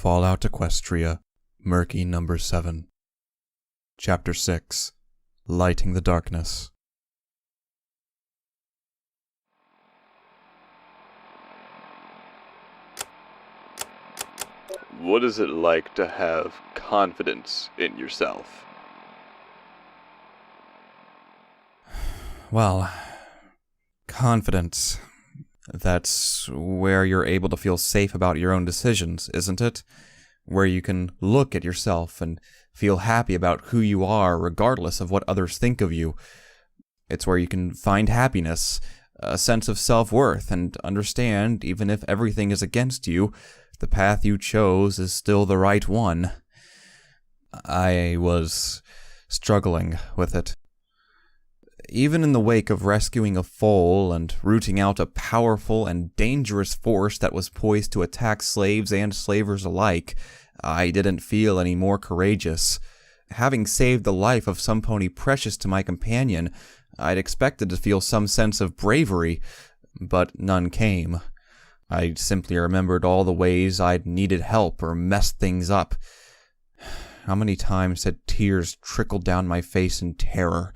Fallout Equestria, Murky number 7. Chapter 6. Lighting the Darkness. What is it like to have confidence in yourself? Well, confidence. That's where you're able to feel safe about your own decisions, isn't it? Where you can look at yourself and feel happy about who you are regardless of what others think of you. It's where you can find happiness, a sense of self-worth, and understand, even if everything is against you, the path you chose is still the right one. I was struggling with it. Even in the wake of rescuing a foal and rooting out a powerful and dangerous force that was poised to attack slaves and slavers alike, I didn't feel any more courageous. Having saved the life of some pony precious to my companion, I'd expected to feel some sense of bravery, but none came. I simply remembered all the ways I'd needed help or messed things up. How many times had tears trickled down my face in terror?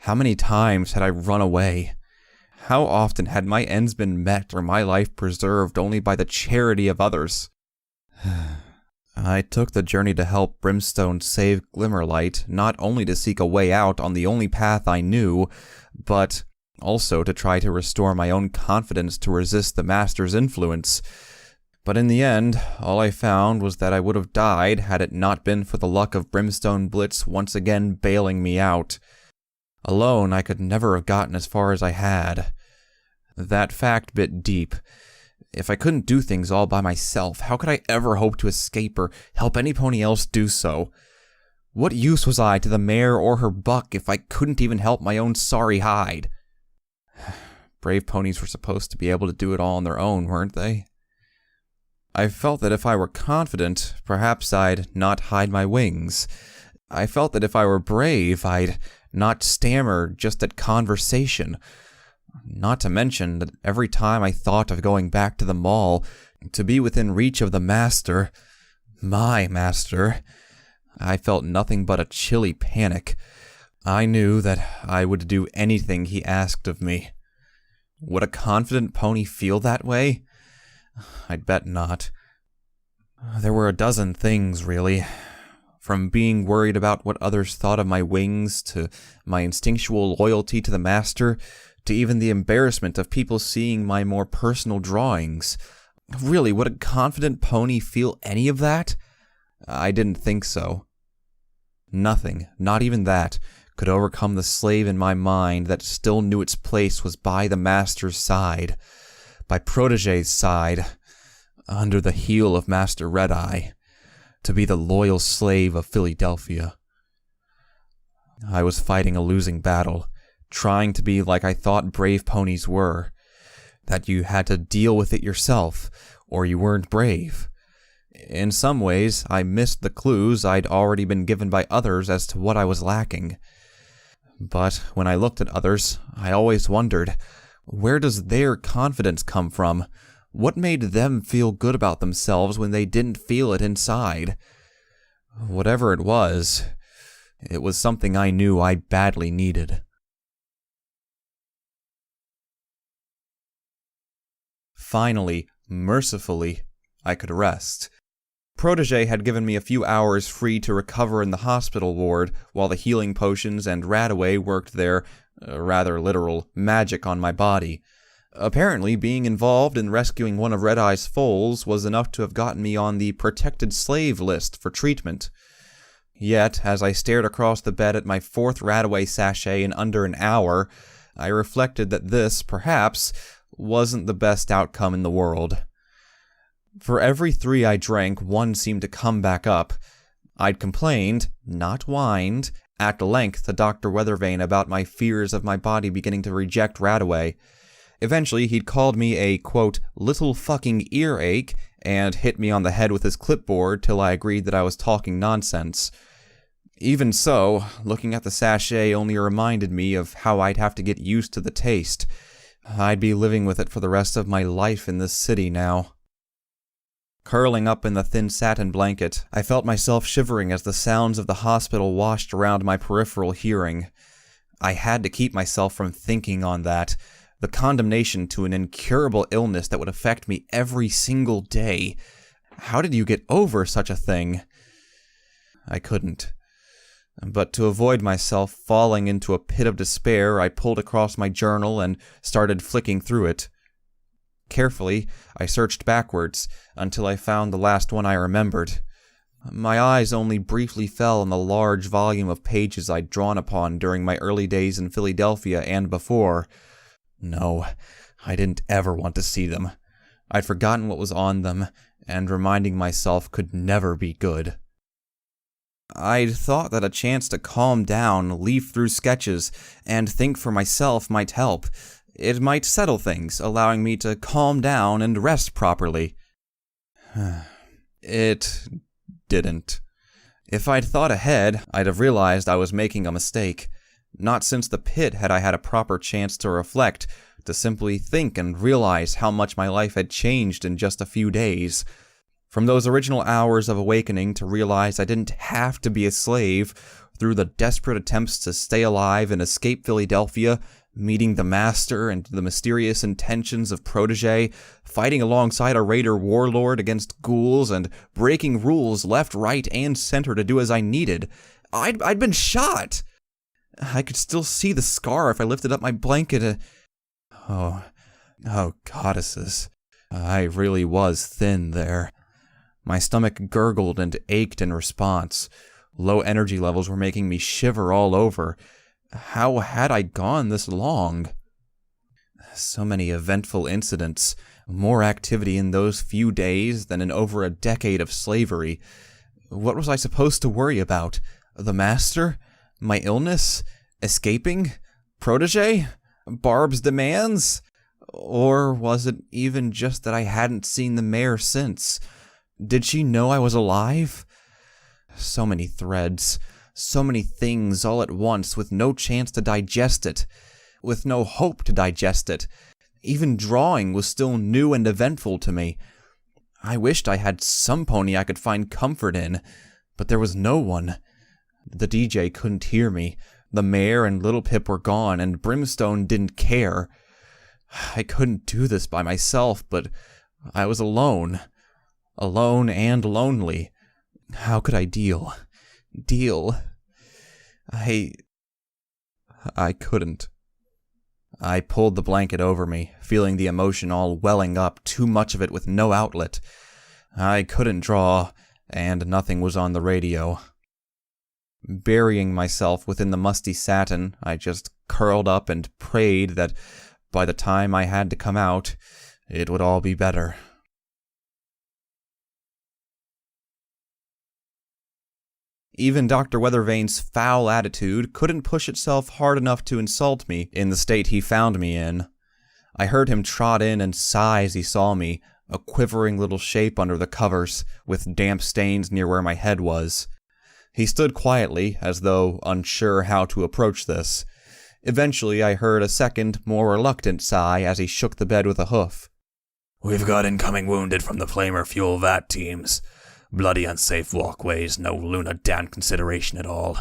How many times had I run away? How often had my ends been met or my life preserved only by the charity of others? I took the journey to help Brimstone save Glimmerlight, not only to seek a way out on the only path I knew, but also to try to restore my own confidence to resist the Master's influence. But in the end, all I found was that I would have died had it not been for the luck of Brimstone Blitz once again bailing me out. Alone, I could never have gotten as far as I had. That fact bit deep. If I couldn't do things all by myself, how could I ever hope to escape or help any pony else do so? What use was I to the mare or her buck if I couldn't even help my own sorry hide? Brave ponies were supposed to be able to do it all on their own, weren't they? I felt that if I were confident, perhaps I'd not hide my wings. I felt that if I were brave, I'd not stammer just at conversation. Not to mention that every time I thought of going back to the mall, to be within reach of the Master, my Master, I felt nothing but a chilly panic. I knew that I would do anything he asked of me. Would a confident pony feel that way? I'd bet not. There were a dozen things, really. From being worried about what others thought of my wings, to my instinctual loyalty to the Master, to even the embarrassment of people seeing my more personal drawings. Really, would a confident pony feel any of that? I didn't think so. Nothing, not even that, could overcome the slave in my mind that still knew its place was by the Master's side, by Protégé's side, under the heel of Master Red-Eye, to be the loyal slave of Philadelphia. I was fighting a losing battle, trying to be like I thought brave ponies were, that you had to deal with it yourself, or you weren't brave. In some ways, I missed the clues I'd already been given by others as to what I was lacking. But when I looked at others, I always wondered, where does their confidence come from? What made them feel good about themselves when they didn't feel it inside? Whatever it was something I knew I badly needed. Finally, mercifully, I could rest. Protégé had given me a few hours free to recover in the hospital ward, while the healing potions and Radaway worked their, rather literal, magic on my body. Apparently, being involved in rescuing one of Red-Eye's foals was enough to have gotten me on the protected slave list for treatment. Yet, as I stared across the bed at my 4th Radaway sachet in under an hour, I reflected that this, perhaps, wasn't the best outcome in the world. For every 3 I drank, 1 seemed to come back up. I'd complained, not whined, at length to Dr. Weathervane about my fears of my body beginning to reject Radaway. Eventually, he'd called me a, quote, little fucking earache, and hit me on the head with his clipboard till I agreed that I was talking nonsense. Even so, looking at the sachet only reminded me of how I'd have to get used to the taste. I'd be living with it for the rest of my life in this city now. Curling up in the thin satin blanket, I felt myself shivering as the sounds of the hospital washed around my peripheral hearing. I had to keep myself from thinking on that. The condemnation to an incurable illness that would affect me every single day. How did you get over such a thing? I couldn't. But to avoid myself falling into a pit of despair, I pulled across my journal and started flicking through it. Carefully, I searched backwards until I found the last one I remembered. My eyes only briefly fell on the large volume of pages I'd drawn upon during my early days in Philadelphia and before. No, I didn't ever want to see them. I'd forgotten what was on them, and reminding myself could never be good. I'd thought that a chance to calm down, leaf through sketches, and think for myself might help. It might settle things, allowing me to calm down and rest properly. It didn't. If I'd thought ahead, I'd have realized I was making a mistake. Not since the pit had I had a proper chance to reflect, to simply think and realize how much my life had changed in just a few days. From those original hours of awakening to realize I didn't have to be a slave, through the desperate attempts to stay alive and escape Philadelphia, meeting the Master and the mysterious intentions of Protégé, fighting alongside a raider warlord against ghouls, and breaking rules left, right, and center to do as I needed. I'd been shot! I could still see the scar if I lifted up my blanket. Oh, goddesses. I really was thin there. My stomach gurgled and ached in response. Low energy levels were making me shiver all over. How had I gone this long? So many eventful incidents, more activity in those few days than in over a decade of slavery. What was I supposed to worry about? The Master? My illness? Escaping? Protégé? Barb's demands? Or was it even just that I hadn't seen the mare since? Did she know I was alive? So many threads, so many things all at once with no chance to digest it, with no hope to digest it. Even drawing was still new and eventful to me. I wished I had some pony I could find comfort in, but there was no one. The DJ couldn't hear me. The mare and Little Pip were gone, and Brimstone didn't care. I couldn't do this by myself, but I was alone. Alone and lonely. How could I deal? I couldn't. I pulled the blanket over me, feeling the emotion all welling up, too much of it with no outlet. I couldn't draw, and nothing was on the radio. Burying myself within the musty satin, I just curled up and prayed that by the time I had to come out, it would all be better. Even Dr. Weathervane's foul attitude couldn't push itself hard enough to insult me in the state he found me in. I heard him trot in and sigh as he saw me, a quivering little shape under the covers, with damp stains near where my head was. He stood quietly, as though unsure how to approach this. Eventually I heard a second, more reluctant sigh as he shook the bed with a hoof. "We've got incoming wounded from the Flamer Fuel VAT teams. Bloody unsafe walkways, no Luna down consideration at all.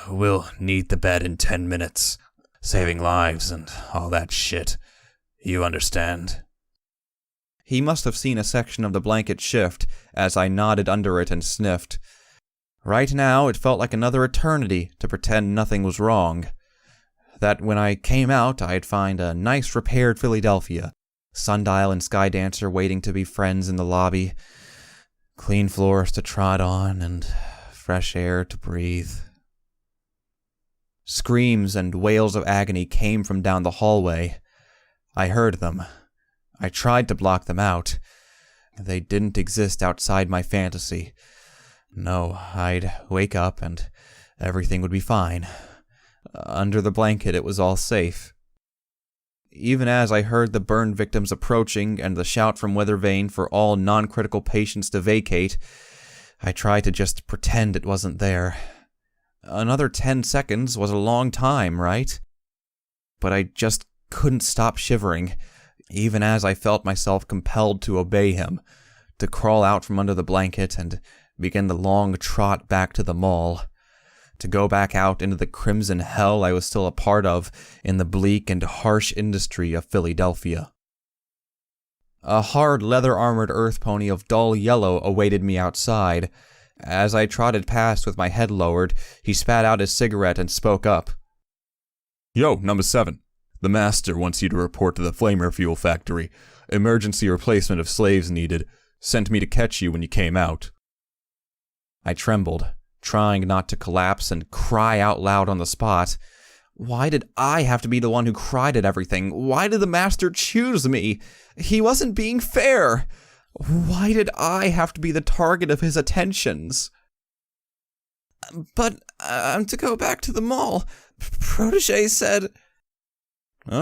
We'll need the bed in 10 minutes. Saving lives and all that shit. You understand?" He must have seen a section of the blanket shift as I nodded under it and sniffed. Right now, it felt like another eternity to pretend nothing was wrong. That when I came out, I'd find a nice repaired Philadelphia. Sundial and Skydancer waiting to be friends in the lobby. Clean floors to trot on, and fresh air to breathe. Screams and wails of agony came from down the hallway. I heard them. I tried to block them out. They didn't exist outside my fantasy. No, I'd wake up and everything would be fine. Under the blanket, it was all safe. Even as I heard the burn victims approaching and the shout from Weathervane for all non-critical patients to vacate, I tried to just pretend it wasn't there. Another 10 seconds was a long time, right? But I just couldn't stop shivering, even as I felt myself compelled to obey him, to to crawl out from under the blanket and begin the long trot back to the mall, to go back out into the crimson hell I was still a part of in the bleak and harsh industry of Philadelphia. A hard leather-armored earth pony of dull yellow awaited me outside. As I trotted past with my head lowered, he spat out his cigarette and spoke up. Yo, number 7. The master wants you to report to the flamer fuel factory. Emergency replacement of slaves needed. Sent me to catch you when you came out. I trembled, trying not to collapse and cry out loud on the spot. Why did I have to be the one who cried at everything? Why did the master choose me? He wasn't being fair. Why did I have to be the target of his attentions? But I'm to go back to the mall. Protégé said...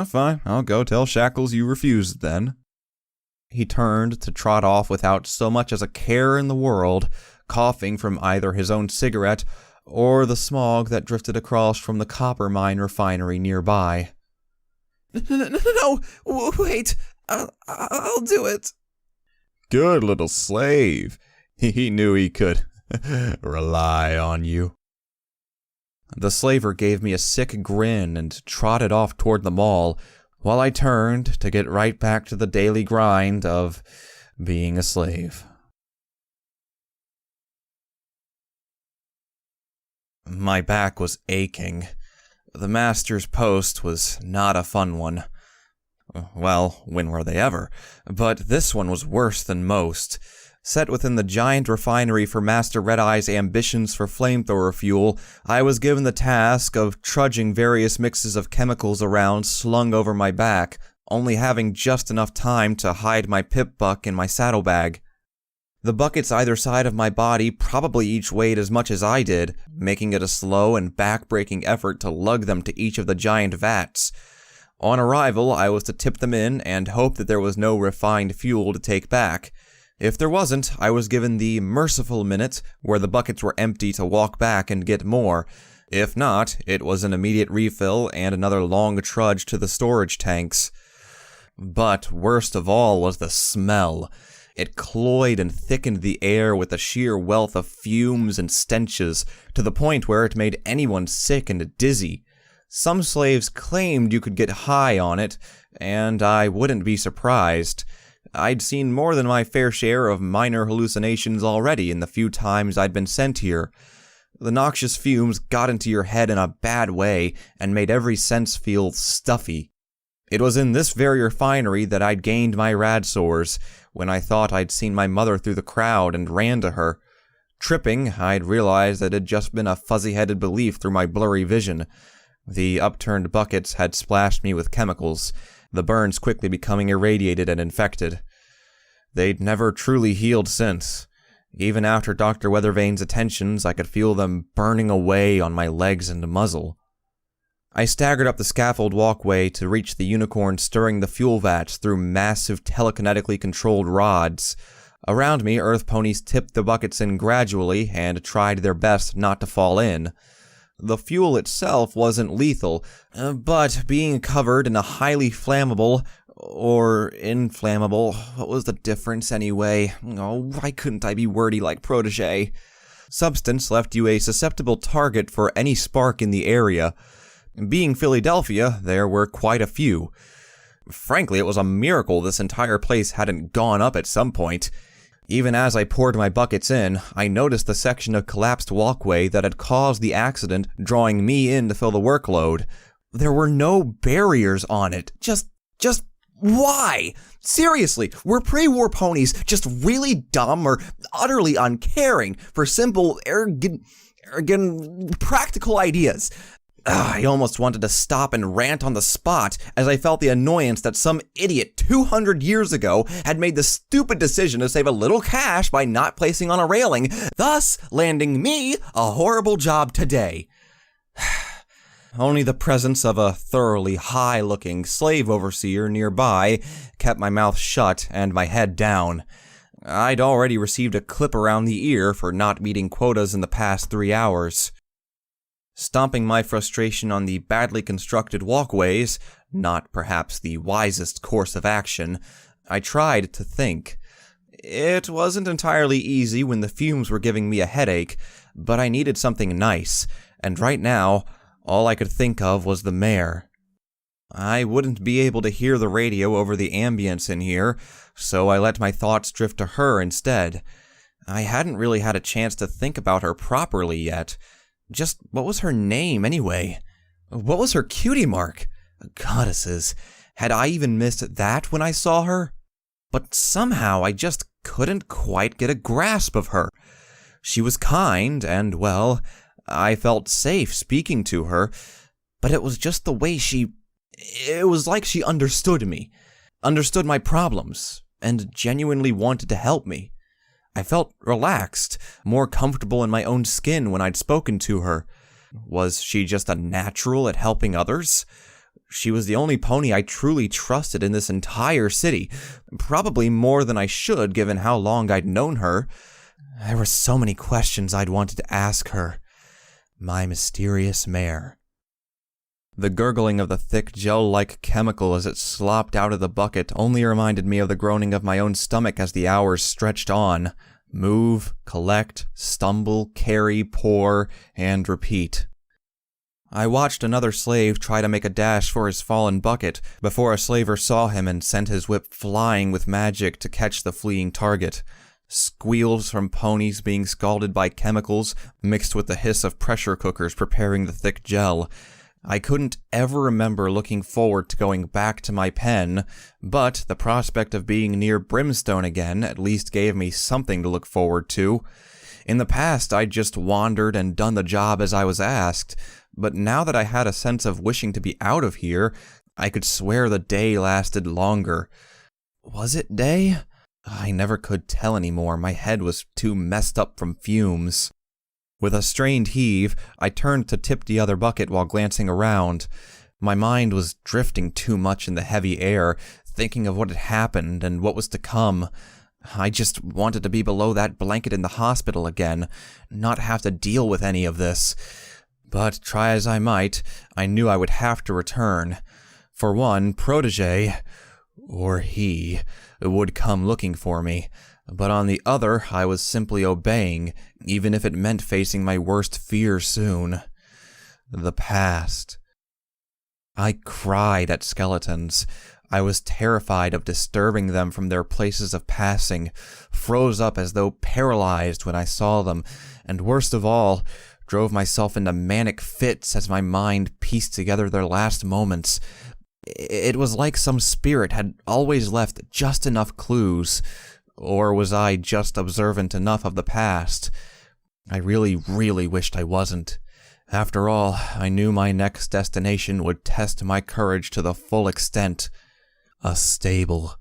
Fine. I'll go tell Shackles you refused then. He turned to trot off without so much as a care in the world, coughing from either his own cigarette or the smog that drifted across from the copper mine refinery nearby. No, wait, I'll do it. Good little slave. He knew he could rely on you. The slaver gave me a sick grin and trotted off toward the mall, while I turned to get right back to the daily grind of being a slave. My back was aching. The master's post was not a fun one. Well, when were they ever? But this one was worse than most. Set within the giant refinery for Master Red-Eye's ambitions for flamethrower fuel, I was given the task of trudging various mixes of chemicals around slung over my back, only having just enough time to hide my pip buck in my saddlebag. The buckets either side of my body probably each weighed as much as I did, making it a slow and back-breaking effort to lug them to each of the giant vats. On arrival, I was to tip them in and hope that there was no refined fuel to take back. If there wasn't, I was given the merciful minute, where the buckets were empty, to walk back and get more. If not, it was an immediate refill and another long trudge to the storage tanks. But worst of all was the smell. It cloyed and thickened the air with a sheer wealth of fumes and stenches, to the point where it made anyone sick and dizzy. Some slaves claimed you could get high on it, and I wouldn't be surprised. I'd seen more than my fair share of minor hallucinations already in the few times I'd been sent here. The noxious fumes got into your head in a bad way and made every sense feel stuffy. It was in this very refinery that I'd gained my rad sores, when I thought I'd seen my mother through the crowd and ran to her. Tripping, I'd realized that it had just been a fuzzy-headed belief through my blurry vision. The upturned buckets had splashed me with chemicals, the burns quickly becoming irradiated and infected. They'd never truly healed since. Even after Dr. Weathervane's attentions, I could feel them burning away on my legs and muzzle. I staggered up the scaffold walkway to reach the unicorn stirring the fuel vats through massive telekinetically controlled rods. Around me, earth ponies tipped the buckets in gradually and tried their best not to fall in. The fuel itself wasn't lethal, but being covered in a highly flammable, or inflammable, what was the difference anyway? Oh, why couldn't I be wordy like Protégé? Substance left you a susceptible target for any spark in the area. Being Philadelphia, there were quite a few. Frankly, it was a miracle this entire place hadn't gone up at some point. Even as I poured my buckets in, I noticed the section of collapsed walkway that had caused the accident drawing me in to fill the workload. There were no barriers on it. Just why? Seriously, were pre-war ponies just really dumb or utterly uncaring for simple, arrogant, practical ideas? I almost wanted to stop and rant on the spot as I felt the annoyance that some idiot 200 years ago had made the stupid decision to save a little cash by not placing on a railing, thus landing me a horrible job today. Only the presence of a thoroughly high-looking slave overseer nearby kept my mouth shut and my head down. I'd already received a clip around the ear for not meeting quotas in the past 3 hours. Stomping my frustration on the badly constructed walkways, not perhaps the wisest course of action, I tried to think. It wasn't entirely easy when the fumes were giving me a headache, but I needed something nice, and right now, all I could think of was the mare. I wouldn't be able to hear the radio over the ambience in here, so I let my thoughts drift to her instead. I hadn't really had a chance to think about her properly yet. Just what was her name, anyway? What was her cutie mark? Goddesses, had I even missed that when I saw her? But somehow I just couldn't quite get a grasp of her. She was kind, and, well, I felt safe speaking to her, but it was just the way it was like she understood me, understood my problems, and genuinely wanted to help me. I felt relaxed, more comfortable in my own skin when I'd spoken to her. Was she just a natural at helping others? She was the only pony I truly trusted in this entire city, probably more than I should given how long I'd known her. There were so many questions I'd wanted to ask her. My mysterious mare. The gurgling of the thick gel-like chemical as it slopped out of the bucket only reminded me of the groaning of my own stomach as the hours stretched on. Move, collect, stumble, carry, pour, and repeat. I watched another slave try to make a dash for his fallen bucket before a slaver saw him and sent his whip flying with magic to catch the fleeing target. Squeals from ponies being scalded by chemicals mixed with the hiss of pressure cookers preparing the thick gel. I couldn't ever remember looking forward to going back to my pen, but the prospect of being near Brimstone again at least gave me something to look forward to. In the past, I'd just wandered and done the job as I was asked, but now that I had a sense of wishing to be out of here, I could swear the day lasted longer. Was it day? I never could tell anymore. My head was too messed up from fumes. With a strained heave, I turned to tip the other bucket while glancing around. My mind was drifting too much in the heavy air, thinking of what had happened and what was to come. I just wanted to be below that blanket in the hospital again, not have to deal with any of this. But try as I might, I knew I would have to return. For one, Protégé, or he, would come looking for me. But on the other, I was simply obeying, even if it meant facing my worst fear soon. The past. I cried at skeletons. I was terrified of disturbing them from their places of passing, froze up as though paralyzed when I saw them, and worst of all, drove myself into manic fits as my mind pieced together their last moments. It was like some spirit had always left just enough clues. Or was I just observant enough of the past? I really wished I wasn't. After all, I knew my next destination would test my courage to the full extent. A stable.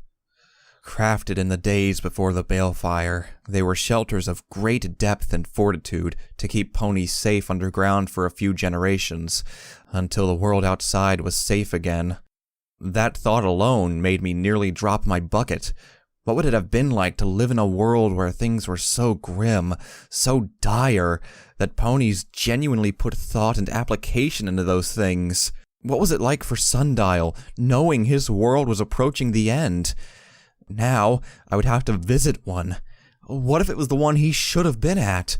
Crafted in the days before the balefire, they were shelters of great depth and fortitude to keep ponies safe underground for a few generations, until the world outside was safe again. That thought alone made me nearly drop my bucket. What would it have been like to live in a world where things were so grim, so dire, that ponies genuinely put thought and application into those things? What was it like for Sundial, knowing his world was approaching the end? Now, I would have to visit one. What if it was the one he should have been at?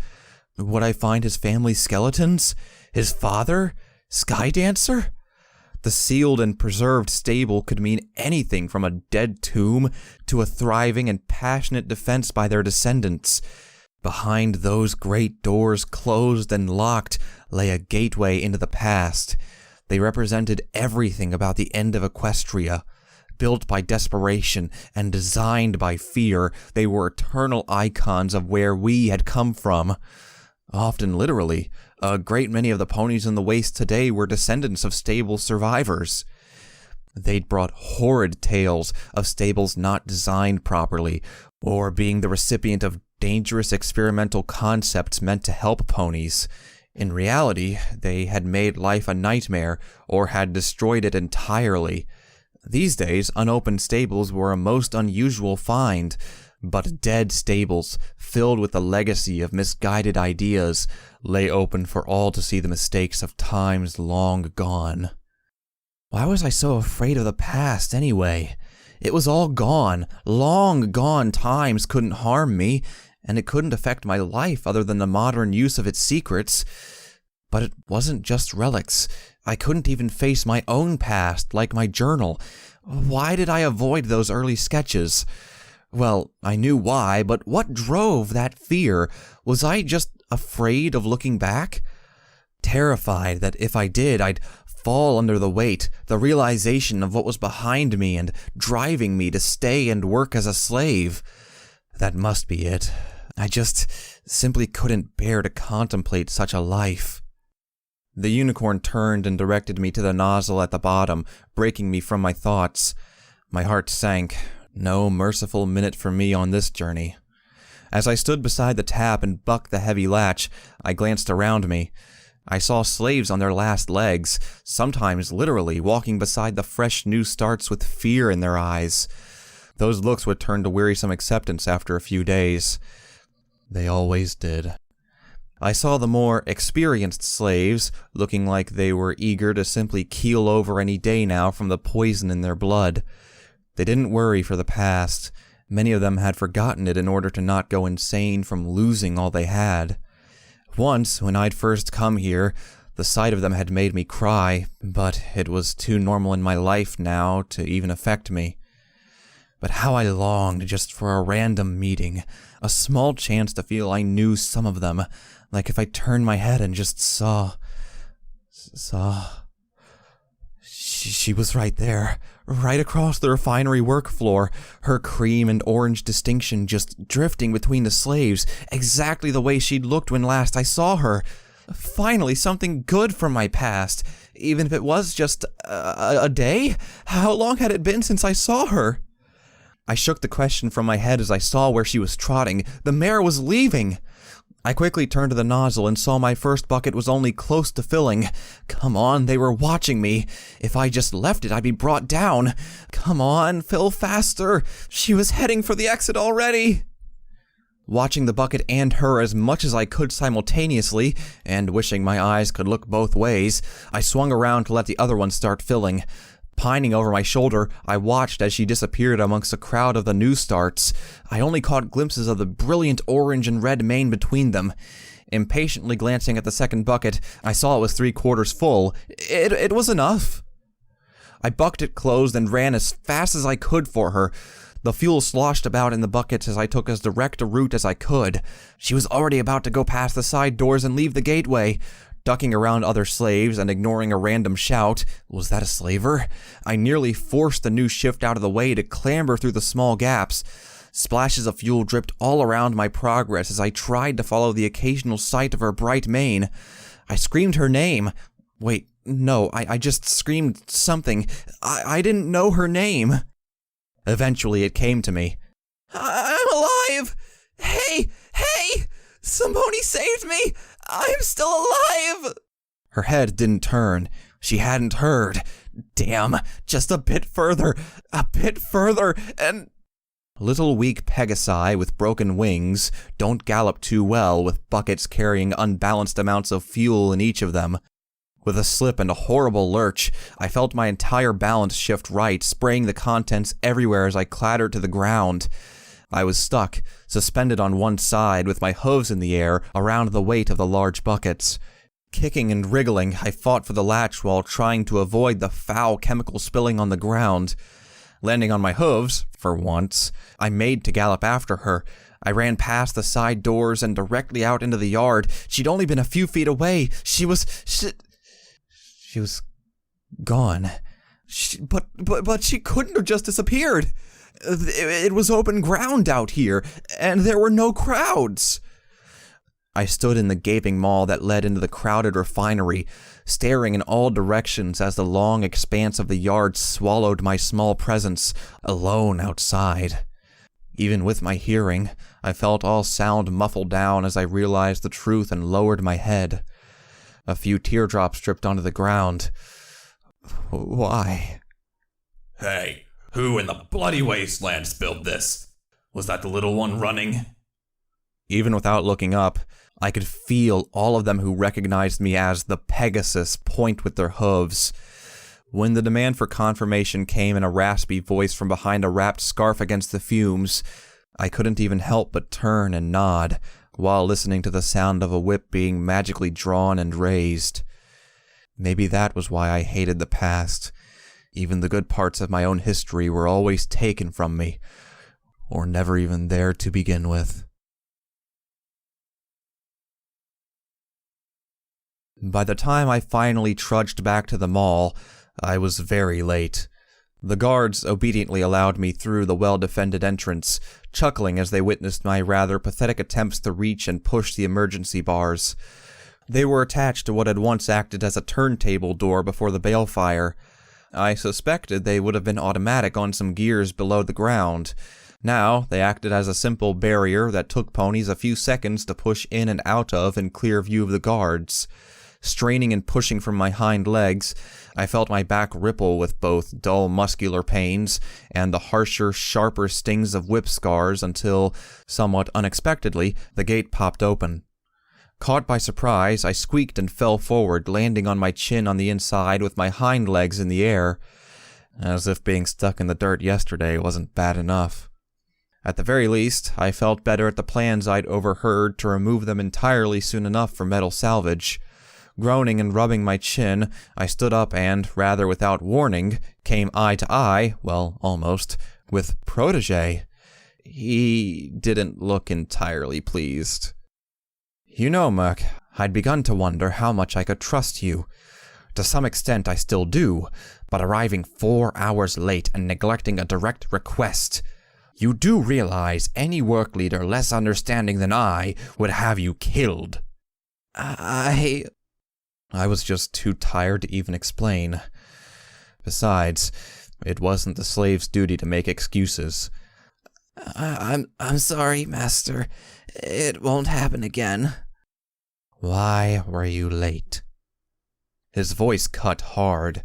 Would I find his family's skeletons? His father? Skydancer? The sealed and preserved stable could mean anything from a dead tomb to a thriving and passionate defense by their descendants. Behind those great doors, closed and locked, lay a gateway into the past. They represented everything about the end of Equestria. Built by desperation and designed by fear, they were eternal icons of where we had come from. Often literally, a great many of the ponies in the waste today were descendants of stable survivors. They'd brought horrid tales of stables not designed properly, or being the recipient of dangerous experimental concepts meant to help ponies. In reality, they had made life a nightmare, or had destroyed it entirely. These days, unopened stables were a most unusual find, but dead stables, filled with the legacy of misguided ideas, lay open for all to see the mistakes of times long gone. Why was I so afraid of the past, anyway? It was all gone. Long gone times couldn't harm me, and it couldn't affect my life other than the modern use of its secrets. But it wasn't just relics. I couldn't even face my own past, like my journal. Why did I avoid those early sketches? Well, I knew why, but what drove that fear? Was I just afraid of looking back? Terrified that if I did, I'd fall under the weight, the realization of what was behind me and driving me to stay and work as a slave. That must be it. I just simply couldn't bear to contemplate such a life. The unicorn turned and directed me to the nozzle at the bottom, breaking me from my thoughts. My heart sank. No merciful minute for me on this journey. As I stood beside the tap and bucked the heavy latch, I glanced around me. I saw slaves on their last legs, sometimes literally walking beside the fresh new starts with fear in their eyes. Those looks would turn to wearisome acceptance after a few days. They always did. I saw the more experienced slaves, looking like they were eager to simply keel over any day now from the poison in their blood. They didn't worry for the past. Many of them had forgotten it in order to not go insane from losing all they had. Once, when I'd first come here, the sight of them had made me cry, but it was too normal in my life now to even affect me. But how I longed just for a random meeting, a small chance to feel I knew some of them, like if I turned my head and just saw... She was right there, right across the refinery work floor, her cream and orange distinction just drifting between the slaves, exactly the way she'd looked when last I saw her. Finally, something good from my past, even if it was just a day? How long had it been since I saw her? I shook the question from my head as I saw where she was trotting. The mare was leaving. I quickly turned to the nozzle and saw my first bucket was only close to filling. Come on, they were watching me. If I just left it, I'd be brought down. Come on, fill faster. She was heading for the exit already. Watching the bucket and her as much as I could simultaneously, and wishing my eyes could look both ways, I swung around to let the other one start filling. Pining over my shoulder, I watched as she disappeared amongst a crowd of the new starts. I only caught glimpses of the brilliant orange and red mane between them. Impatiently glancing at the second bucket, I saw it was 3/4 full. It was enough. I bucked it closed and ran as fast as I could for her. The fuel sloshed about in the buckets as I took as direct a route as I could. She was already about to go past the side doors and leave the gateway. Ducking around other slaves and ignoring a random shout, was that a slaver? I nearly forced the new shift out of the way to clamber through the small gaps. Splashes of fuel dripped all around my progress as I tried to follow the occasional sight of her bright mane. I screamed her name. Wait, no, I just screamed something. I didn't know her name. Eventually it came to me. I'm alive! Hey! Somebody saved me! I'm still alive! Her head didn't turn. She hadn't heard. Damn, just a bit further, and... Little weak Pegasi with broken wings don't gallop too well with buckets carrying unbalanced amounts of fuel in each of them. With a slip and a horrible lurch, I felt my entire balance shift right, spraying the contents everywhere as I clattered to the ground. I was stuck, suspended on one side with my hooves in the air around the weight of the large buckets. Kicking and wriggling, I fought for the latch while trying to avoid the foul chemical spilling on the ground. Landing on my hooves, for once, I made to gallop after her. I ran past the side doors and directly out into the yard. She'd only been a few feet away. She was gone. But she couldn't have just disappeared. It was open ground out here, and there were no crowds. I stood in the gaping maw that led into the crowded refinery, staring in all directions as the long expanse of the yard swallowed my small presence, alone outside. Even with my hearing, I felt all sound muffled down as I realized the truth and lowered my head. A few teardrops dripped onto the ground. Why? Hey, who in the bloody wasteland spilled this? Was that the little one running? Even without looking up, I could feel all of them who recognized me as the Pegasus point with their hooves. When the demand for confirmation came in a raspy voice from behind a wrapped scarf against the fumes, I couldn't even help but turn and nod, while listening to the sound of a whip being magically drawn and raised. Maybe that was why I hated the past. Even the good parts of my own history were always taken from me, or never even there to begin with. By the time I finally trudged back to the mall, I was very late. The guards obediently allowed me through the well-defended entrance, chuckling as they witnessed my rather pathetic attempts to reach and push the emergency bars. They were attached to what had once acted as a turntable door before the balefire. I suspected they would have been automatic on some gears below the ground. Now, they acted as a simple barrier that took ponies a few seconds to push in and out of in clear view of the guards. Straining and pushing from my hind legs, I felt my back ripple with both dull muscular pains and the harsher, sharper stings of whip scars until, somewhat unexpectedly, the gate popped open. Caught by surprise, I squeaked and fell forward, landing on my chin on the inside with my hind legs in the air, as if being stuck in the dirt yesterday wasn't bad enough. At the very least, I felt better at the plans I'd overheard to remove them entirely soon enough for metal salvage. Groaning and rubbing my chin, I stood up and, rather without warning, came eye to eye, well, almost, with Protégé. He didn't look entirely pleased. "You know, Murk, I'd begun to wonder how much I could trust you. To some extent I still do, but arriving 4 hours late and neglecting a direct request. You do realize any work leader less understanding than I would have you killed." I was just too tired to even explain. Besides, it wasn't the slave's duty to make excuses. I'm sorry, Master. It won't happen again." "Why were you late?" His voice cut hard.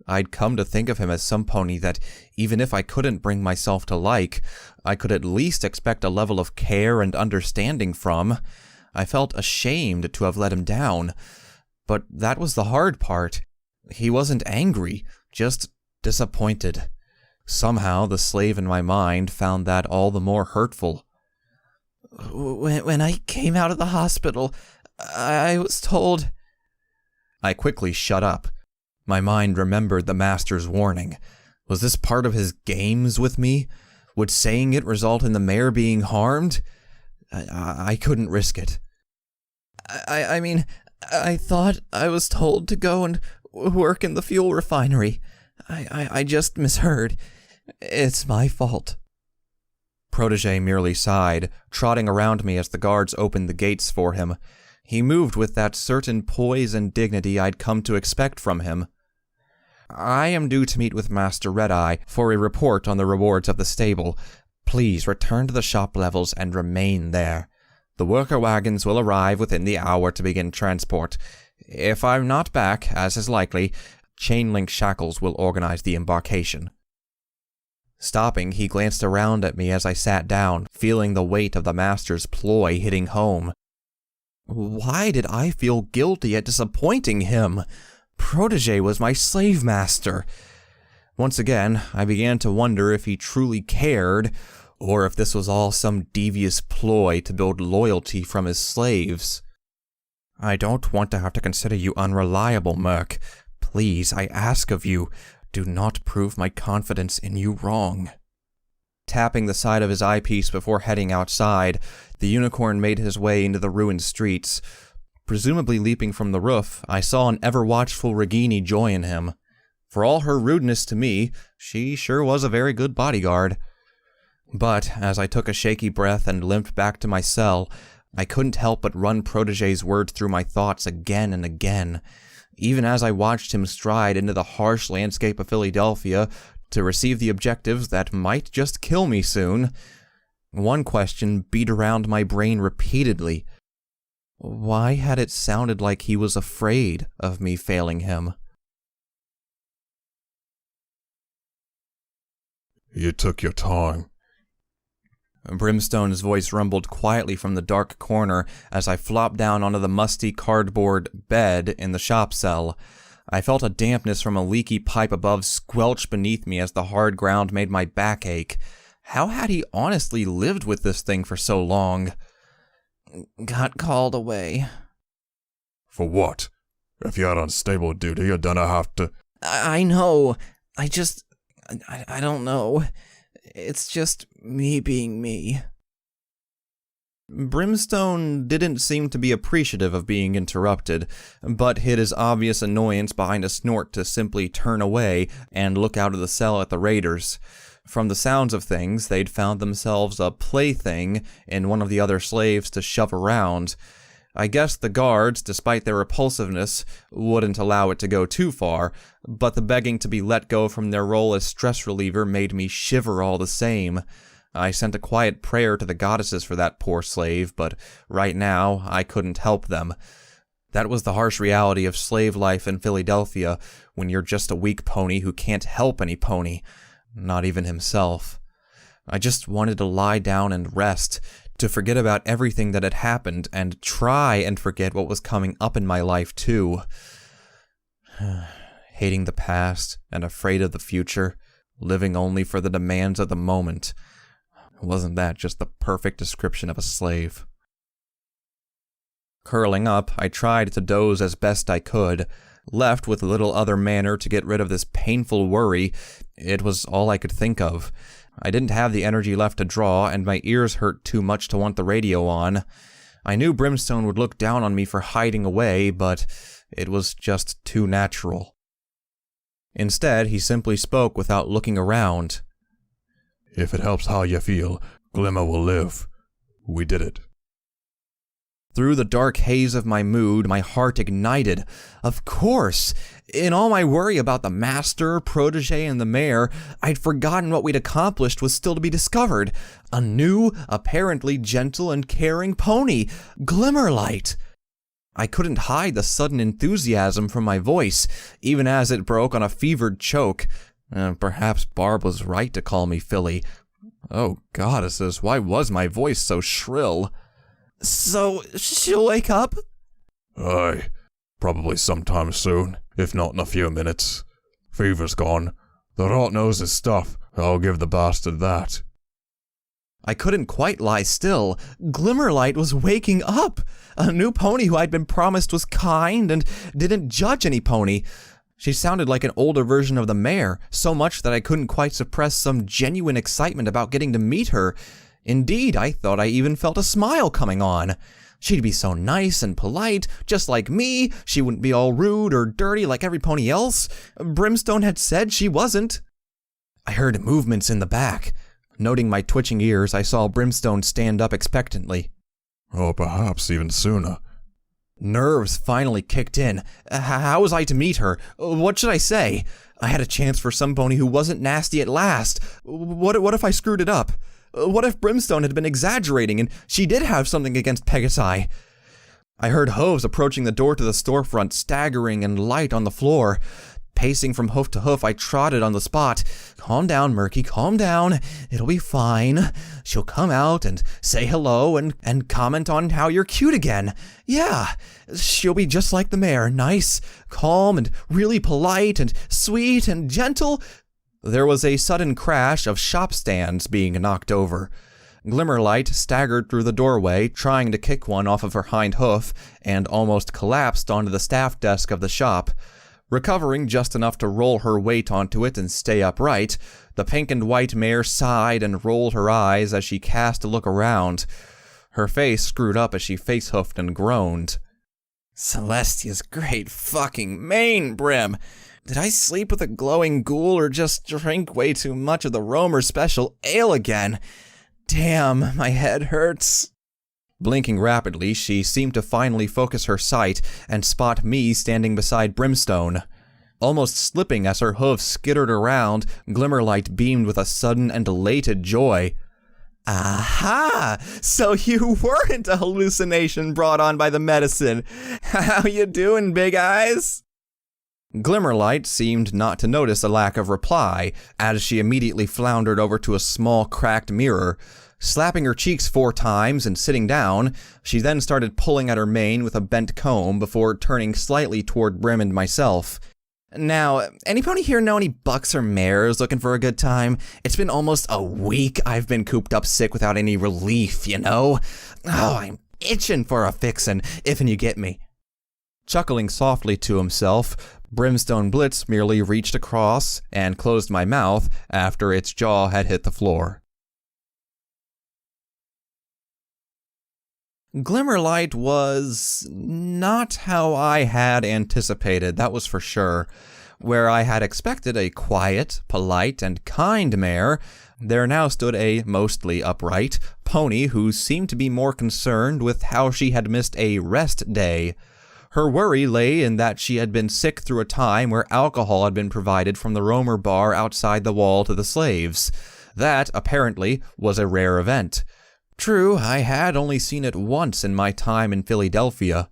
I'd come to think of him as some pony that, even if I couldn't bring myself to like, I could at least expect a level of care and understanding from. I felt ashamed to have let him down. But that was the hard part. He wasn't angry, just disappointed. Somehow the slave in my mind found that all the more hurtful. When I came out of the hospital, I was told..." I quickly shut up. My mind remembered the Master's warning. Was this part of his games with me? Would saying it result in the mayor being harmed? I couldn't risk it. I mean, I thought I was told to go and work in the fuel refinery. I just misheard. It's my fault." Protégé merely sighed, trotting around me as the guards opened the gates for him. He moved with that certain poise and dignity I'd come to expect from him. "I am due to meet with Master Red-Eye for a report on the rewards of the stable. Please return to the shop levels and remain there. The worker wagons will arrive within the hour to begin transport. If I'm not back, as is likely, chain-link shackles will organize the embarkation." Stopping, he glanced around at me as I sat down, feeling the weight of the Master's ploy hitting home. Why did I feel guilty at disappointing him? Protégé was my slave master. Once again, I began to wonder if he truly cared, or if this was all some devious ploy to build loyalty from his slaves. "I don't want to have to consider you unreliable, Murk. Please, I ask of you, do not prove my confidence in you wrong." Tapping the side of his eyepiece before heading outside, the unicorn made his way into the ruined streets. Presumably leaping from the roof, I saw an ever-watchful Regini join him. For all her rudeness to me, she sure was a very good bodyguard. But, as I took a shaky breath and limped back to my cell, I couldn't help but run Protégé's words through my thoughts again and again, even as I watched him stride into the harsh landscape of Philadelphia to receive the objectives that might just kill me soon. One question beat around my brain repeatedly. Why had it sounded like he was afraid of me failing him? "You took your time." Brimstone's voice rumbled quietly from the dark corner as I flopped down onto the musty cardboard bed in the shop cell. I felt a dampness from a leaky pipe above squelch beneath me as the hard ground made my back ache. How had he honestly lived with this thing for so long? Got called away. For what? If you're on stable duty, you're gonna have to... I know. I don't know. It's just me being me. Brimstone didn't seem to be appreciative of being interrupted, but hid his obvious annoyance behind a snort to simply turn away and look out of the cell at the raiders. From the sounds of things, they'd found themselves a plaything in one of the other slaves to shove around. I guess the guards, despite their repulsiveness, wouldn't allow it to go too far, but the begging to be let go from their role as stress reliever made me shiver all the same. I sent a quiet prayer to the goddesses for that poor slave, but right now I couldn't help them. That was the harsh reality of slave life in Philadelphia, when you're just a weak pony who can't help any pony, not even himself. I just wanted to lie down and rest, to forget about everything that had happened, and try and forget what was coming up in my life too. Hating the past and afraid of the future, living only for the demands of the moment. Wasn't that just the perfect description of a slave? Curling up, I tried to doze as best I could. Left with little other manner to get rid of this painful worry, it was all I could think of. I didn't have the energy left to draw, and my ears hurt too much to want the radio on. I knew Brimstone would look down on me for hiding away, but it was just too natural. Instead, he simply spoke without looking around. If it helps how you feel, Glimmer will live. We did it. Through the dark haze of my mood, my heart ignited. Of course! In all my worry about the master, protege, and the mayor, I'd forgotten what we'd accomplished was still to be discovered. A new, apparently gentle and caring pony, Glimmerlight. I couldn't hide the sudden enthusiasm from my voice, even as it broke on a fevered choke. Perhaps Barb was right to call me Philly. Oh, goddesses, why was my voice so shrill? So, she'll wake up? Aye, probably sometime soon, if not in a few minutes. Fever's gone. The rot knows his stuff, I'll give the bastard that. I couldn't quite lie still. Glimmerlight was waking up! A new pony who I'd been promised was kind and didn't judge any pony. She sounded like an older version of the mare, so much that I couldn't quite suppress some genuine excitement about getting to meet her. Indeed, I thought I even felt a smile coming on. She'd be so nice and polite, just like me. She wouldn't be all rude or dirty like every pony else. Brimstone had said she wasn't. I heard movements in the back. Noting my twitching ears, I saw Brimstone stand up expectantly. Or perhaps even sooner. Nerves finally kicked in. How was I to meet her? What should I say? I had a chance for some pony who wasn't nasty at last. What if I screwed it up? What if Brimstone had been exaggerating and she did have something against Pegasi? I heard hooves approaching the door to the storefront, staggering and light on the floor. Pacing from hoof to hoof, I trotted on the spot. Calm down, Murky, calm down. It'll be fine. She'll come out and say hello and comment on how you're cute again. Yeah, she'll be just like the mare, nice, calm, and really polite, and sweet, and gentle. There was a sudden crash of shop stands being knocked over. Glimmerlight staggered through the doorway, trying to kick one off of her hind hoof, and almost collapsed onto the staff desk of the shop. Recovering just enough to roll her weight onto it and stay upright, the pink and white mare sighed and rolled her eyes as she cast a look around. Her face screwed up as she face-hoofed and groaned. Celestia's great fucking mane, Brim! Did I sleep with a glowing ghoul or just drink way too much of the Romer special ale again? Damn, my head hurts. Blinking rapidly, she seemed to finally focus her sight and spot me standing beside Brimstone. Almost slipping as her hooves skittered around, Glimmerlight beamed with a sudden and elated joy. Aha! So you weren't a hallucination brought on by the medicine. How you doing, Big Eyes? Glimmerlight seemed not to notice a lack of reply, as she immediately floundered over to a small cracked mirror. Slapping her cheeks 4 times and sitting down, she then started pulling at her mane with a bent comb before turning slightly toward Brim and myself. Now, anybody here know any bucks or mares looking for a good time? It's been almost a week I've been cooped up sick without any relief, you know? Oh, I'm itching for a fixin', if'n you get me. Chuckling softly to himself, Brimstone Blitz merely reached across and closed my mouth after its jaw had hit the floor. Glimmerlight was not how I had anticipated, that was for sure. Where I had expected a quiet, polite, and kind mare, there now stood a mostly upright pony who seemed to be more concerned with how she had missed a rest day. Her worry lay in that she had been sick through a time where alcohol had been provided from the Roamer bar outside the wall to the slaves. That, apparently, was a rare event. True, I had only seen it once in my time in Philadelphia.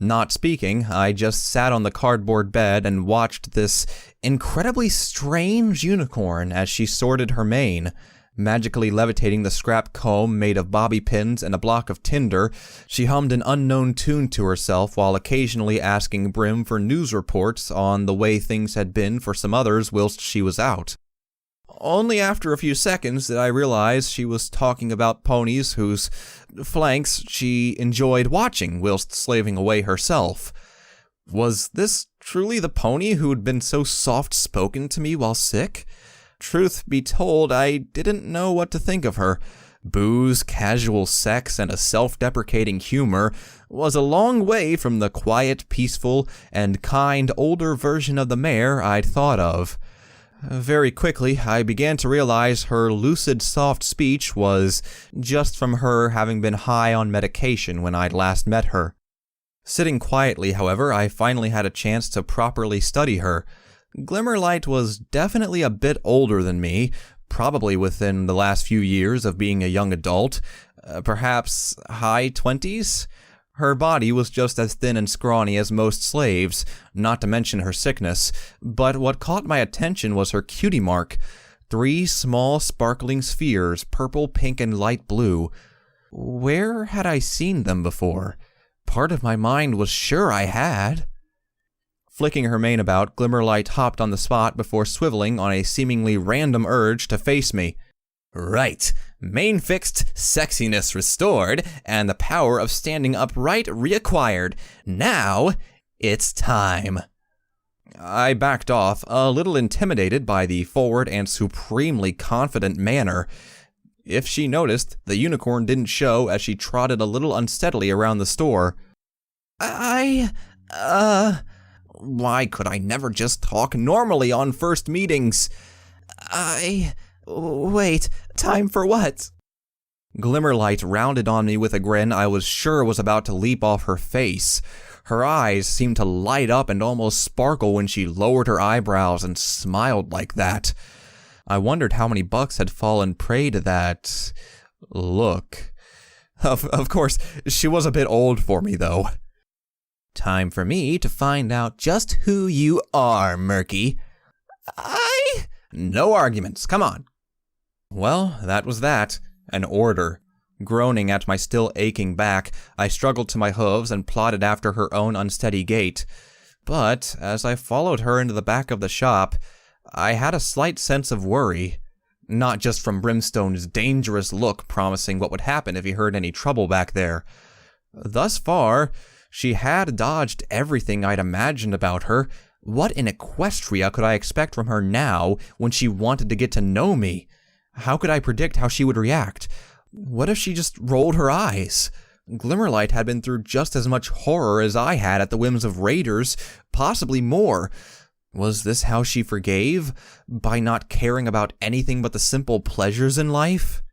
Not speaking, I just sat on the cardboard bed and watched this incredibly strange unicorn as she sorted her mane. Magically levitating the scrap comb made of bobby pins and a block of tinder, she hummed an unknown tune to herself while occasionally asking Brim for news reports on the way things had been for some others whilst she was out. Only after a few seconds did I realize she was talking about ponies whose flanks she enjoyed watching whilst slaving away herself. Was this truly the pony who had been so soft-spoken to me while sick? Truth be told, I didn't know what to think of her. Booze, casual sex, and a self-deprecating humor was a long way from the quiet, peaceful, and kind older version of the mare I'd thought of. Very quickly, I began to realize her lucid, soft speech was just from her having been high on medication when I'd last met her. Sitting quietly, however, I finally had a chance to properly study her. Glimmerlight was definitely a bit older than me, probably within the last few years of being a young adult, perhaps high 20s? Her body was just as thin and scrawny as most slaves, not to mention her sickness, but what caught my attention was her cutie mark. 3 small sparkling spheres, purple, pink, and light blue. Where had I seen them before? Part of my mind was sure I had. Flicking her mane about, Glimmerlight hopped on the spot before swiveling on a seemingly random urge to face me. Right. Mane fixed, sexiness restored, and the power of standing upright reacquired. Now, it's time. I backed off, a little intimidated by the forward and supremely confident manner. If she noticed, the unicorn didn't show as she trotted a little unsteadily around the store. Why could I never just talk normally on first meetings? Wait, time for what? Glimmerlight rounded on me with a grin I was sure was about to leap off her face. Her eyes seemed to light up and almost sparkle when she lowered her eyebrows and smiled like that. I wondered how many bucks had fallen prey to that look. Of course, she was a bit old for me, though. Time for me to find out just who you are, Murky. No arguments, come on. Well, that was that. An order. Groaning at my still aching back, I struggled to my hooves and plodded after her own unsteady gait. But, as I followed her into the back of the shop, I had a slight sense of worry. Not just from Brimstone's dangerous look promising what would happen if he heard any trouble back there. Thus far, she had dodged everything I'd imagined about her. What in Equestria could I expect from her now when she wanted to get to know me? How could I predict how she would react? What if she just rolled her eyes? Glimmerlight had been through just as much horror as I had at the whims of raiders, possibly more. Was this how she forgave? By not caring about anything but the simple pleasures in life?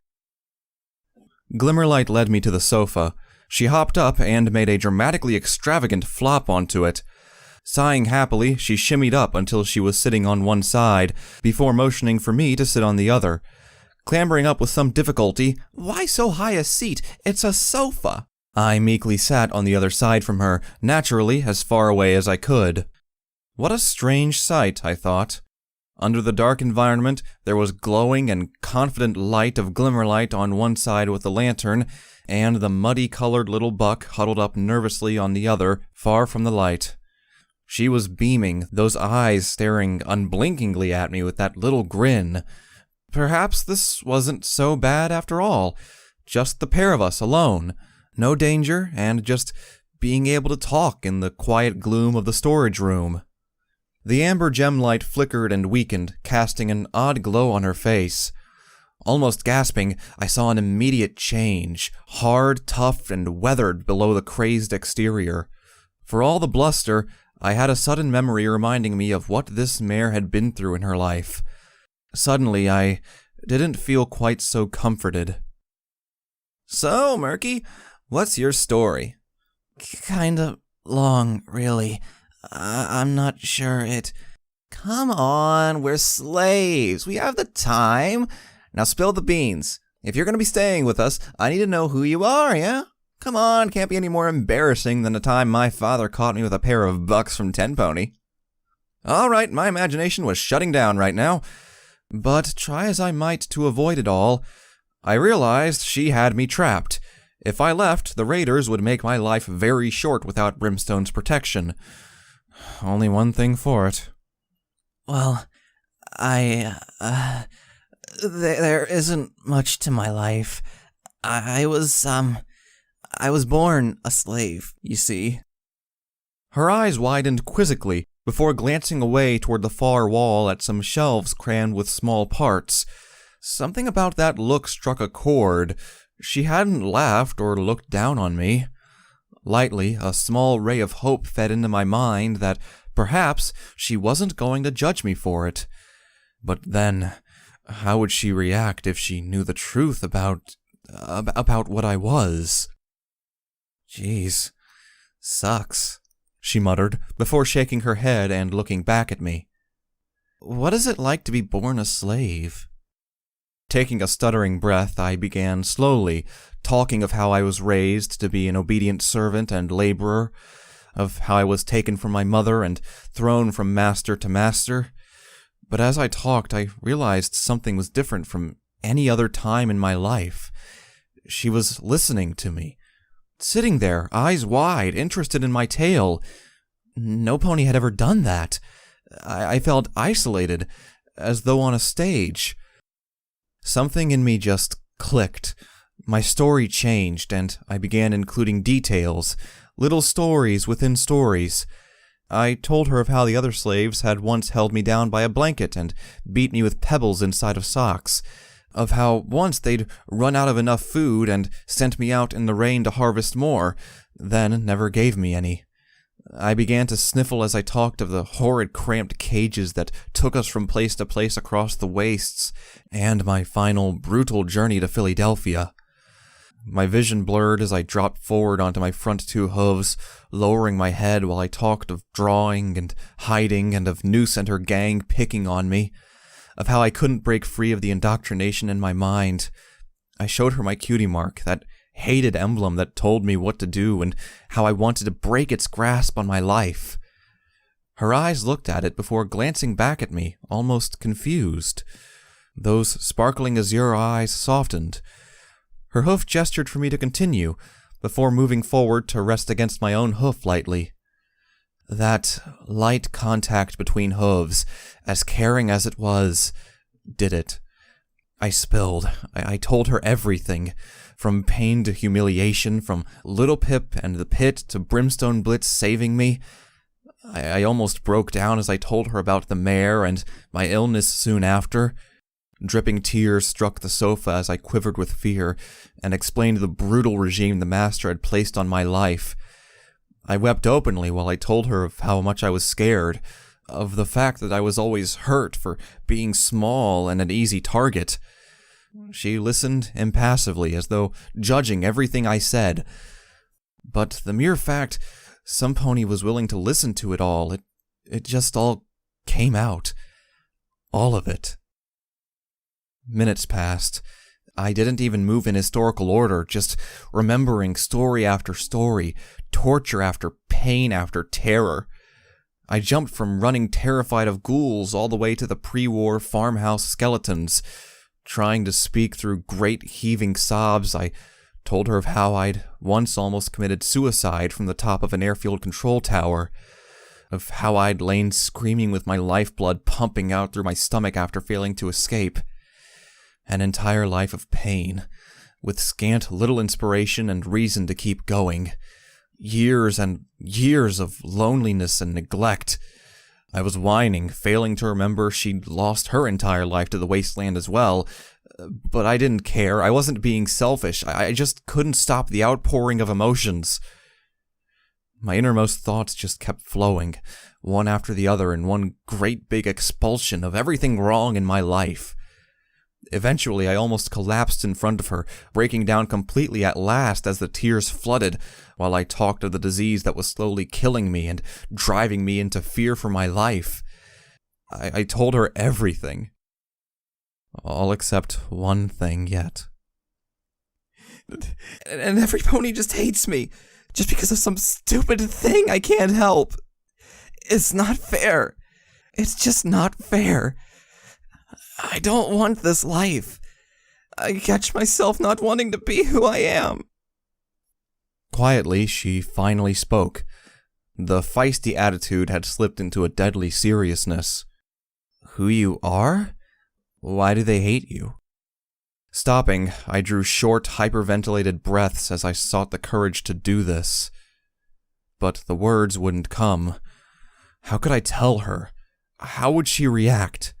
Glimmerlight led me to the sofa. She hopped up and made a dramatically extravagant flop onto it. Sighing happily, she shimmied up until she was sitting on one side, before motioning for me to sit on the other. Clambering up with some difficulty, "Why so high a seat? It's a sofa." I meekly sat on the other side from her, naturally as far away as I could. What a strange sight, I thought. Under the dark environment, there was glowing and confident light of Glimmerlight on one side with the lantern, and the muddy-colored little buck huddled up nervously on the other, far from the light. She was beaming, those eyes staring unblinkingly at me with that little grin. Perhaps this wasn't so bad after all. Just the pair of us alone. No danger, and just being able to talk in the quiet gloom of the storage room. The amber gem light flickered and weakened, casting an odd glow on her face. Almost gasping, I saw an immediate change, hard, tough, and weathered below the crazed exterior. For all the bluster, I had a sudden memory reminding me of what this mare had been through in her life. Suddenly, I didn't feel quite so comforted. So, Murky, what's your story? Kinda long, really. I'm not sure it... Come on, we're slaves. We have the time. Now spill the beans. If you're gonna be staying with us, I need to know who you are, yeah? Come on, can't be any more embarrassing than the time my father caught me with a pair of bucks from Tenpony. Alright, my imagination was shutting down right now. But try as I might to avoid it all, I realized she had me trapped. If I left, the raiders would make my life very short without Brimstone's protection. Only one thing for it. Well, there isn't much to my life. I was born a slave, you see. Her eyes widened quizzically before glancing away toward the far wall at some shelves crammed with small parts. Something about that look struck a chord. She hadn't laughed or looked down on me. Lightly, a small ray of hope fed into my mind that perhaps she wasn't going to judge me for it. But then, how would she react if she knew the truth about what I was? Jeez, sucks, she muttered, before shaking her head and looking back at me. What is it like to be born a slave? Taking a stuttering breath, I began slowly, talking of how I was raised to be an obedient servant and laborer, of how I was taken from my mother and thrown from master to master. But as I talked, I realized something was different from any other time in my life. She was listening to me, sitting there, eyes wide, interested in my tale. No pony had ever done that. I felt isolated, as though on a stage. Something in me just clicked. My story changed, and I began including details, little stories within stories. I told her of how the other slaves had once held me down by a blanket and beat me with pebbles inside of socks, of how once they'd run out of enough food and sent me out in the rain to harvest more, then never gave me any. I began to sniffle as I talked of the horrid cramped cages that took us from place to place across the wastes, and my final brutal journey to Philadelphia. My vision blurred as I dropped forward onto my front two hooves, lowering my head while I talked of drawing and hiding and of Noose and her gang picking on me, of how I couldn't break free of the indoctrination in my mind. I showed her my cutie mark, that hated emblem that told me what to do and how I wanted to break its grasp on my life. Her eyes looked at it before glancing back at me, almost confused. Those sparkling azure eyes softened. Her hoof gestured for me to continue, before moving forward to rest against my own hoof lightly. That light contact between hooves, as caring as it was, did it. I spilled. I told her everything, from pain to humiliation, from Little Pip and the pit to Brimstone Blitz saving me. I almost broke down as I told her about the mare and my illness soon after. Dripping tears struck the sofa as I quivered with fear and explained the brutal regime the master had placed on my life. I wept openly while I told her of how much I was scared, of the fact that I was always hurt for being small and an easy target. She listened impassively, as though judging everything I said. But the mere fact some pony was willing to listen to it all, it just all came out. All of it. Minutes passed. I didn't even move in historical order, just remembering story after story, torture after pain after terror. I jumped from running terrified of ghouls all the way to the pre-war farmhouse skeletons. Trying to speak through great heaving sobs, I told her of how I'd once almost committed suicide from the top of an airfield control tower, of how I'd lain screaming with my lifeblood pumping out through my stomach after failing to escape. An entire life of pain, with scant little inspiration and reason to keep going. Years and years of loneliness and neglect. I was whining, failing to remember she'd lost her entire life to the wasteland as well. But I didn't care. I wasn't being selfish. I just couldn't stop the outpouring of emotions. My innermost thoughts just kept flowing, one after the other in one great big expulsion of everything wrong in my life. Eventually, I almost collapsed in front of her, breaking down completely at last as the tears flooded, while I talked of the disease that was slowly killing me and driving me into fear for my life. I told her everything. All except one thing yet. And every pony just hates me, just because of some stupid thing I can't help. It's not fair. It's just not fair. I don't want this life. I catch myself not wanting to be who I am. Quietly, she finally spoke. The feisty attitude had slipped into a deadly seriousness. Who you are? Why do they hate you? Stopping, I drew short, hyperventilated breaths as I sought the courage to do this. But the words wouldn't come. How could I tell her? How would she react?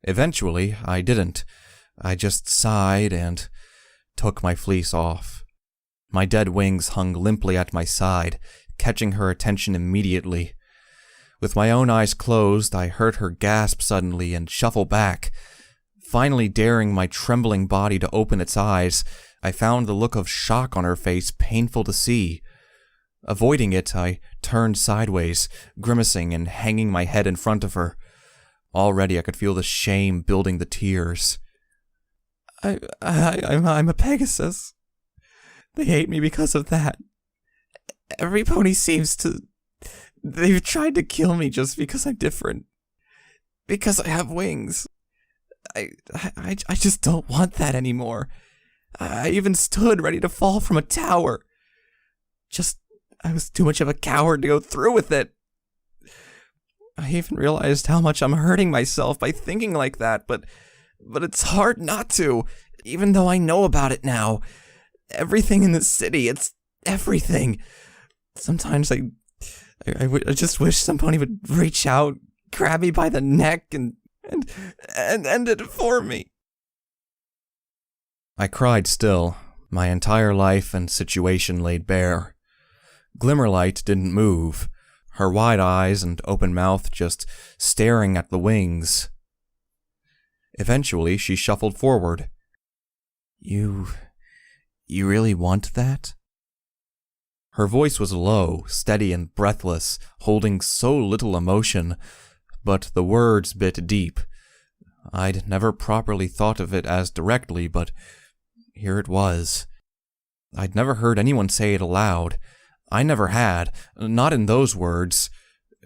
Eventually, I didn't. I just sighed and took my fleece off. My dead wings hung limply at my side, catching her attention immediately. With my own eyes closed, I heard her gasp suddenly and shuffle back. Finally daring my trembling body to open its eyes, I found the look of shock on her face painful to see. Avoiding it, I turned sideways, grimacing and hanging my head in front of her. Already I could feel the shame building the tears. I'm a Pegasus. They hate me because of that. Every pony seems to... They've tried to kill me just because I'm different. Because I have wings. I just don't want that anymore. I even stood ready to fall from a tower. I was too much of a coward to go through with it. I even realized how much I'm hurting myself by thinking like that, but it's hard not to, even though I know about it now. Everything in the city, it's everything. Sometimes I just wish some pony would reach out, grab me by the neck, and end it for me. I cried still, my entire life and situation laid bare. Glimmerlight didn't move, her wide eyes and open mouth just staring at the wings. Eventually, she shuffled forward. You really want that? Her voice was low, steady and breathless, holding so little emotion, but the words bit deep. I'd never properly thought of it as directly, but here it was. I'd never heard anyone say it aloud. I never had, not in those words.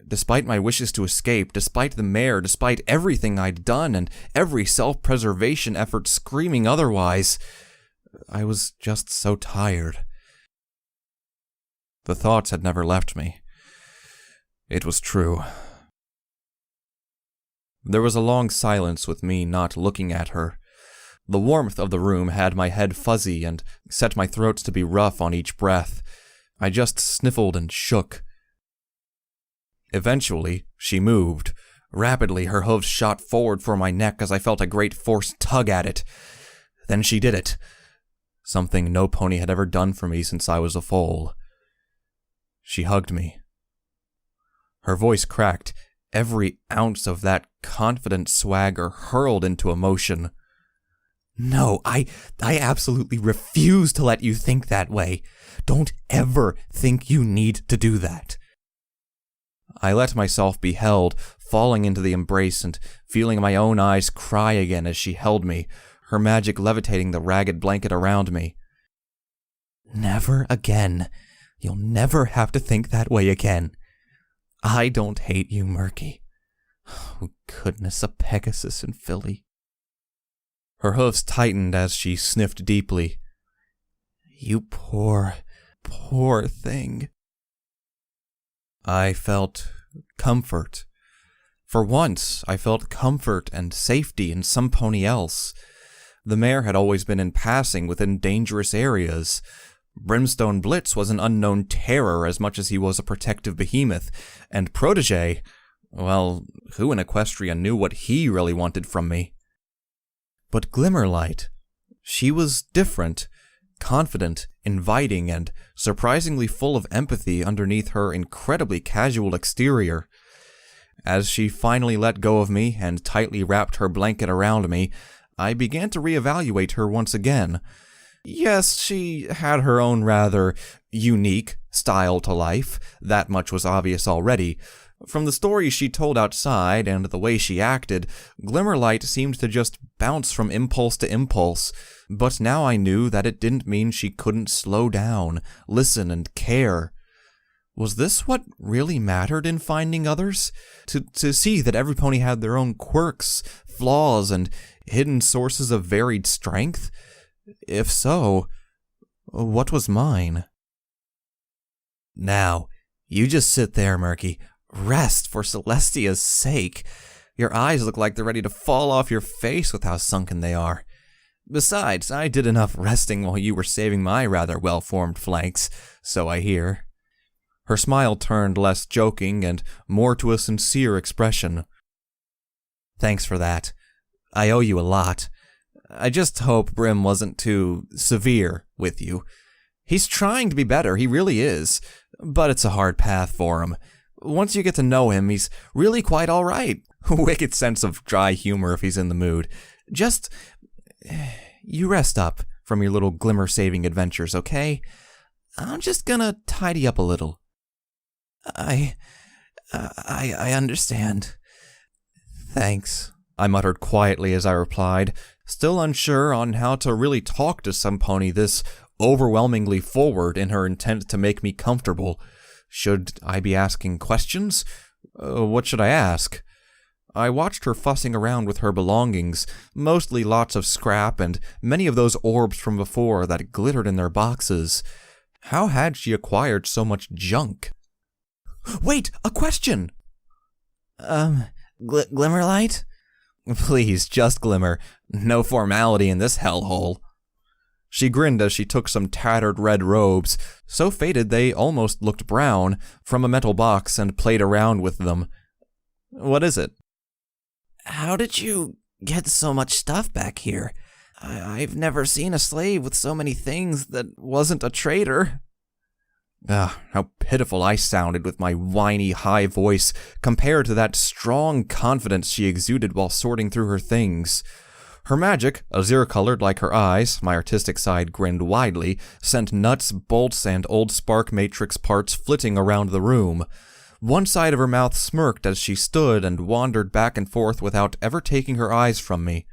Despite my wishes to escape, despite the mare, despite everything I'd done and every self-preservation effort screaming otherwise, I was just so tired. The thoughts had never left me. It was true. There was a long silence with me not looking at her. The warmth of the room had my head fuzzy and set my throat to be rough on each breath. I just sniffled and shook. Eventually, she moved. Rapidly, her hooves shot forward for my neck as I felt a great force tug at it. Then she did it. Something no pony had ever done for me since I was a foal. She hugged me. Her voice cracked, every ounce of that confident swagger hurled into emotion. No, I absolutely refuse to let you think that way. Don't ever think you need to do that. I let myself be held, falling into the embrace and feeling my own eyes cry again as she held me, her magic levitating the ragged blanket around me. Never again. You'll never have to think that way again. I don't hate you, Murky. Oh, goodness, a Pegasus in Philly. Her hoofs tightened as she sniffed deeply. You poor, poor thing. I felt comfort. For once, I felt comfort and safety in some pony else. The mare had always been in passing within dangerous areas. Brimstone Blitz was an unknown terror as much as he was a protective behemoth, and Protégé, well, who in Equestria knew what he really wanted from me? But Glimmerlight, she was different, confident, inviting, and surprisingly full of empathy underneath her incredibly casual exterior. As she finally let go of me and tightly wrapped her blanket around me, I began to reevaluate her once again. Yes, she had her own rather unique style to life, that much was obvious already. From the stories she told outside and the way she acted, Glimmerlight seemed to just bounce from impulse to impulse, but now I knew that it didn't mean she couldn't slow down, listen, and care. Was this what really mattered in finding others? To see that every pony had their own quirks, flaws, and hidden sources of varied strength? If so, what was mine? Now, you just sit there, Murky. Rest, for Celestia's sake. Your eyes look like they're ready to fall off your face with how sunken they are. Besides, I did enough resting while you were saving my rather well-formed flanks, so I hear. Her smile turned less joking and more to a sincere expression. Thanks for that. I owe you a lot. I just hope Brim wasn't too severe with you. He's trying to be better, he really is, but it's a hard path for him. Once you get to know him, he's really quite all right. Wicked sense of dry humor if he's in the mood. Just, you rest up from your little glimmer-saving adventures, okay? I'm just gonna tidy up a little. I understand. Thanks, I muttered quietly as I replied, still unsure on how to really talk to some pony this overwhelmingly forward in her intent to make me comfortable. Should I be asking questions? What should I ask? I watched her fussing around with her belongings, mostly lots of scrap and many of those orbs from before that glittered in their boxes. How had she acquired so much junk? Wait, a question! Glimmerlight? Please, just Glimmer. No formality in this hellhole. She grinned as she took some tattered red robes, so faded they almost looked brown, from a metal box and played around with them. What is it? How did you get so much stuff back here? I've never seen a slave with so many things that wasn't a trader. How pitiful I sounded with my whiny high voice compared to that strong confidence she exuded while sorting through her things. Her magic, azure-colored like her eyes, my artistic side grinned widely, sent nuts, bolts, and old spark matrix parts flitting around the room. One side of her mouth smirked as she stood and wandered back and forth without ever taking her eyes from me.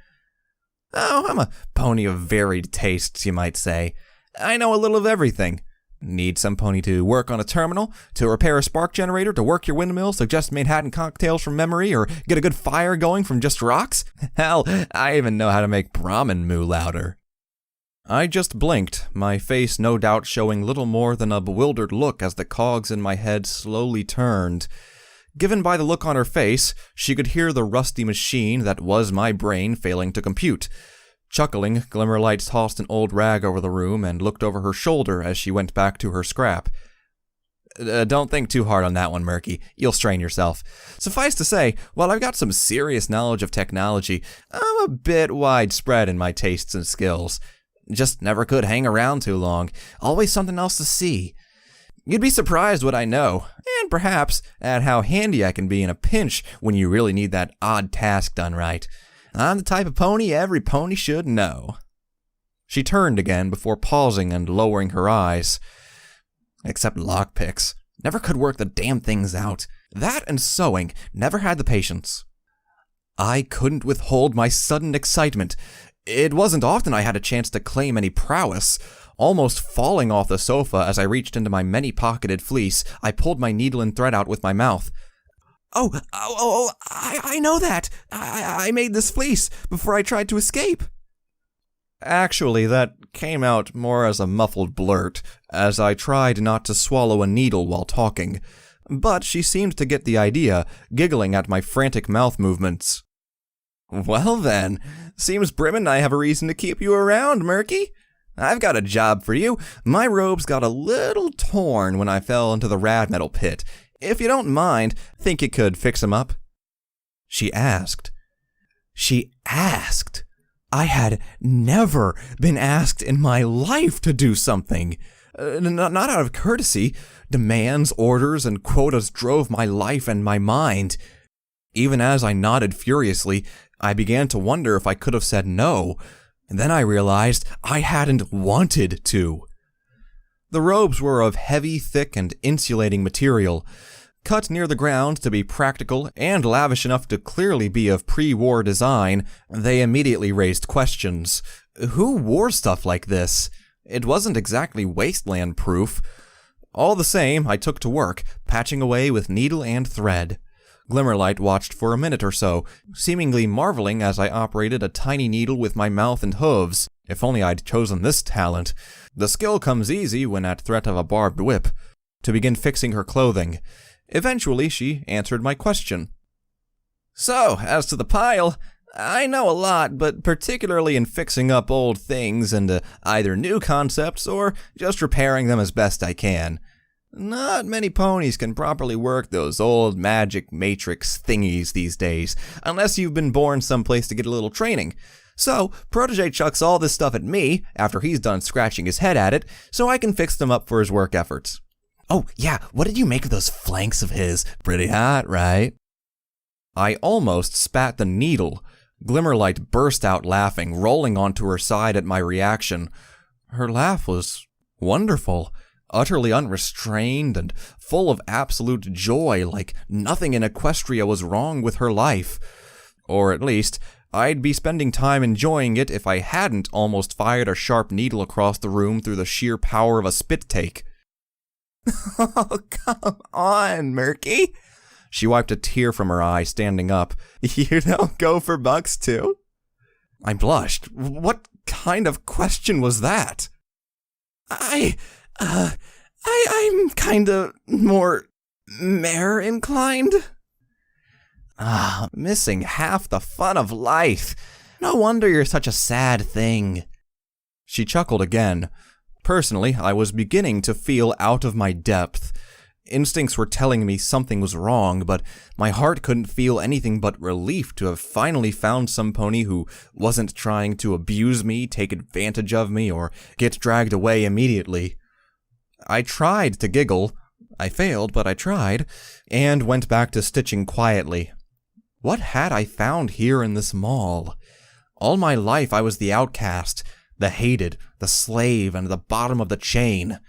Oh, I'm a pony of varied tastes, you might say. I know a little of everything. Need some pony to work on a terminal, to repair a spark generator, to work your windmill, suggest Manhattan cocktails from memory, or get a good fire going from just rocks? Hell, I even know how to make Brahmin moo louder. I just blinked, my face no doubt showing little more than a bewildered look as the cogs in my head slowly turned. Given by the look on her face, she could hear the rusty machine that was my brain failing to compute. Chuckling, Glimmerlight tossed an old rag over the room and looked over her shoulder as she went back to her scrap. Don't think too hard on that one, Murky. You'll strain yourself. Suffice to say, while I've got some serious knowledge of technology, I'm a bit widespread in my tastes and skills. Just never could hang around too long. Always something else to see. You'd be surprised what I know, and perhaps at how handy I can be in a pinch when you really need that odd task done right. I'm the type of pony every pony should know. She turned again before pausing and lowering her eyes. Except lockpicks. Never could work the damn things out. That and sewing. Never had the patience. I couldn't withhold my sudden excitement. It wasn't often I had a chance to claim any prowess. Almost falling off the sofa as I reached into my many-pocketed fleece, I pulled my needle and thread out with my mouth. I know that. I made this fleece before I tried to escape. Actually, that came out more as a muffled blurt, as I tried not to swallow a needle while talking. but she seemed to get the idea, giggling at my frantic mouth movements. "Well then, seems Brim and I have a reason to keep you around, Murky. I've got a job for you. My robes got a little torn when I fell into the rad metal pit. If you don't mind, think you could fix 'em up?" She asked. I had never been asked in my life to do something. Not out of courtesy. Demands, orders, and quotas drove my life and my mind. Even as I nodded furiously, I began to wonder if I could have said no. And then I realized I hadn't wanted to. The robes were of heavy, thick, and insulating material, cut near the ground to be practical and lavish enough to clearly be of pre-war design. They immediately raised questions. Who wore stuff like this? It wasn't exactly wasteland-proof. All the same, I took to work, patching away with needle and thread. Glimmerlight watched for a minute or so, seemingly marveling as I operated a tiny needle with my mouth and hooves. If only I'd chosen this talent. The skill comes easy when at threat of a barbed whip. To begin fixing her clothing. Eventually, she answered my question. "So, as to the pile, I know a lot, but particularly in fixing up old things into either new concepts or just repairing them as best I can. Not many ponies can properly work those old magic matrix thingies these days, unless you've been born someplace to get a little training. So, Protege chucks all this stuff at me after he's done scratching his head at it, so I can fix them up for his work efforts." "Oh, yeah, what did you make of those flanks of his? Pretty hot, right?" I almost spat the needle. Glimmerlight burst out laughing, rolling onto her side at my reaction. Her laugh was wonderful, utterly unrestrained and full of absolute joy, like nothing in Equestria was wrong with her life. Or at least, I'd be spending time enjoying it if I hadn't almost fired a sharp needle across the room through the sheer power of a spit take. "Oh, come on, Murky." She wiped a tear from her eye, standing up. "You don't go for bucks, too?" I blushed. What kind of question was that? I'm kinda more mare inclined." Missing half the fun of life. No wonder you're such a sad thing. She chuckled again. Personally, I was beginning to feel out of my depth. Instincts were telling me something was wrong, but my heart couldn't feel anything but relief to have finally found some pony who wasn't trying to abuse me, take advantage of me, or get dragged away immediately. I tried to giggle. I failed, but I tried, and went back to stitching quietly. What had I found here in this mall? All my life I was the outcast, the hated, the slave, and the bottom of the chain.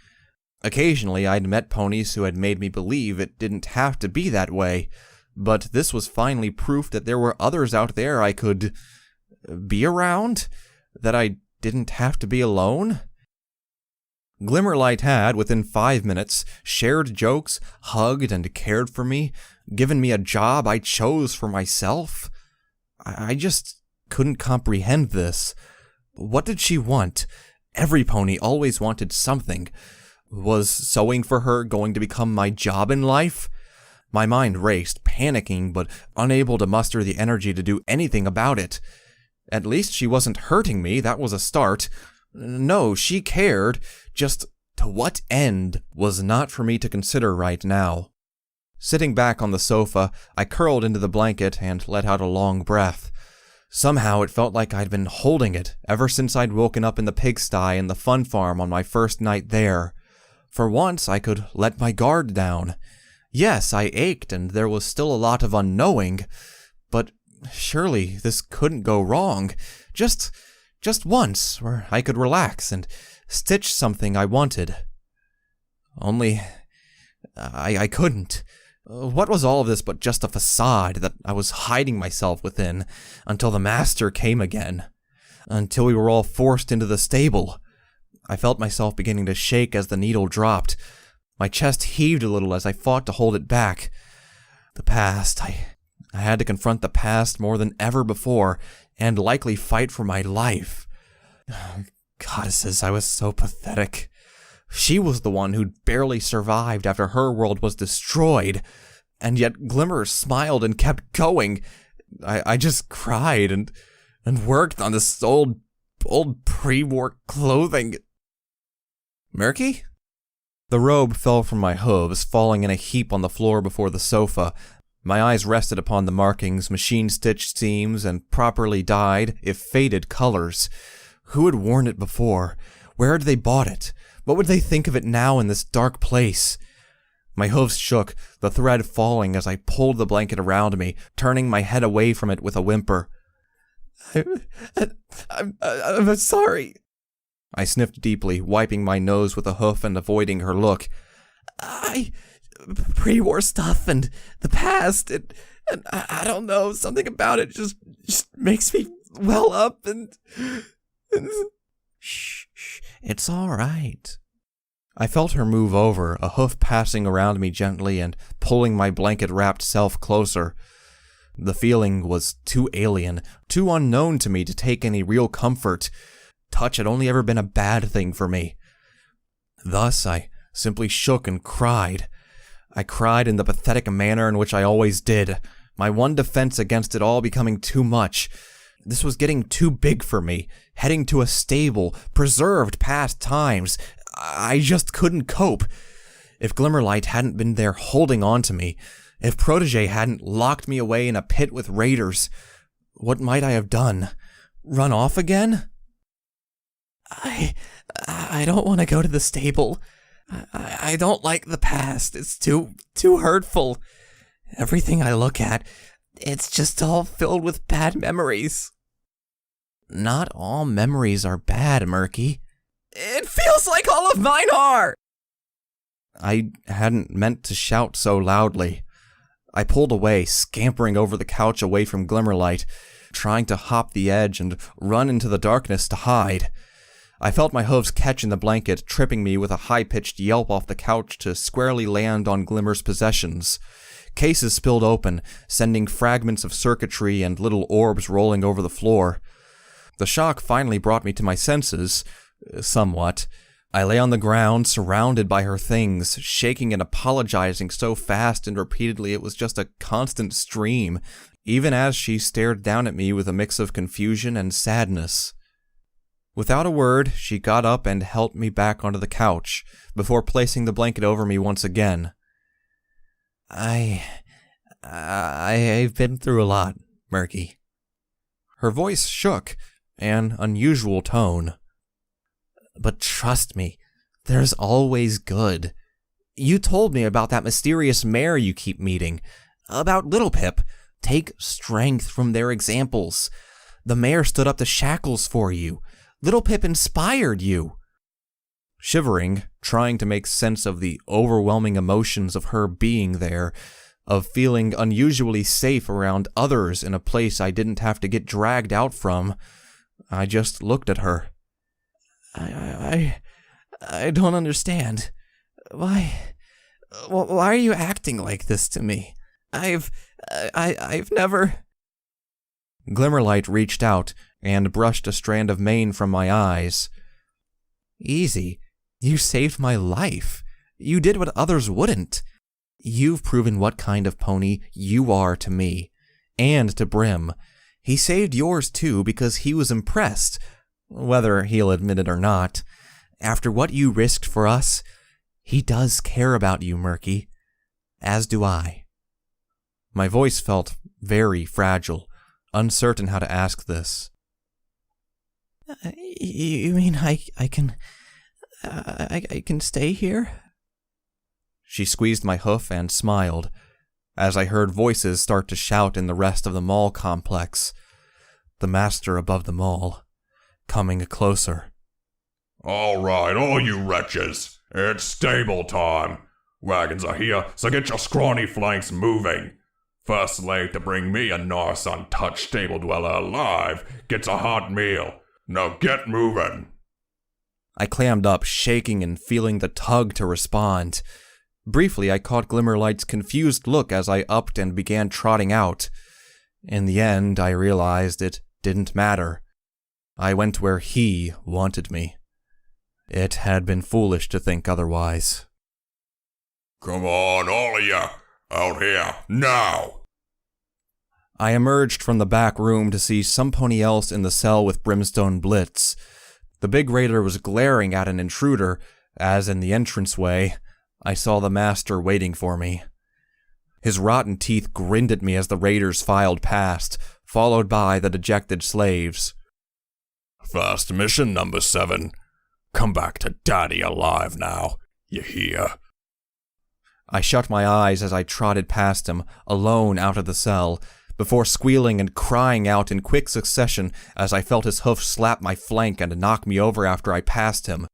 Occasionally I'd met ponies who had made me believe it didn't have to be that way, but this was finally proof that there were others out there I could be around, that I didn't have to be alone. Glimmerlight had, within 5 minutes, shared jokes, hugged and cared for me, given me a job I chose for myself. I just couldn't comprehend this. What did she want? Every pony always wanted something. Was sewing for her going to become my job in life? My mind raced, panicking, but unable to muster the energy to do anything about it. At least she wasn't hurting me, that was a start. No, she cared, just to what end was not for me to consider right now. Sitting back on the sofa, I curled into the blanket and let out a long breath. Somehow it felt like I'd been holding it ever since I'd woken up in the pigsty in the fun farm on my first night there. For once, I could let my guard down. Yes, I ached and there was still a lot of unknowing, but surely this couldn't go wrong. Just once, where I could relax and stitch something I wanted. Only, I couldn't. What was all of this but just a facade that I was hiding myself within until the master came again? Until we were all forced into the stable. I felt myself beginning to shake as the needle dropped. My chest heaved a little as I fought to hold it back. The past, I had to confront the past more than ever before, and likely fight for my life. Goddesses, I was so pathetic. She was the one who'd barely survived after her world was destroyed, and yet Glimmer smiled and kept going. I just cried and worked on this old pre-war clothing. Murky? The robe fell from my hooves, falling in a heap on the floor before the sofa. My eyes rested upon the markings, machine-stitched seams, and properly dyed, if faded, colors. Who had worn it before? Where had they bought it? What would they think of it now in this dark place? My hooves shook, the thread falling as I pulled the blanket around me, turning my head away from it with a whimper. I'm sorry. I sniffed deeply, wiping my nose with a hoof and avoiding her look. Pre-war stuff and the past, and I don't know, something about it just makes me well up and... Shh, it's all right. I felt her move over, a hoof passing around me gently and pulling my blanket-wrapped self closer. The feeling was too alien, too unknown to me to take any real comfort. Touch had only ever been a bad thing for me. Thus, I simply shook and cried. I cried in the pathetic manner in which I always did, my one defense against it all becoming too much. This was getting too big for me, heading to a stable, preserved past times. I just couldn't cope. If Glimmerlight hadn't been there holding on to me, if Protégé hadn't locked me away in a pit with raiders, what might I have done? Run off again? I don't want to go to the stable. I don't like the past. It's too hurtful. Everything I look at, it's just all filled with bad memories. Not all memories are bad, Murky. It feels like all of mine are! I hadn't meant to shout so loudly. I pulled away, scampering over the couch away from Glimmerlight, trying to hop the edge and run into the darkness to hide. I felt my hooves catch in the blanket, tripping me with a high-pitched yelp off the couch to squarely land on Glimmer's possessions. Cases spilled open, sending fragments of circuitry and little orbs rolling over the floor. The shock finally brought me to my senses, somewhat. I lay on the ground, surrounded by her things, shaking and apologizing so fast and repeatedly it was just a constant stream, even as she stared down at me with a mix of confusion and sadness. Without a word, she got up and helped me back onto the couch, before placing the blanket over me once again. I've been through a lot, Murky. Her voice shook, an unusual tone. But trust me, there's always good. You told me about that mysterious mare you keep meeting, about Little Pip. Take strength from their examples. The mare stood up to shackles for you. Little Pip inspired you. Shivering, trying to make sense of the overwhelming emotions of her being there, of feeling unusually safe around others in a place I didn't have to get dragged out from, I just looked at her. I don't understand. Why are you acting like this to me? I've never... Glimmerlight reached out and brushed a strand of mane from my eyes. Easy. You saved my life. You did what others wouldn't. You've proven what kind of pony you are to me, and to Brim. He saved yours too because he was impressed, whether he'll admit it or not. After what you risked for us, he does care about you, Murky. As do I. My voice felt very fragile, uncertain how to ask this. You mean I can stay here? She squeezed my hoof and smiled, as I heard voices start to shout in the rest of the mall complex. The master above them all, coming closer. All right, all you wretches, it's stable time. Wagons are here, so get your scrawny flanks moving. First slave to bring me a nice untouched stable dweller alive gets a hot meal. Now get moving. I clammed up, shaking and feeling the tug to respond. Briefly, I caught Glimmerlight's confused look as I upped and began trotting out. In the end, I realized it didn't matter. I went where he wanted me. It had been foolish to think otherwise. Come on, all of you, out here, now! I emerged from the back room to see somebody else in the cell with Brimstone Blitz. The big raider was glaring at an intruder, as in the entranceway, I saw the master waiting for me. His rotten teeth grinned at me as the raiders filed past, followed by the dejected slaves. First mission, number 7. Come back to Daddy alive now, you hear? I shut my eyes as I trotted past him, alone out of the cell, before squealing and crying out in quick succession as I felt his hoof slap my flank and knock me over after I passed him.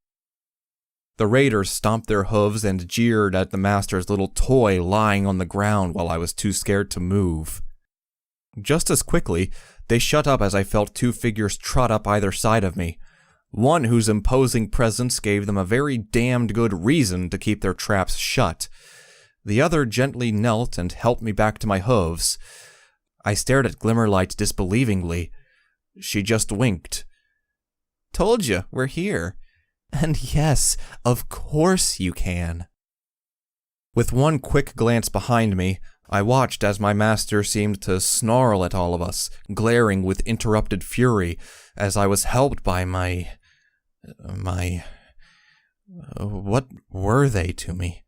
The raiders stomped their hooves and jeered at the master's little toy lying on the ground while I was too scared to move. Just as quickly, they shut up as I felt 2 figures trot up either side of me, one whose imposing presence gave them a very damned good reason to keep their traps shut. The other gently knelt and helped me back to my hooves. I stared at Glimmerlight disbelievingly. She just winked. "Told you, we're here. And yes, of course you can." With one quick glance behind me, I watched as my master seemed to snarl at all of us, glaring with interrupted fury, as I was helped by my... What were they to me?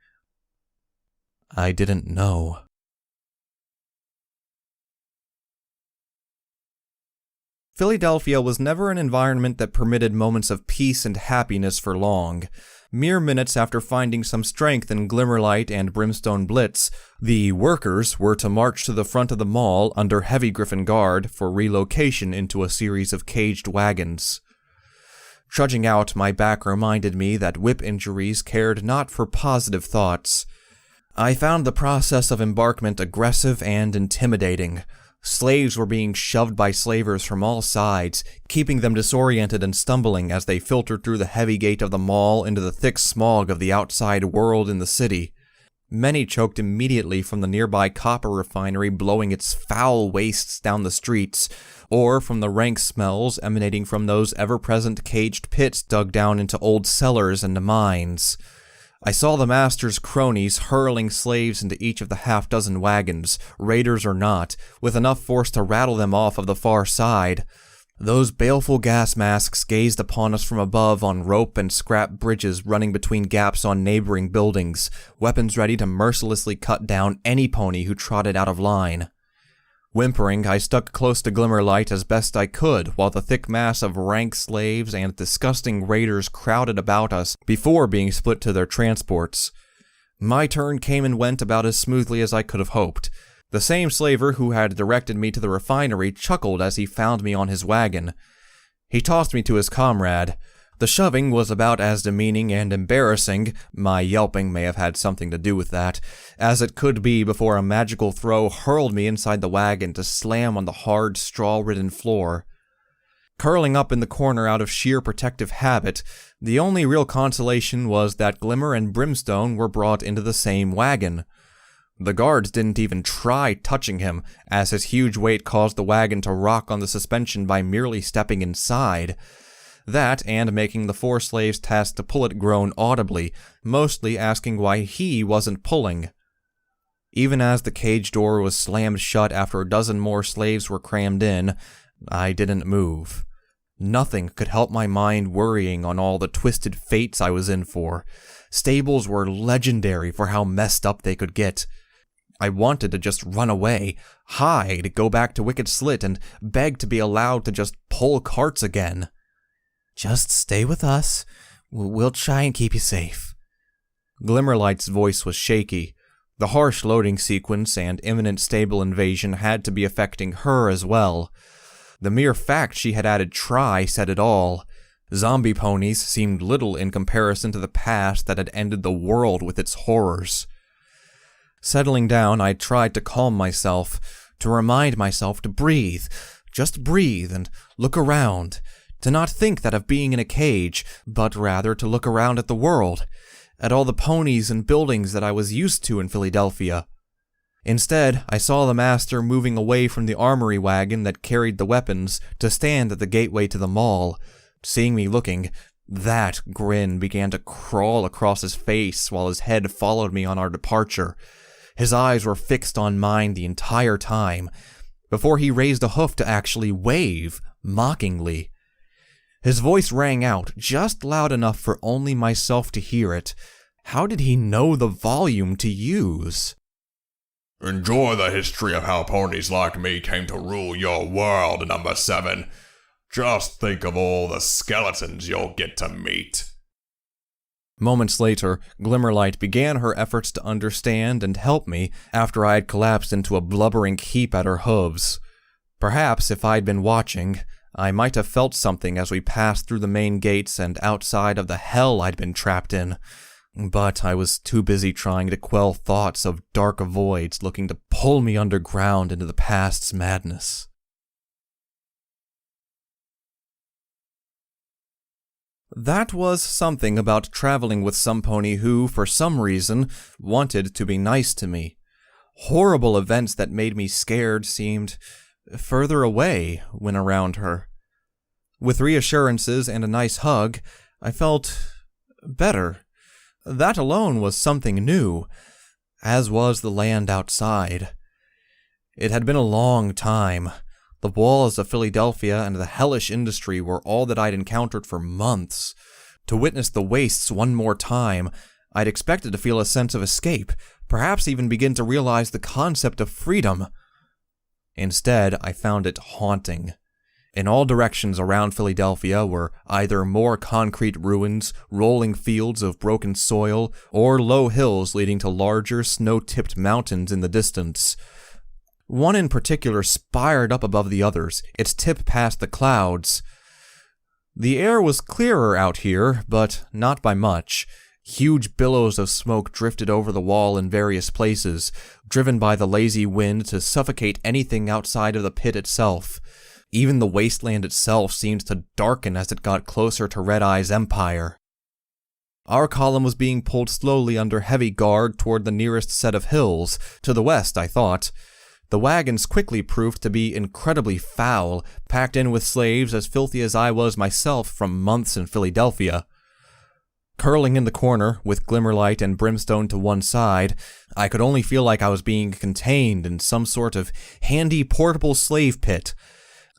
I didn't know. Philadelphia was never an environment that permitted moments of peace and happiness for long. Mere minutes after finding some strength in Glimmerlight and Brimstone Blitz, the workers were to march to the front of the mall under heavy Griffin guard for relocation into a series of caged wagons. Trudging out, my back reminded me that whip injuries cared not for positive thoughts. I found the process of embarkment aggressive and intimidating. Slaves were being shoved by slavers from all sides, keeping them disoriented and stumbling as they filtered through the heavy gate of the mall into the thick smog of the outside world in the city. Many choked immediately from the nearby copper refinery blowing its foul wastes down the streets, or from the rank smells emanating from those ever-present caged pits dug down into old cellars and mines. I saw the master's cronies hurling slaves into each of the half-dozen wagons, raiders or not, with enough force to rattle them off of the far side. Those baleful gas masks gazed upon us from above on rope and scrap bridges running between gaps on neighboring buildings, weapons ready to mercilessly cut down any pony who trotted out of line. Whimpering, I stuck close to Glimmerlight as best I could, while the thick mass of rank slaves and disgusting raiders crowded about us before being split to their transports. My turn came and went about as smoothly as I could have hoped. The same slaver who had directed me to the refinery chuckled as he found me on his wagon. He tossed me to his comrade. The shoving was about as demeaning and embarrassing, my yelping may have had something to do with that, as it could be before a magical throw hurled me inside the wagon to slam on the hard, straw-ridden floor. Curling up in the corner out of sheer protective habit, the only real consolation was that Glimmer and Brimstone were brought into the same wagon. The guards didn't even try touching him, as his huge weight caused the wagon to rock on the suspension by merely stepping inside. That, and making the 4 slaves tasked to pull it groan audibly, mostly asking why he wasn't pulling. Even as the cage door was slammed shut after a dozen more slaves were crammed in, I didn't move. Nothing could help my mind worrying on all the twisted fates I was in for. Stables were legendary for how messed up they could get. I wanted to just run away, hide, go back to Wicked Slit, and beg to be allowed to just pull carts again. "Just stay with us. We'll try and keep you safe." Glimmerlight's voice was shaky. The harsh loading sequence and imminent stable invasion had to be affecting her as well. The mere fact she had added try said it all. Zombie ponies seemed little in comparison to the past that had ended the world with its horrors. Settling down, I tried to calm myself, to remind myself to breathe, just breathe and look around. To not think that of being in a cage, but rather to look around at the world, at all the ponies and buildings that I was used to in Philadelphia. Instead, I saw the master moving away from the armory wagon that carried the weapons to stand at the gateway to the mall. Seeing me looking, That grin began to crawl across his face while his head followed me on our departure. His eyes were fixed on mine the entire time, before he raised a hoof to actually wave, mockingly. His voice rang out, just loud enough for only myself to hear it. How did he know the volume to use? Enjoy the history of how ponies like me came to rule your world, number 7. Just think of all the skeletons you'll get to meet. Moments later, Glimmerlight began her efforts to understand and help me after I had collapsed into a blubbering heap at her hooves. Perhaps if I'd been watching, I might have felt something as we passed through the main gates and outside of the hell I'd been trapped in. But I was too busy trying to quell thoughts of dark voids looking to pull me underground into the past's madness. That was something about traveling with some pony who, for some reason, wanted to be nice to me. Horrible events that made me scared seemed further away when around her. With reassurances and a nice hug, I felt better. That alone was something new, as was the land outside. It had been a long time. The walls of Philadelphia and the hellish industry were all that I'd encountered for months. To witness the wastes one more time, I'd expected to feel a sense of escape, perhaps even begin to realize the concept of freedom. Instead, I found it haunting. In all directions around Philadelphia were either more concrete ruins, rolling fields of broken soil, or low hills leading to larger snow-tipped mountains in the distance. One in particular spired up above the others, its tip past the clouds. The air was clearer out here, but not by much. Huge billows of smoke drifted over the wall in various places, driven by the lazy wind to suffocate anything outside of the pit itself. Even the wasteland itself seemed to darken as it got closer to Red Eye's empire. Our column was being pulled slowly under heavy guard toward the nearest set of hills, to the west, I thought. The wagons quickly proved to be incredibly foul, packed in with slaves as filthy as I was myself from months in Philadelphia. Curling in the corner, with Glimmerlight and Brimstone to one side, I could only feel like I was being contained in some sort of handy portable slave pit.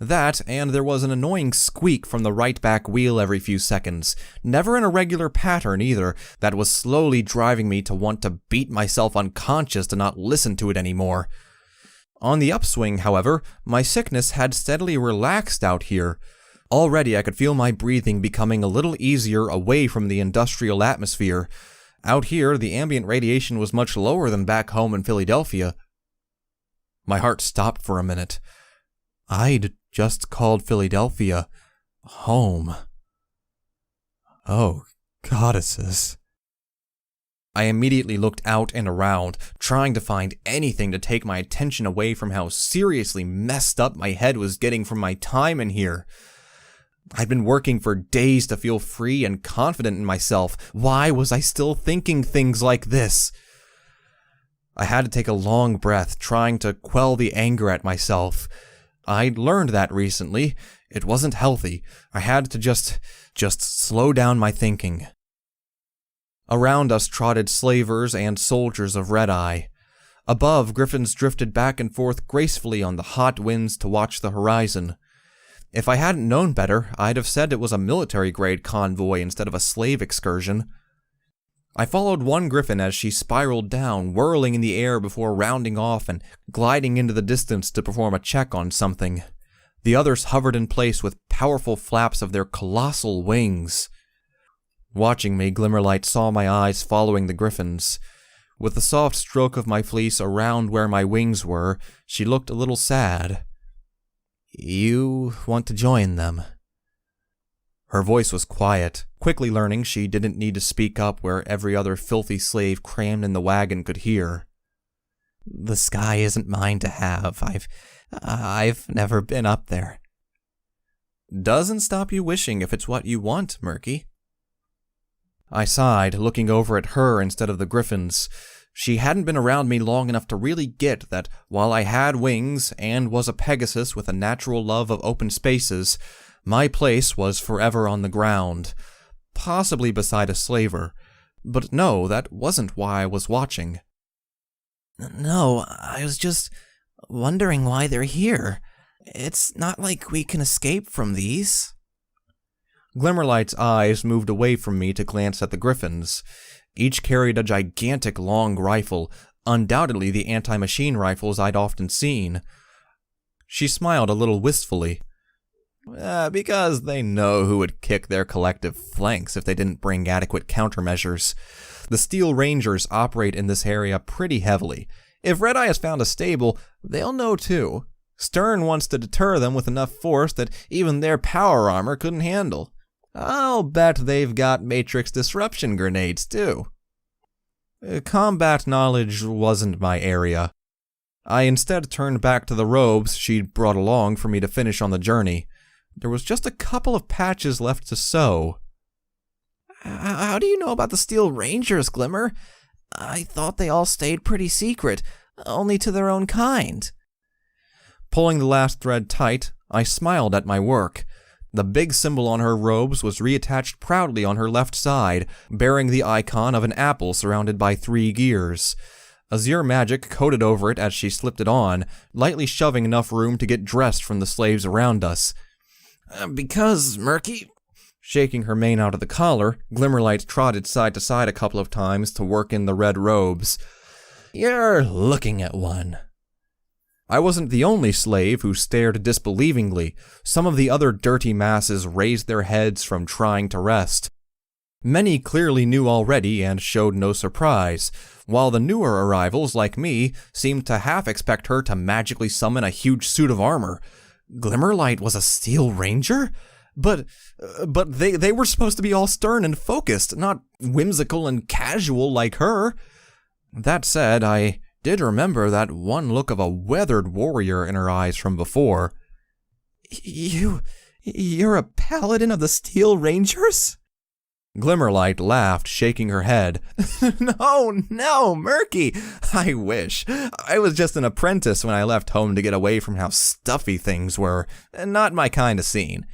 That, and there was an annoying squeak from the right back wheel every few seconds, never in a regular pattern either, that was slowly driving me to want to beat myself unconscious to not listen to it anymore. On the upswing, however, my sickness had steadily relaxed out here. Already I could feel my breathing becoming a little easier away from the industrial atmosphere. Out here, the ambient radiation was much lower than back home in Philadelphia. My heart stopped for a minute. I'd just called Philadelphia home. Oh, goddesses. I immediately looked out and around, trying to find anything to take my attention away from how seriously messed up my head was getting from my time in here. I'd been working for days to feel free and confident in myself. Why was I still thinking things like this? I had to take a long breath, trying to quell the anger at myself. I'd learned that recently. It wasn't healthy. I had to just slow down my thinking. Around us trotted slavers and soldiers of Red Eye. Above, griffins drifted back and forth gracefully on the hot winds to watch the horizon. If I hadn't known better, I'd have said it was a military-grade convoy instead of a slave excursion. I followed one griffin as she spiraled down, whirling in the air before rounding off and gliding into the distance to perform a check on something. The others hovered in place with powerful flaps of their colossal wings. Watching me, Glimmerlight saw my eyes following the griffins. With the soft stroke of my fleece around where my wings were, she looked a little sad. You want to join them? Her voice was quiet, quickly learning she didn't need to speak up where every other filthy slave crammed in the wagon could hear. The sky isn't mine to have. I've never been up there. Doesn't stop you wishing if it's what you want, Murky. I sighed, looking over at her instead of the griffins. She hadn't been around me long enough to really get that while I had wings and was a Pegasus with a natural love of open spaces, my place was forever on the ground. possibly beside a slaver. But no, that wasn't why I was watching. No, I was just wondering why they're here. It's not like we can escape from these. Glimmerlight's eyes moved away from me to glance at the griffins. Each carried a gigantic long rifle, undoubtedly the anti-machine rifles I'd often seen. She smiled a little wistfully. Because they know who would kick their collective flanks if they didn't bring adequate countermeasures. The Steel Rangers operate in this area pretty heavily. If Red Eye has found a stable, they'll know too. Stern wants to deter them with enough force that even their power armor couldn't handle. I'll bet they've got matrix disruption grenades too. Combat knowledge wasn't my area. I instead turned back to the robes she'd brought along for me to finish on the journey. There was just a couple of patches left to sew. How do you know about the Steel Rangers, Glimmer? I thought they all stayed pretty secret, only to their own kind. Pulling the last thread tight, I smiled at my work. The big symbol on her robes was reattached proudly on her left side, bearing the icon of an apple surrounded by 3 gears. Azure magic coated over it as she slipped it on, lightly shoving enough room to get dressed from the slaves around us. Because, Murky... Shaking her mane out of the collar, Glimmerlight trotted side to side a couple of times to work in the red robes. You're looking at one. I wasn't the only slave who stared disbelievingly. Some of the other dirty masses raised their heads from trying to rest. Many clearly knew already and showed no surprise, while the newer arrivals, like me, seemed to half expect her to magically summon a huge suit of armor. Glimmerlight was a Steel Ranger? But they were supposed to be all stern and focused, not whimsical and casual like her. That said, I did remember that one look of a weathered warrior in her eyes from before. You're a paladin of the Steel Rangers? Glimmerlight laughed, shaking her head. No, Murky! I wish. I was just an apprentice when I left home to get away from how stuffy things were. Not my kind of scene.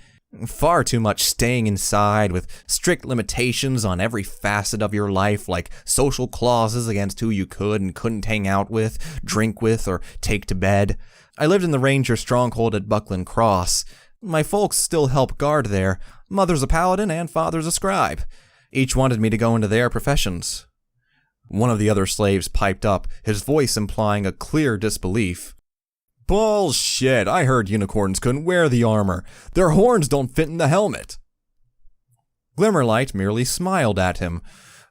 Far too much staying inside with strict limitations on every facet of your life, like social clauses against who you could and couldn't hang out with, drink with, or take to bed. I lived in the Ranger stronghold at Buckland Cross. My folks still help guard there. Mother's a paladin and father's a scribe. Each wanted me to go into their professions. One of the other slaves piped up, his voice implying a clear disbelief. Bullshit, I heard unicorns couldn't wear the armor. Their horns don't fit in the helmet. Glimmerlight merely smiled at him,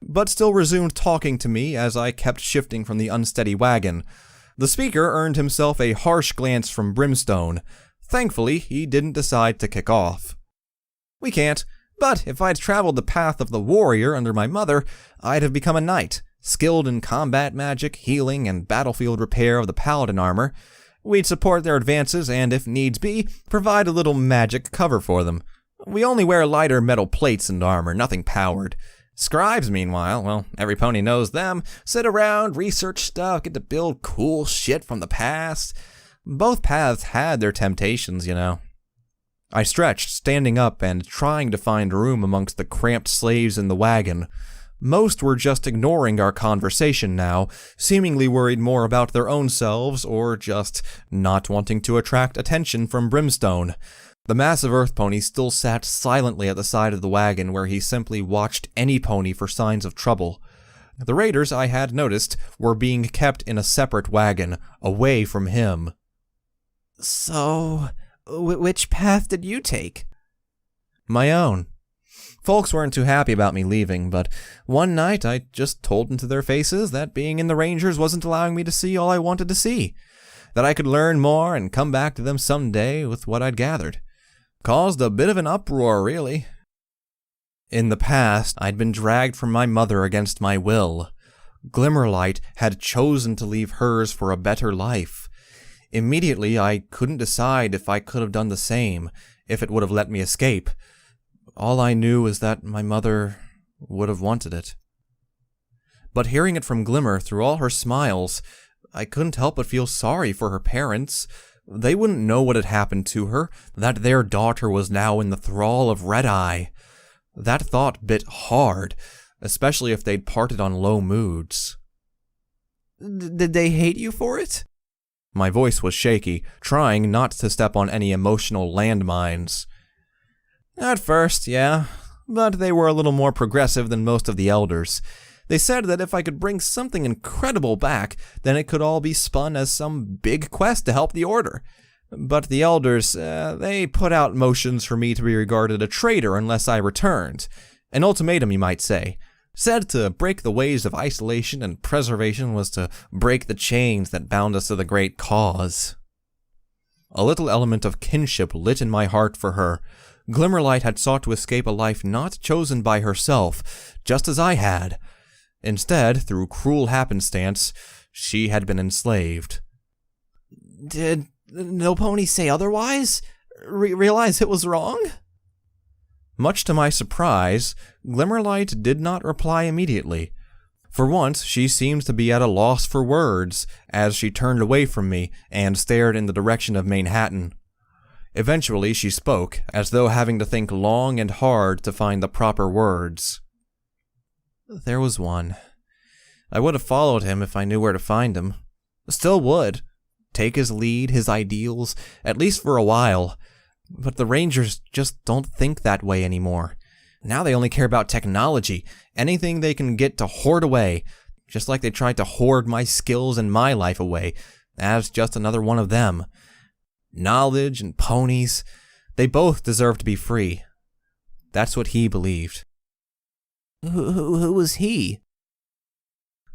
but still resumed talking to me as I kept shifting from the unsteady wagon. The speaker earned himself a harsh glance from Brimstone. Thankfully, he didn't decide to kick off. We can't, but if I'd traveled the path of the warrior under my mother, I'd have become a knight, skilled in combat magic, healing, and battlefield repair of the paladin armor. We'd support their advances and, if needs be, provide a little magic cover for them. We only wear lighter metal plates and armor, nothing powered. Scribes, meanwhile, well, every pony knows them, sit around, research stuff, get to build cool shit from the past. Both paths had their temptations, you know. I stretched, standing up and trying to find room amongst the cramped slaves in the wagon. Most were just ignoring our conversation now, seemingly worried more about their own selves or just not wanting to attract attention from Brimstone. The massive earth pony still sat silently at the side of the wagon where he simply watched any pony for signs of trouble. The raiders, I had noticed, were being kept in a separate wagon, away from him. So, which path did you take? My own. Folks weren't too happy about me leaving, but one night I just told them to their faces that being in the Rangers wasn't allowing me to see all I wanted to see, that I could learn more and come back to them someday with what I'd gathered. Caused a bit of an uproar, really. In the past, I'd been dragged from my mother against my will. Glimmerlight had chosen to leave hers for a better life. Immediately, I couldn't decide if I could have done the same, if it would have let me escape. All I knew was that my mother would have wanted it. But hearing it from Glimmer through all her smiles, I couldn't help but feel sorry for her parents. They wouldn't know what had happened to her, that their daughter was now in the thrall of Red Eye. That thought bit hard, especially if they'd parted on low moods. Did they hate you for it? My voice was shaky, trying not to step on any emotional landmines. At first, yeah, but they were a little more progressive than most of the elders. They said that if I could bring something incredible back, then it could all be spun as some big quest to help the Order. But the elders, they put out motions for me to be regarded a traitor unless I returned. An ultimatum, you might say. Said to break the ways of isolation and preservation was to break the chains that bound us to the great cause. A little element of kinship lit in my heart for her. Glimmerlight had sought to escape a life not chosen by herself, just as I had. Instead, through cruel happenstance, she had been enslaved. Did No Pony say otherwise? Realize it was wrong? Much to my surprise, Glimmerlight did not reply immediately. For once, she seemed to be at a loss for words, as she turned away from me and stared in the direction of Manhattan. Eventually, she spoke, as though having to think long and hard to find the proper words. There was one. I would have followed him if I knew where to find him. Still would. Take his lead, his ideals, at least for a while. But the Rangers just don't think that way anymore. Now they only care about technology, anything they can get to hoard away, just like they tried to hoard my skills and my life away, as just another one of them. Knowledge and ponies, they both deserve to be free. That's what he believed. Who was he?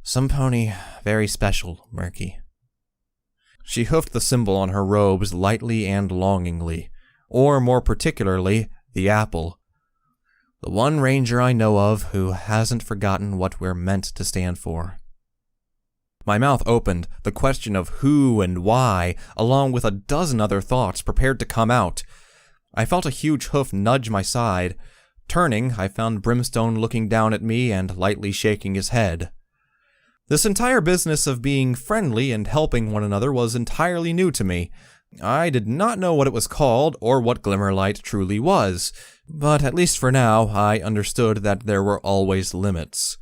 Some pony very special, Murky. She hoofed the symbol on her robes lightly and longingly, or more particularly, the apple. The one ranger I know of who hasn't forgotten what we're meant to stand for. My mouth opened, the question of who and why, along with a dozen other thoughts, prepared to come out. I felt a huge hoof nudge my side. Turning, I found Brimstone looking down at me and lightly shaking his head. This entire business of being friendly and helping one another was entirely new to me. I did not know what it was called or what Glimmerlight truly was, but at least for now, I understood that there were always limits.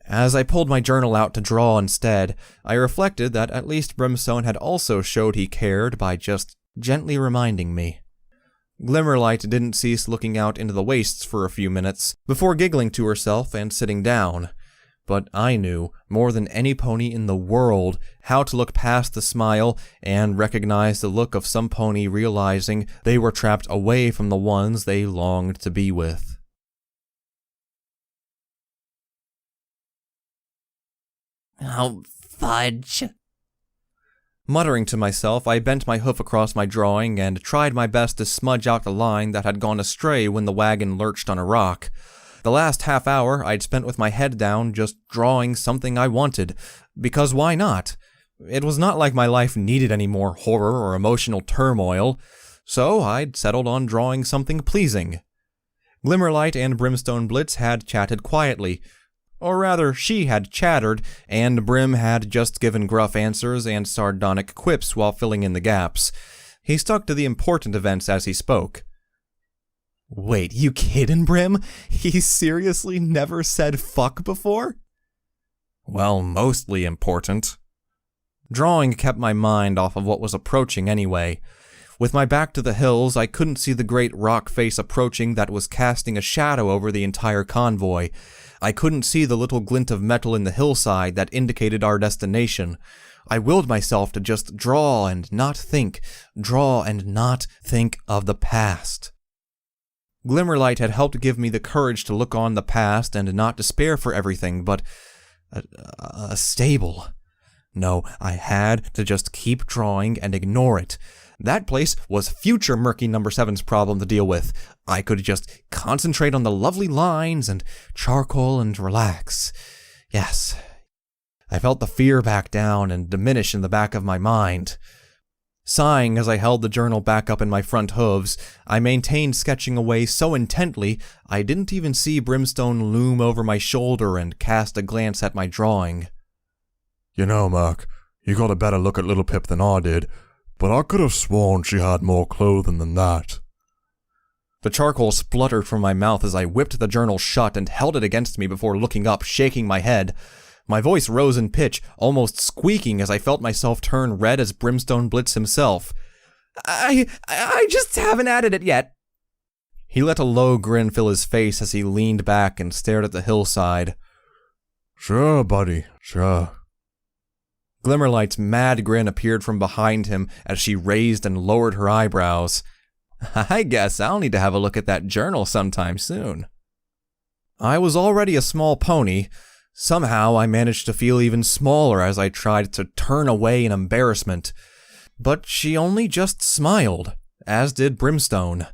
As I pulled my journal out to draw instead, I reflected that at least Brimstone had also showed he cared by just gently reminding me. Glimmerlight didn't cease looking out into the wastes for a few minutes, before giggling to herself and sitting down. But I knew, more than any pony in the world, how to look past the smile and recognize the look of some pony realizing they were trapped away from the ones they longed to be with. Oh, fudge. Muttering to myself, I bent my hoof across my drawing and tried my best to smudge out the line that had gone astray when the wagon lurched on a rock. The last half hour I'd spent with my head down just drawing something I wanted, because why not? It was not like my life needed any more horror or emotional turmoil, so I'd settled on drawing something pleasing. Glimmerlight and Brimstone Blitz had chatted quietly. Or rather, she had chattered, and Brim had just given gruff answers and sardonic quips while filling in the gaps. He stuck to the important events as he spoke. Wait, you kiddin', Brim? He seriously never said fuck before? Well, mostly important. Drawing kept my mind off of what was approaching anyway. With my back to the hills, I couldn't see the great rock face approaching that was casting a shadow over the entire convoy. I couldn't see the little glint of metal in the hillside that indicated our destination. I willed myself to just draw and not think of the past. Glimmerlight had helped give me the courage to look on the past and not despair for everything, but a stable. No, I had to just keep drawing and ignore it. That place was future Murky No. 7's problem to deal with. I could just concentrate on the lovely lines and charcoal and relax. Yes. I felt the fear back down and diminish in the back of my mind. Sighing as I held the journal back up in my front hooves, I maintained sketching away so intently I didn't even see Brimstone loom over my shoulder and cast a glance at my drawing. You know, Mark, you got a better look at Little Pip than I did, but I could have sworn she had more clothing than that. The charcoal spluttered from my mouth as I whipped the journal shut and held it against me before looking up, shaking my head. My voice rose in pitch, almost squeaking as I felt myself turn red as Brimstone Blitz himself. I just haven't added it yet. He let a low grin fill his face as he leaned back and stared at the hillside. Sure, buddy, sure. Glimmerlight's mad grin appeared from behind him as she raised and lowered her eyebrows. I guess I'll need to have a look at that journal sometime soon. I was already a small pony. Somehow I managed to feel even smaller as I tried to turn away in embarrassment. But she only just smiled, as did Brimstone.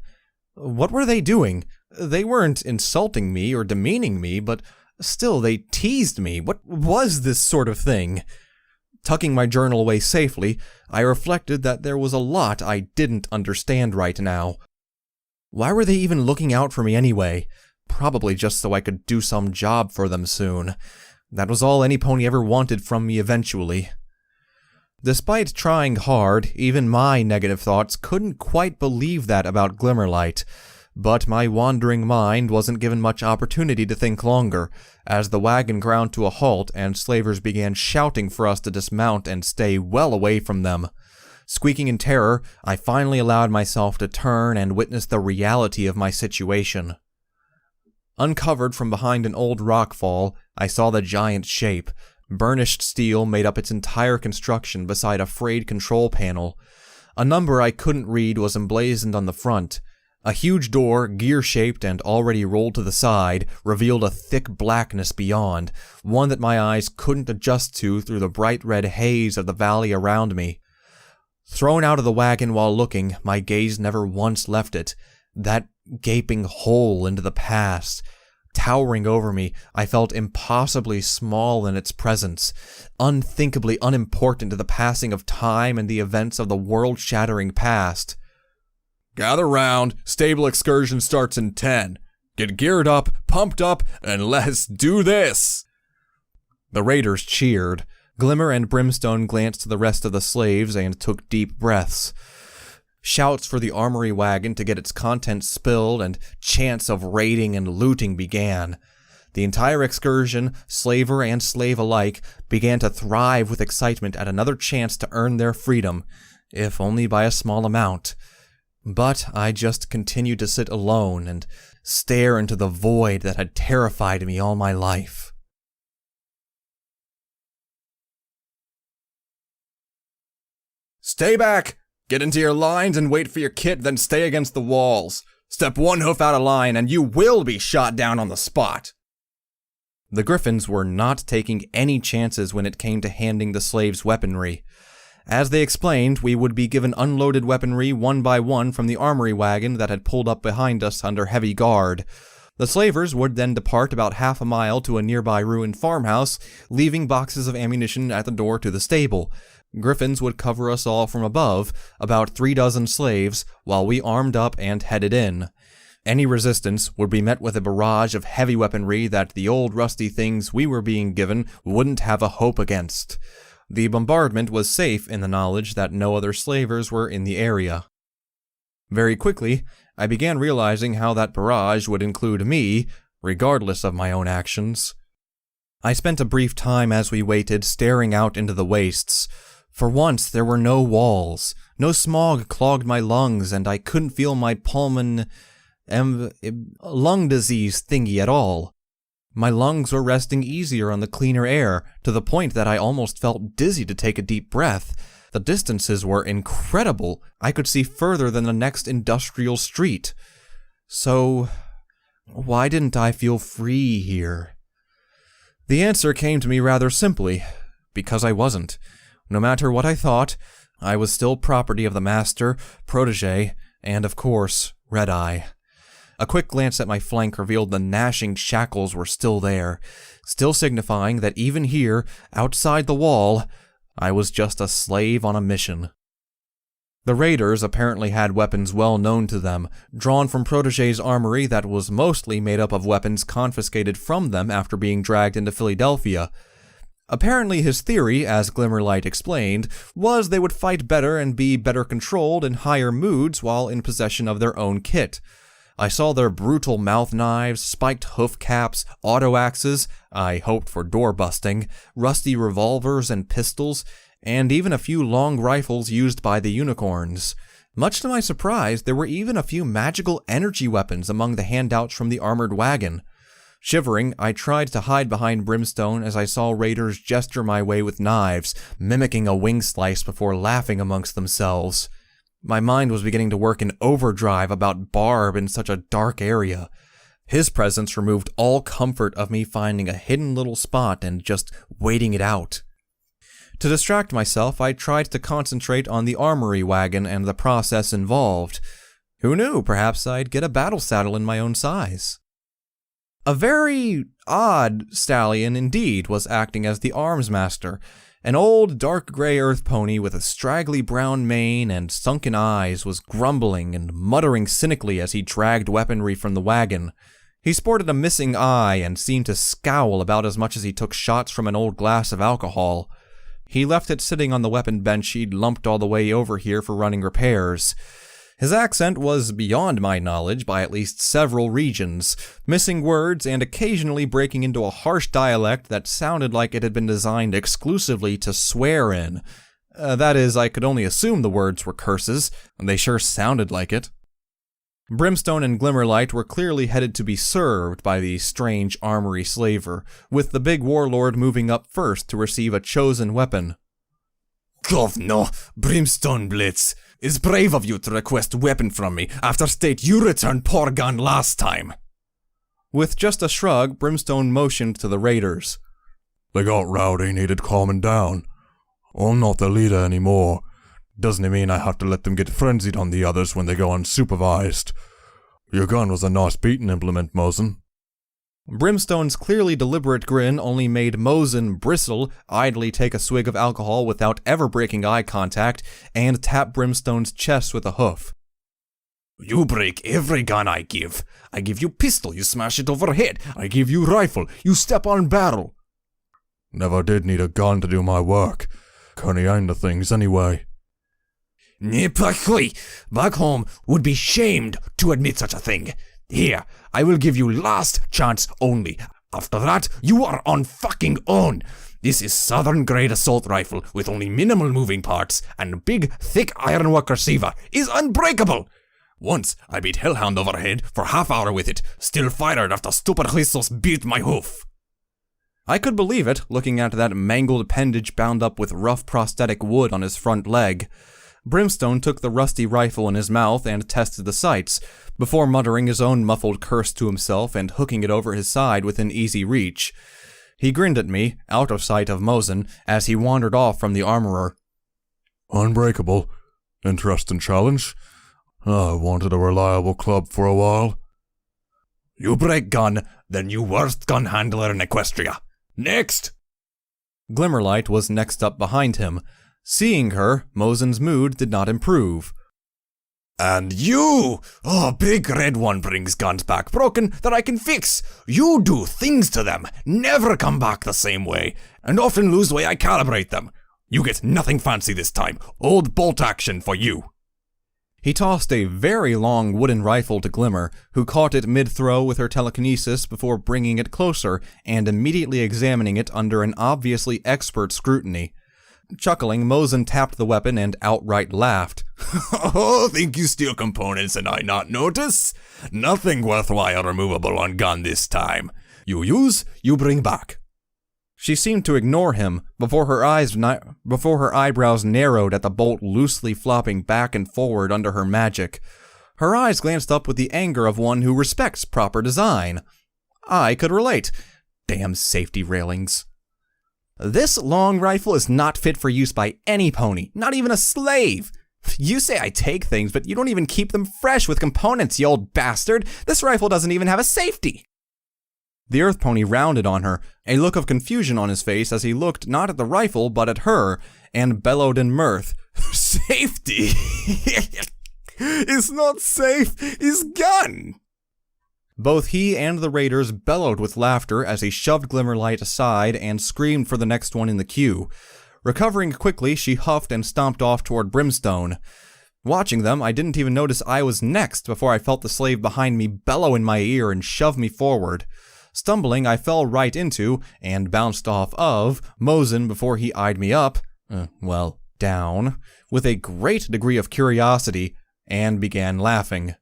What were they doing? They weren't insulting me or demeaning me, but still they teased me. What was this sort of thing? Tucking my journal away safely, I reflected that there was a lot I didn't understand right now. Why were they even looking out for me anyway? Probably just so I could do some job for them soon. That was all any pony ever wanted from me eventually. Despite trying hard, even my negative thoughts couldn't quite believe that about Glimmerlight. But my wandering mind wasn't given much opportunity to think longer, as the wagon ground to a halt and slavers began shouting for us to dismount and stay well away from them. Squeaking in terror, I finally allowed myself to turn and witness the reality of my situation. Uncovered from behind an old rockfall, I saw the giant shape. Burnished steel made up its entire construction beside a frayed control panel. A number I couldn't read was emblazoned on the front. A huge door, gear-shaped and already rolled to the side, revealed a thick blackness beyond, one that my eyes couldn't adjust to through the bright red haze of the valley around me. Thrown out of the wagon while looking, my gaze never once left it. That gaping hole into the past. Towering over me, I felt impossibly small in its presence, unthinkably unimportant to the passing of time and the events of the world-shattering past. Gather round, stable excursion starts in 10. Get geared up, pumped up, and let's do this! The raiders cheered. Glimmer and Brimstone glanced to the rest of the slaves and took deep breaths. Shouts for the armory wagon to get its contents spilled and chants of raiding and looting began. The entire excursion, slaver and slave alike, began to thrive with excitement at another chance to earn their freedom, if only by a small amount. But I just continued to sit alone and stare into the void that had terrified me all my life. Stay back! Get into your lines and wait for your kit, then stay against the walls. Step one hoof out of line and you will be shot down on the spot. The Griffins were not taking any chances when it came to handing the slaves weaponry. As they explained, we would be given unloaded weaponry one by one from the armory wagon that had pulled up behind us under heavy guard. The slavers would then depart about half a mile to a nearby ruined farmhouse, leaving boxes of ammunition at the door to the stable. Griffins would cover us all from above, about 36 slaves, while we armed up and headed in. Any resistance would be met with a barrage of heavy weaponry that the old rusty things we were being given wouldn't have a hope against. The bombardment was safe in the knowledge that no other slavers were in the area. Very quickly, I began realizing how that barrage would include me, regardless of my own actions. I spent a brief time as we waited, staring out into the wastes. For once, there were no walls. No smog clogged my lungs, and I couldn't feel my lung disease thingy at all. My lungs were resting easier on the cleaner air, to the point that I almost felt dizzy to take a deep breath. The distances were incredible. I could see further than the next industrial street. So, why didn't I feel free here? The answer came to me rather simply. Because I wasn't. No matter what I thought, I was still property of the master, protege, and of course, Red Eye. A quick glance at my flank revealed the gnashing shackles were still there, still signifying that even here, outside the wall, I was just a slave on a mission. The raiders apparently had weapons well known to them, drawn from Protege's armory that was mostly made up of weapons confiscated from them after being dragged into Philadelphia. Apparently his theory, as Glimmerlight explained, was they would fight better and be better controlled in higher moods while in possession of their own kit. I saw their brutal mouth knives, spiked hoof caps, auto axes, I hoped for door busting, rusty revolvers and pistols, and even a few long rifles used by the unicorns. Much to my surprise, there were even a few magical energy weapons among the handouts from the armored wagon. Shivering, I tried to hide behind Brimstone as I saw raiders gesture my way with knives, mimicking a wing slice before laughing amongst themselves. My mind was beginning to work in overdrive about Barb in such a dark area. His presence removed all comfort of me finding a hidden little spot and just waiting it out. To distract myself, I tried to concentrate on the armory wagon and the process involved. Who knew, perhaps I'd get a battle saddle in my own size. A very odd stallion indeed was acting as the arms master, an old dark gray earth pony with a straggly brown mane and sunken eyes was grumbling and muttering cynically as he dragged weaponry from the wagon. He sported a missing eye and seemed to scowl about as much as he took shots from an old glass of alcohol. He left it sitting on the weapon bench he'd lumped all the way over here for running repairs. His accent was beyond my knowledge by at least several regions, missing words and occasionally breaking into a harsh dialect that sounded like it had been designed exclusively to swear in. That is, I could only assume the words were curses, and they sure sounded like it. Brimstone and Glimmerlight were clearly headed to be served by the strange armory slaver, with the big warlord moving up first to receive a chosen weapon. Governor, Brimstone Blitz, it's brave of you to request weapon from me after state you returned poor gun last time. With just a shrug, Brimstone motioned to the raiders. They got rowdy, needed calming down. I'm not the leader anymore. Doesn't mean I have to let them get frenzied on the others when they go unsupervised. Your gun was a nice beating implement, Mosen. Brimstone's clearly deliberate grin only made Mosen bristle, idly take a swig of alcohol without ever breaking eye contact, and tap Brimstone's chest with a hoof. You break every gun I give. I give you pistol, you smash it overhead. I give you rifle, you step on barrel. Never did need a gun to do my work. Couldn't aim the things anyway. Nipakui, back home would be shamed to admit such a thing. Here, I will give you last chance only. After that, you are on fucking own. This is Southern grade assault rifle with only minimal moving parts, and big, thick ironwork receiver is unbreakable. Once, I beat Hellhound overhead for half hour with it, still fired after stupid Christos beat my hoof. I could believe it, looking at that mangled appendage bound up with rough prosthetic wood on his front leg. Brimstone took the rusty rifle in his mouth and tested the sights, before muttering his own muffled curse to himself and hooking it over his side within easy reach. He grinned at me, out of sight of Mosen, as he wandered off from the armorer. Unbreakable. Interesting challenge. I wanted a reliable club for a while. You break gun, then you worst gun handler in Equestria. Next! Glimmerlight was next up behind him. Seeing her, Mosen's mood did not improve. And you! Oh, big red one brings guns back broken that I can fix. You do things to them, never come back the same way, and often lose the way I calibrate them. You get nothing fancy this time. Old bolt action for you. He tossed a very long wooden rifle to Glimmer, who caught it mid-throw with her telekinesis before bringing it closer and immediately examining it under an obviously expert scrutiny. Chuckling, Mosen tapped the weapon and outright laughed. Oh, think you steal components and I not notice? Nothing worthwhile removable on gun this time. You use, you bring back. She seemed to ignore him before her eyebrows narrowed at the bolt loosely flopping back and forward under her magic. Her eyes glanced up with the anger of one who respects proper design. I could relate. Damn safety railings. This long rifle is not fit for use by any pony, not even a slave. You say I take things, but you don't even keep them fresh with components, you old bastard. This rifle doesn't even have a safety. The earth pony rounded on her, a look of confusion on his face as he looked not at the rifle but at her, and bellowed in mirth. Safety? It's not safe, it's gun. Both he and the raiders bellowed with laughter as he shoved Glimmerlight aside and screamed for the next one in the queue. Recovering quickly, she huffed and stomped off toward Brimstone. Watching them, I didn't even notice I was next before I felt the slave behind me bellow in my ear and shove me forward. Stumbling, I fell right into, and bounced off of, Mosin before he eyed me up, down, with a great degree of curiosity, and began laughing.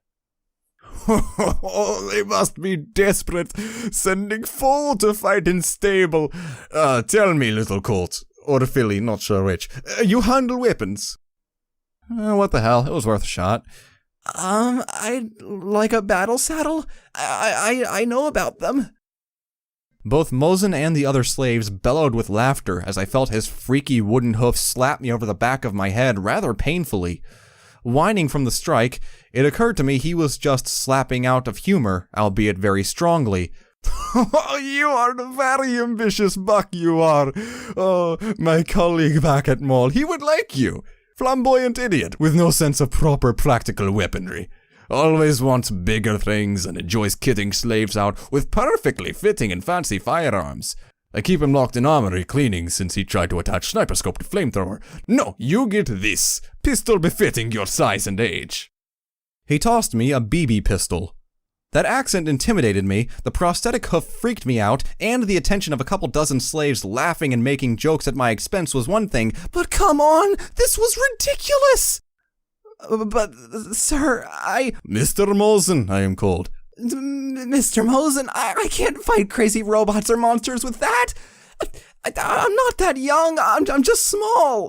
They must be desperate, sending foal to fight in stable. Tell me, little colt, or filly, not sure which, you handle weapons? What the hell, it was worth a shot. I'd like a battle saddle. I know about them. Both Mosin and the other slaves bellowed with laughter as I felt his freaky wooden hoof slap me over the back of my head rather painfully. Whining from the strike, it occurred to me he was just slapping out of humor, albeit very strongly. You are a very ambitious buck, you are. Oh, my colleague back at Mall, he would like you. Flamboyant idiot with no sense of proper practical weaponry. Always wants bigger things and enjoys kitting slaves out with perfectly fitting and fancy firearms. I keep him locked in armory cleaning since he tried to attach sniper scope to flamethrower. No, you get this. Pistol befitting your size and age. He tossed me a BB pistol. That accent intimidated me, the prosthetic hoof freaked me out, and the attention of a couple dozen slaves laughing and making jokes at my expense was one thing, but come on, this was ridiculous! But, sir, Mr. Mosin, I am called. Mr. Mosin, I can't fight crazy robots or monsters with that! I'm not that young, I'm just small!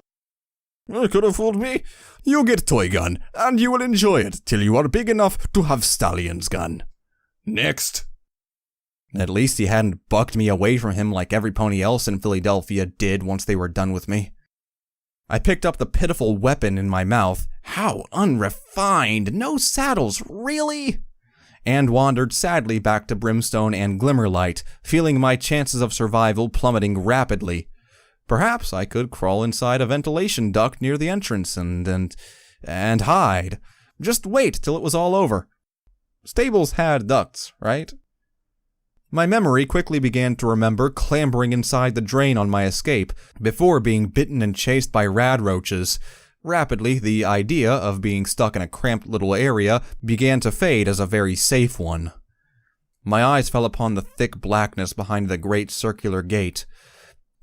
You could have fooled me. You get toy gun, and you will enjoy it till you are big enough to have Stallion's gun. Next. At least he hadn't bucked me away from him like every pony else in Philadelphia did once they were done with me. I picked up the pitiful weapon in my mouth. How unrefined! No saddles, really? And wandered sadly back to Brimstone and Glimmerlight, feeling my chances of survival plummeting rapidly. Perhaps I could crawl inside a ventilation duct near the entrance and hide. Just wait till it was all over. Stables had ducts, right? My memory quickly began to remember clambering inside the drain on my escape, before being bitten and chased by rad roaches. Rapidly, the idea of being stuck in a cramped little area began to fade as a very safe one. My eyes fell upon the thick blackness behind the great circular gate.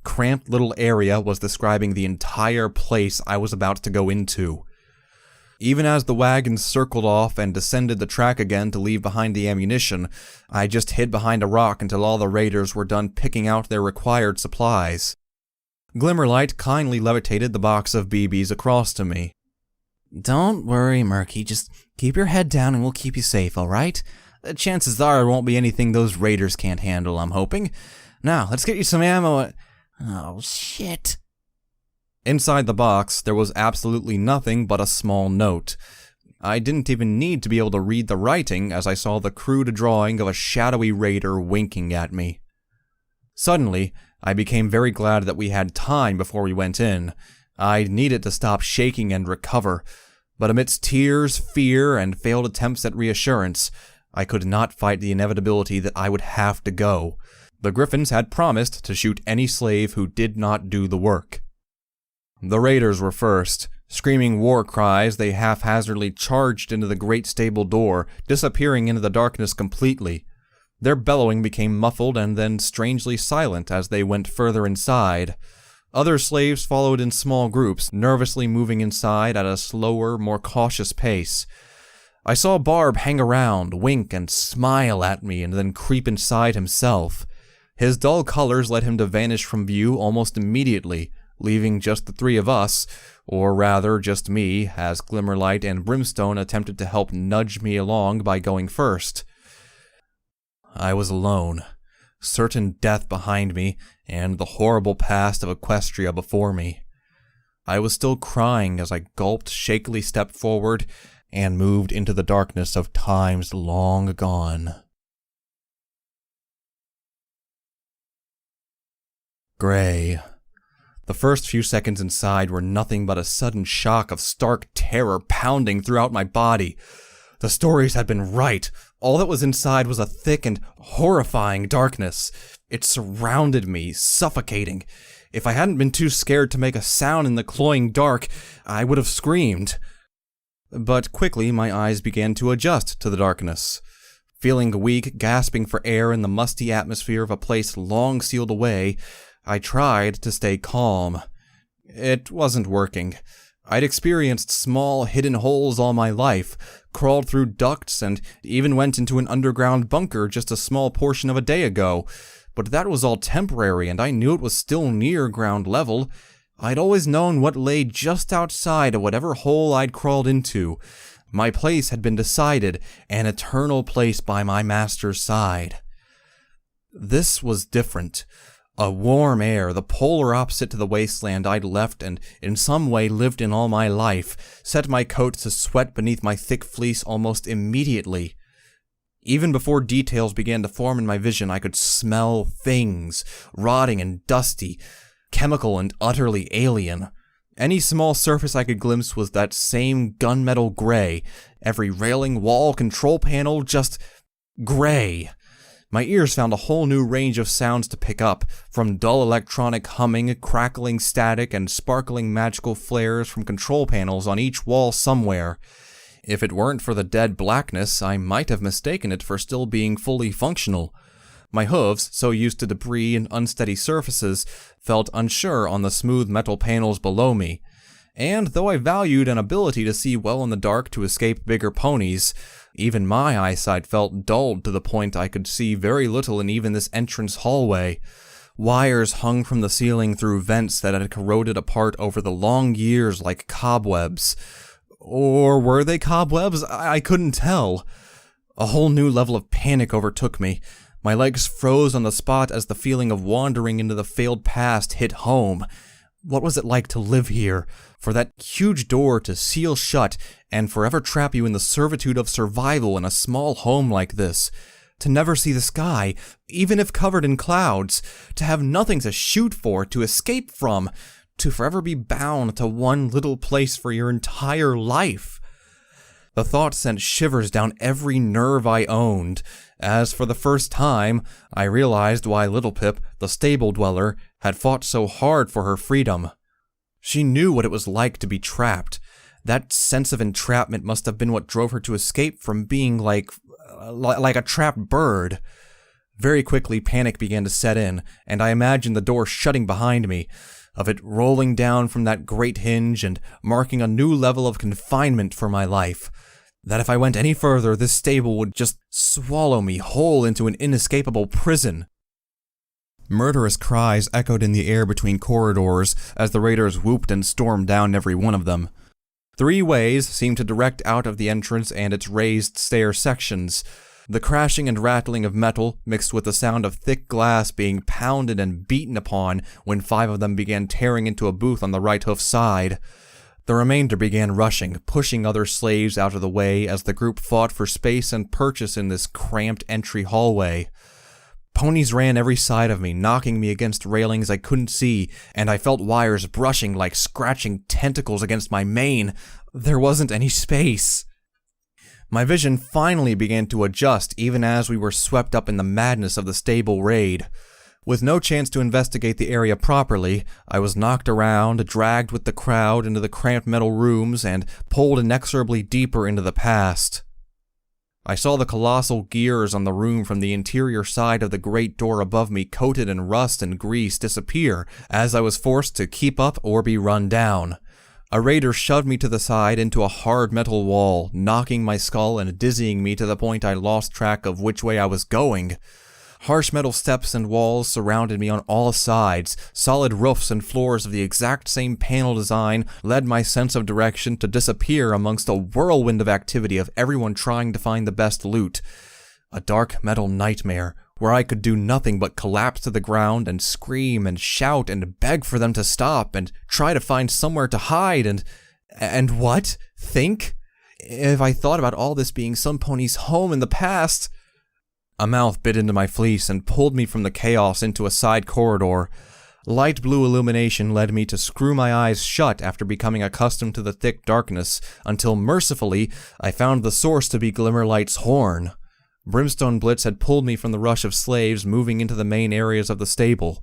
Cramped little area was describing the entire place I was about to go into. Even as the wagons circled off and descended the track again to leave behind the ammunition, I just hid behind a rock until all the raiders were done picking out their required supplies. Glimmerlight kindly levitated the box of BBs across to me. Don't worry, Murky. Just keep your head down and we'll keep you safe, alright? Chances are it won't be anything those raiders can't handle, I'm hoping. Now, let's get you some ammo. Oh, shit. Inside the box, there was absolutely nothing but a small note. I didn't even need to be able to read the writing as I saw the crude drawing of a shadowy raider winking at me. Suddenly, I became very glad that we had time before we went in. I needed to stop shaking and recover, but amidst tears, fear, and failed attempts at reassurance, I could not fight the inevitability that I would have to go. The Griffins had promised to shoot any slave who did not do the work. The raiders were first. Screaming war cries, they haphazardly charged into the great stable door, disappearing into the darkness completely. Their bellowing became muffled and then strangely silent as they went further inside. Other slaves followed in small groups, nervously moving inside at a slower, more cautious pace. I saw Barb hang around, wink and smile at me, and then creep inside himself. His dull colors led him to vanish from view almost immediately, leaving just the three of us, or rather just me, as Glimmerlight and Brimstone attempted to help nudge me along by going first. I was alone, certain death behind me, and the horrible past of Equestria before me. I was still crying as I gulped, shakily stepped forward, and moved into the darkness of times long gone. Gray. The first few seconds inside were nothing but a sudden shock of stark terror pounding throughout my body. The stories had been right. All that was inside was a thick and horrifying darkness. It surrounded me, suffocating. If I hadn't been too scared to make a sound in the cloying dark, I would have screamed. But quickly my eyes began to adjust to the darkness. Feeling weak, gasping for air in the musty atmosphere of a place long sealed away, I tried to stay calm. It wasn't working. I'd experienced small, hidden holes all my life, crawled through ducts, and even went into an underground bunker just a small portion of a day ago. But that was all temporary, and I knew it was still near ground level. I'd always known what lay just outside of whatever hole I'd crawled into. My place had been decided, an eternal place by my master's side. This was different. A warm air, the polar opposite to the wasteland I'd left and in some way lived in all my life, set my coat to sweat beneath my thick fleece almost immediately. Even before details began to form in my vision, I could smell things, rotting and dusty, chemical and utterly alien. Any small surface I could glimpse was that same gunmetal gray, every railing, wall, control panel, just gray. My ears found a whole new range of sounds to pick up, from dull electronic humming, crackling static, and sparkling magical flares from control panels on each wall somewhere. If it weren't for the dead blackness, I might have mistaken it for still being fully functional. My hooves, so used to debris and unsteady surfaces, felt unsure on the smooth metal panels below me. And though I valued an ability to see well in the dark to escape bigger ponies, even my eyesight felt dulled to the point I could see very little in even this entrance hallway. Wires hung from the ceiling through vents that had corroded apart over the long years like cobwebs. Or were they cobwebs? I couldn't tell. A whole new level of panic overtook me. My legs froze on the spot as the feeling of wandering into the failed past hit home. What was it like to live here? For that huge door to seal shut and forever trap you in the servitude of survival in a small home like this. To never see the sky, even if covered in clouds. To have nothing to shoot for, to escape from. To forever be bound to one little place for your entire life. The thought sent shivers down every nerve I owned, as for the first time, I realized why Little Pip, the stable dweller, had fought so hard for her freedom. She knew what it was like to be trapped. That sense of entrapment must have been what drove her to escape from being like a trapped bird. Very quickly, panic began to set in, and I imagined the door shutting behind me, of it rolling down from that great hinge and marking a new level of confinement for my life. That if I went any further, this stable would just swallow me whole into an inescapable prison. Murderous cries echoed in the air between corridors as the raiders whooped and stormed down every one of them. 3 ways seemed to direct out of the entrance and its raised stair sections. The crashing and rattling of metal mixed with the sound of thick glass being pounded and beaten upon when 5 of them began tearing into a booth on the right hoof side. The remainder began rushing, pushing other slaves out of the way as the group fought for space and purchase in this cramped entry hallway. Ponies ran every side of me, knocking me against railings I couldn't see, and I felt wires brushing like scratching tentacles against my mane. There wasn't any space. My vision finally began to adjust even as we were swept up in the madness of the stable raid. With no chance to investigate the area properly, I was knocked around, dragged with the crowd into the cramped metal rooms, and pulled inexorably deeper into the past. I saw the colossal gears on the room from the interior side of the great door above me coated in rust and grease disappear as I was forced to keep up or be run down. A raider shoved me to the side into a hard metal wall, knocking my skull and dizzying me to the point I lost track of which way I was going. Harsh metal steps and walls surrounded me on all sides. Solid roofs and floors of the exact same panel design led my sense of direction to disappear amongst a whirlwind of activity of everyone trying to find the best loot. A dark metal nightmare, where I could do nothing but collapse to the ground and scream and shout and beg for them to stop and try to find somewhere to hide and what? Think? If I thought about all this being some pony's home in the past... A mouth bit into my fleece and pulled me from the chaos into a side corridor. Light blue illumination led me to screw my eyes shut after becoming accustomed to the thick darkness, until mercifully I found the source to be Glimmerlight's horn. Brimstone Blitz had pulled me from the rush of slaves moving into the main areas of the stable.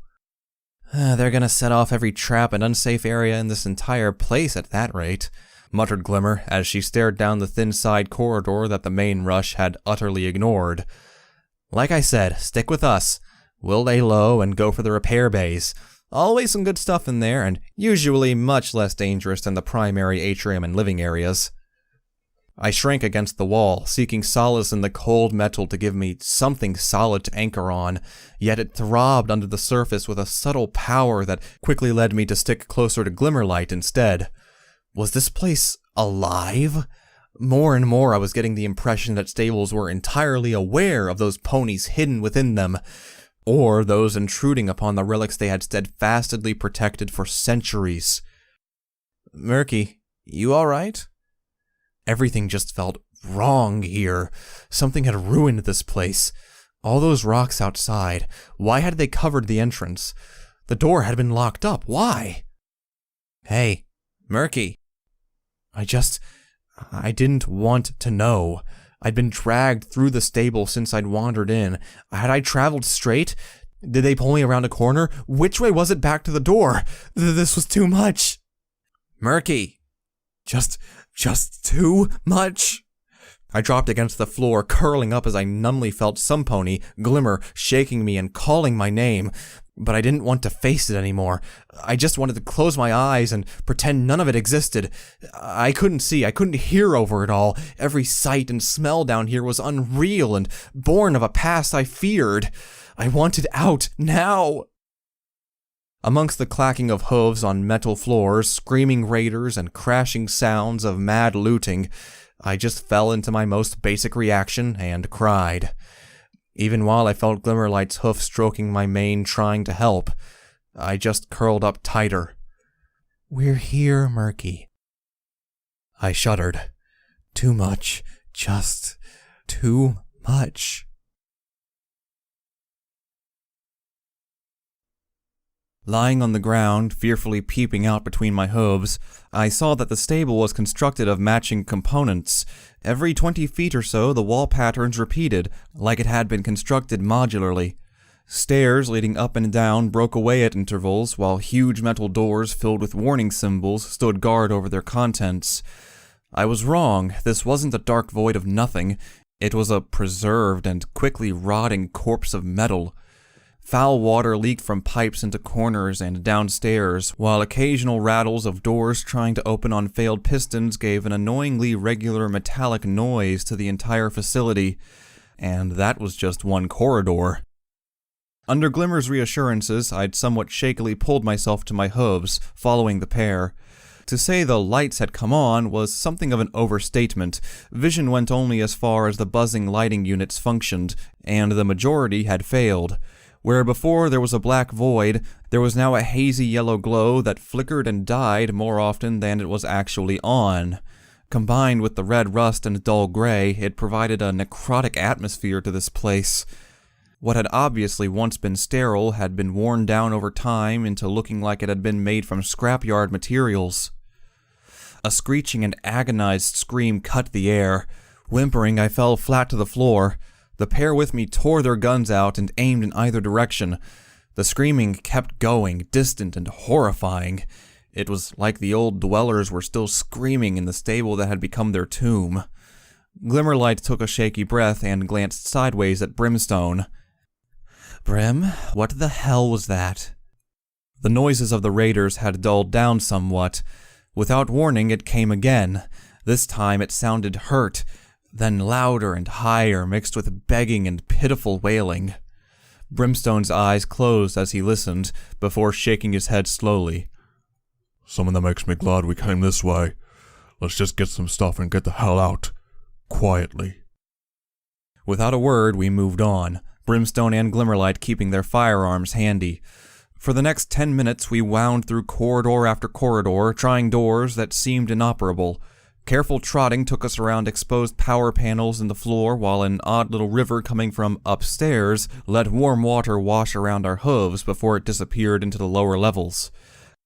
They're gonna set off every trap and unsafe area in this entire place at that rate. muttered Glimmer as she stared down the thin side corridor that the main rush had utterly ignored. Like I said, stick with us. We'll lay low and go for the repair bays. Always some good stuff in there, and usually much less dangerous than the primary atrium and living areas. I shrank against the wall, seeking solace in the cold metal to give me something solid to anchor on, yet it throbbed under the surface with a subtle power that quickly led me to stick closer to Glimmerlight instead. Was this place alive? More and more I was getting the impression that stables were entirely aware of those ponies hidden within them, or those intruding upon the relics they had steadfastly protected for centuries. Murky, you alright? Everything just felt wrong here. Something had ruined this place. All those rocks outside, why had they covered the entrance? The door had been locked up, why? Hey, Murky. I didn't want to know. I'd been dragged through the stable since I'd wandered in. Had I traveled straight? Did they pull me around a corner? Which way was it back to the door? This was too much. Murky. Just too much. I dropped against the floor, curling up as I numbly felt some pony, Glimmer, shaking me and calling my name. But I didn't want to face it anymore. I just wanted to close my eyes and pretend none of it existed. I couldn't see, I couldn't hear over it all. Every sight and smell down here was unreal and born of a past I feared. I wanted out, now. Amongst the clacking of hooves on metal floors, screaming raiders, and crashing sounds of mad looting, I just fell into my most basic reaction and cried. Even while I felt Glimmerlight's hoof stroking my mane trying to help, I just curled up tighter. We're here, Murky. I shuddered. Too much. Just too much. Lying on the ground, fearfully peeping out between my hooves, I saw that the stable was constructed of matching components. Every 20 feet or so, the wall patterns repeated, like it had been constructed modularly. Stairs leading up and down broke away at intervals, while huge metal doors filled with warning symbols stood guard over their contents. I was wrong. This wasn't a dark void of nothing. It was a preserved and quickly rotting corpse of metal. Foul water leaked from pipes into corners and downstairs, while occasional rattles of doors trying to open on failed pistons gave an annoyingly regular metallic noise to the entire facility. And that was just one corridor. Under Glimmer's reassurances, I'd somewhat shakily pulled myself to my hooves, following the pair. To say the lights had come on was something of an overstatement. Vision went only as far as the buzzing lighting units functioned, and the majority had failed. Where before there was a black void, there was now a hazy yellow glow that flickered and died more often than it was actually on. Combined with the red rust and dull gray, it provided a necrotic atmosphere to this place. What had obviously once been sterile had been worn down over time into looking like it had been made from scrapyard materials. A screeching and agonized scream cut the air. Whimpering, I fell flat to the floor. The pair with me tore their guns out and aimed in either direction. The screaming kept going, distant and horrifying. It was like the old dwellers were still screaming in the stable that had become their tomb. Glimmerlight took a shaky breath and glanced sideways at Brimstone. Brim, what the hell was that? The noises of the raiders had dulled down somewhat. Without warning, it came again. This time it sounded hurt, then louder and higher, mixed with begging and pitiful wailing. Brimstone's eyes closed as he listened, before shaking his head slowly. Something that makes me glad we came this way. Let's just get some stuff and get the hell out. Quietly. Without a word, we moved on, Brimstone and Glimmerlight keeping their firearms handy. For the next 10 minutes, we wound through corridor after corridor, trying doors that seemed inoperable. Careful trotting took us around exposed power panels in the floor, while an odd little river coming from upstairs let warm water wash around our hooves before it disappeared into the lower levels.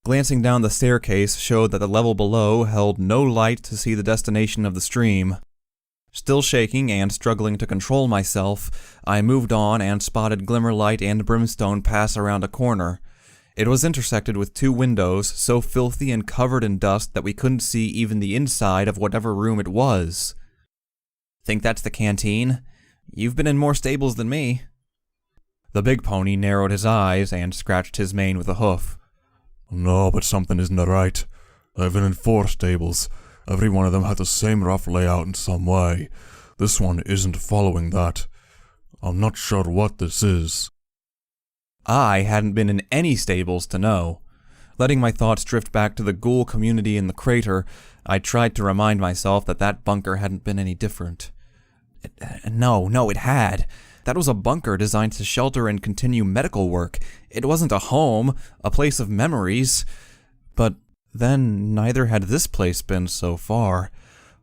Glancing down the staircase showed that the level below held no light to see the destination of the stream. Still shaking and struggling to control myself, I moved on and spotted Glimmerlight and Brimstone pass around a corner. It was intersected with 2 windows so filthy and covered in dust that we couldn't see even the inside of whatever room it was. Think that's the canteen? You've been in more stables than me. The big pony narrowed his eyes and scratched his mane with a hoof. No, but something isn't right. I've been in 4 stables. Every one of them had the same rough layout in some way. This one isn't following that. I'm not sure what this is. I hadn't been in any stables to know. Letting my thoughts drift back to the ghoul community in the crater, I tried to remind myself that that bunker hadn't been any different. No, it had. That was a bunker designed to shelter and continue medical work. It wasn't a home, a place of memories. But then neither had this place been so far.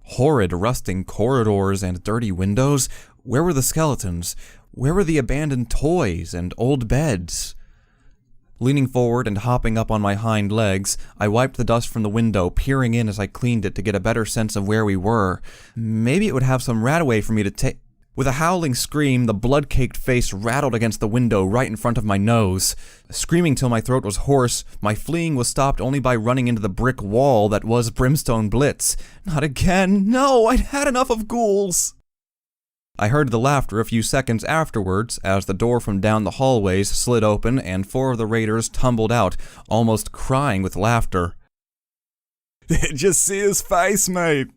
Horrid, rusting corridors and dirty windows. Where were the skeletons? Where were the abandoned toys and old beds? Leaning forward and hopping up on my hind legs, I wiped the dust from the window, peering in as I cleaned it to get a better sense of where we were. Maybe it would have some rataway for me to take. With a howling scream, the blood-caked face rattled against the window right in front of my nose. Screaming till my throat was hoarse, my fleeing was stopped only by running into the brick wall that was Brimstone Blitz. Not again! No, I'd had enough of ghouls! I heard the laughter a few seconds afterwards as the door from down the hallways slid open and 4 of the raiders tumbled out, almost crying with laughter. Just see his face, mate.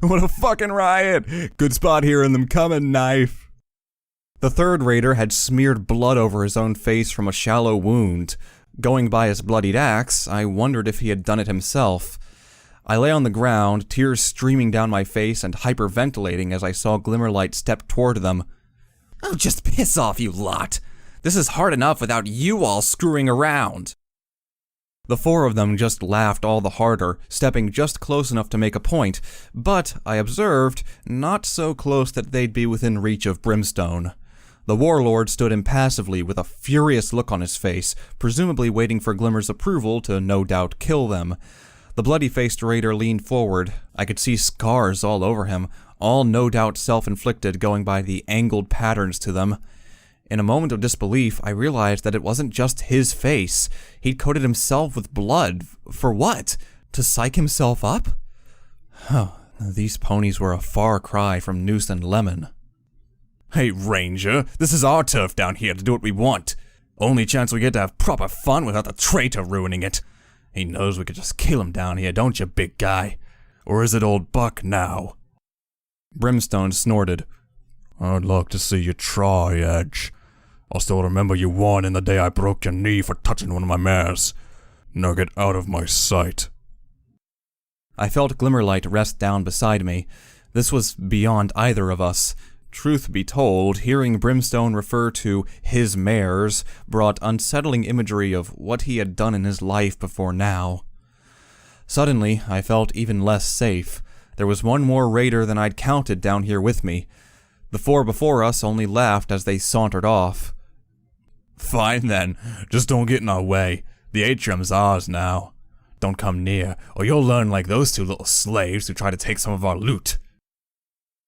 What a fucking riot. Good spot hearing them coming, knife. The 3rd raider had smeared blood over his own face from a shallow wound. Going by his bloodied axe, I wondered if he had done it himself. I lay on the ground, tears streaming down my face and hyperventilating as I saw Glimmerlight step toward them. Oh, just piss off, you lot! This is hard enough without you all screwing around! The 4 of them just laughed all the harder, stepping just close enough to make a point, but, I observed, not so close that they'd be within reach of Brimstone. The warlord stood impassively with a furious look on his face, presumably waiting for Glimmer's approval to no doubt kill them. The bloody-faced raider leaned forward. I could see scars all over him, all no doubt self-inflicted going by the angled patterns to them. In a moment of disbelief, I realized that it wasn't just his face. He'd coated himself with blood. For what? To psych himself up? These ponies were a far cry from Noose and Lemon. Hey, Ranger, this is our turf down here to do what we want. Only chance we get to have proper fun without the traitor ruining it. He knows we could just kill him down here, don't you, big guy? Or is it old Buck now? Brimstone snorted. I'd like to see you try, Edge. I still remember you whining the day I broke your knee for touching one of my mares. Now get out of my sight. I felt Glimmerlight rest down beside me. This was beyond either of us. Truth be told, hearing Brimstone refer to his mares brought unsettling imagery of what he had done in his life before now. Suddenly, I felt even less safe. There was one more raider than I'd counted down here with me. The 4 before us only laughed as they sauntered off. Fine then, just don't get in our way. The atrium's ours now. Don't come near, or you'll learn like those 2 little slaves who try to take some of our loot.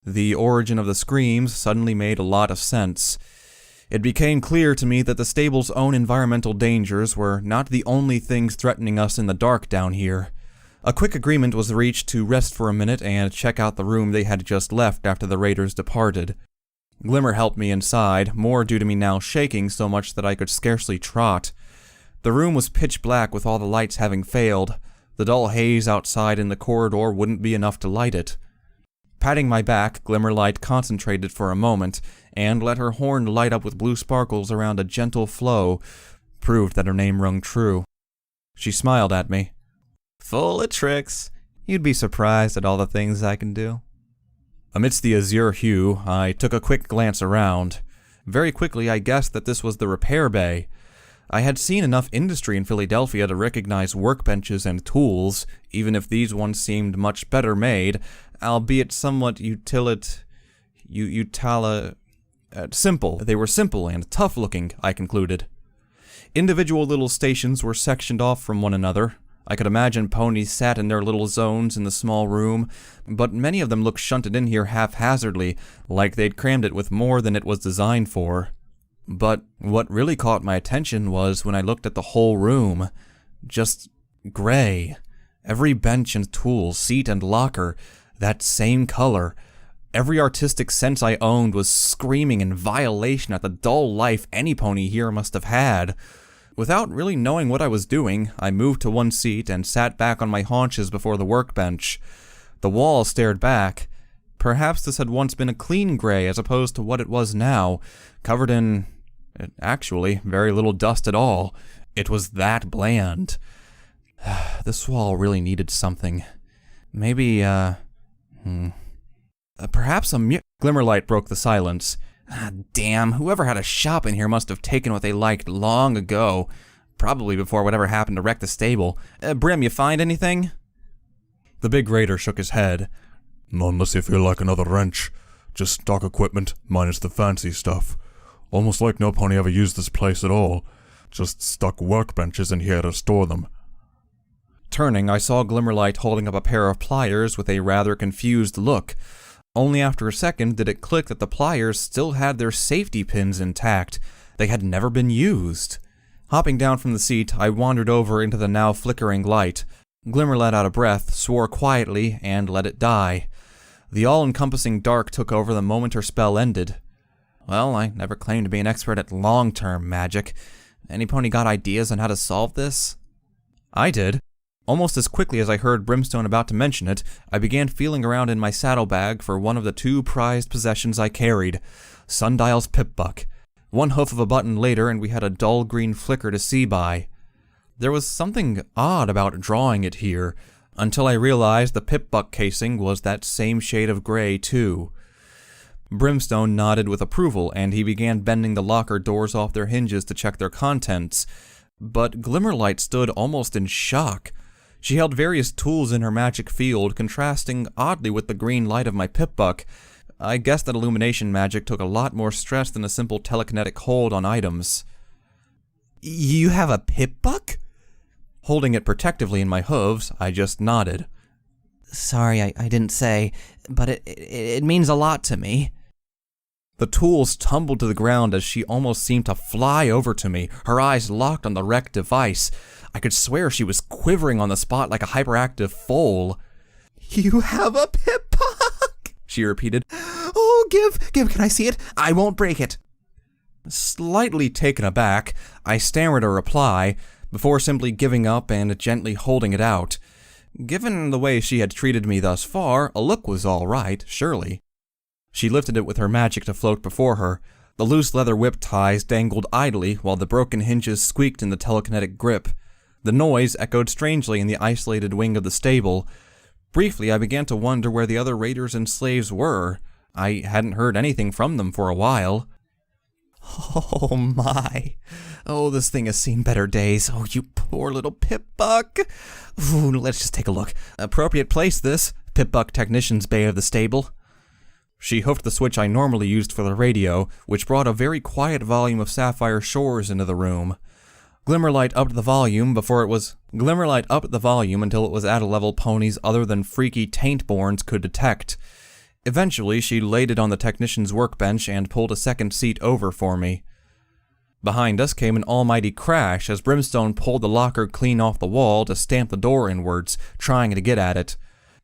The origin of the screams suddenly made a lot of sense. It became clear to me that the stable's own environmental dangers were not the only things threatening us in the dark down here. A quick agreement was reached to rest for a minute and check out the room they had just left after the raiders departed. Glimmer helped me inside, more due to me now shaking so much that I could scarcely trot. The room was pitch black with all the lights having failed. The dull haze outside in the corridor wouldn't be enough to light it. Patting my back, Glimmerlight concentrated for a moment, and let her horn light up with blue sparkles around a gentle flow, proved that her name rung true. She smiled at me. Full of tricks. You'd be surprised at all the things I can do. Amidst the azure hue, I took a quick glance around. Very quickly I guessed that this was the repair bay. I had seen enough industry in Philadelphia to recognize workbenches and tools, even if these ones seemed much better made, albeit somewhat simple. They were simple and tough-looking, I concluded. Individual little stations were sectioned off from one another. I could imagine ponies sat in their little zones in the small room, but many of them looked shunted in here haphazardly, like they'd crammed it with more than it was designed for. But what really caught my attention was when I looked at the whole room. Just gray. Every bench and tool, seat and locker, that same color. Every artistic sense I owned was screaming in violation at the dull life any pony here must have had. Without really knowing what I was doing, I moved to one seat and sat back on my haunches before the workbench. The wall stared back. Perhaps this had once been a clean gray as opposed to what it was now, covered in, actually, very little dust at all. It was that bland. This wall really needed something. Maybe, perhaps a Glimmerlight broke the silence. Damn, whoever had a shop in here must have taken what they liked long ago. Probably before whatever happened to wreck the stable. Brim, you find anything? The big raider shook his head. Not unless you feel like another wrench. Just stock equipment, minus the fancy stuff. Almost like no pony ever used this place at all. Just stuck workbenches in here to store them. Turning, I saw Glimmerlight holding up a pair of pliers with a rather confused look. Only after a second did it click that the pliers still had their safety pins intact. They had never been used. Hopping down from the seat, I wandered over into the now flickering light. Glimmer let out a breath, swore quietly, and let it die. The all-encompassing dark took over the moment her spell ended. Well, I never claimed to be an expert at long-term magic. Any pony got ideas on how to solve this? I did. Almost as quickly as I heard Brimstone about to mention it, I began feeling around in my saddlebag for one of the two prized possessions I carried, Sundial's Pip-Buck. One hoof of a button later and we had a dull green flicker to see by. There was something odd about drawing it here, until I realized the Pip-Buck casing was that same shade of gray too. Brimstone nodded with approval, and he began bending the locker doors off their hinges to check their contents. But Glimmerlight stood almost in shock. She held various tools in her magic field, contrasting oddly with the green light of my Pip-Buck. I guess that illumination magic took a lot more stress than a simple telekinetic hold on items. You have a Pip-Buck? Holding it protectively in my hooves, I just nodded. Sorry, I didn't say, but it means a lot to me. The tools tumbled to the ground as she almost seemed to fly over to me, her eyes locked on the wrecked device. I could swear she was quivering on the spot like a hyperactive foal. You have a Pip-Buck? She repeated. Oh, give, can I see it? I won't break it. Slightly taken aback, I stammered a reply, before simply giving up and gently holding it out. Given the way she had treated me thus far, a look was all right, surely. She lifted it with her magic to float before her. The loose leather whip ties dangled idly while the broken hinges squeaked in the telekinetic grip. The noise echoed strangely in the isolated wing of the stable. Briefly, I began to wonder where the other raiders and slaves were. I hadn't heard anything from them for a while. Oh my. Oh, this thing has seen better days. Oh, you poor little Pip-Buck. Ooh, let's just take a look. Appropriate place, this. Pip-Buck Technician's Bay of the stable. She hoofed the switch I normally used for the radio, which brought a very quiet volume of Sapphire Shores into the room. Glimmerlight upped the volume until it was at a level ponies other than freaky taint-borns could detect. Eventually, she laid it on the technician's workbench and pulled a second seat over for me. Behind us came an almighty crash as Brimstone pulled the locker clean off the wall to stamp the door inwards, trying to get at it.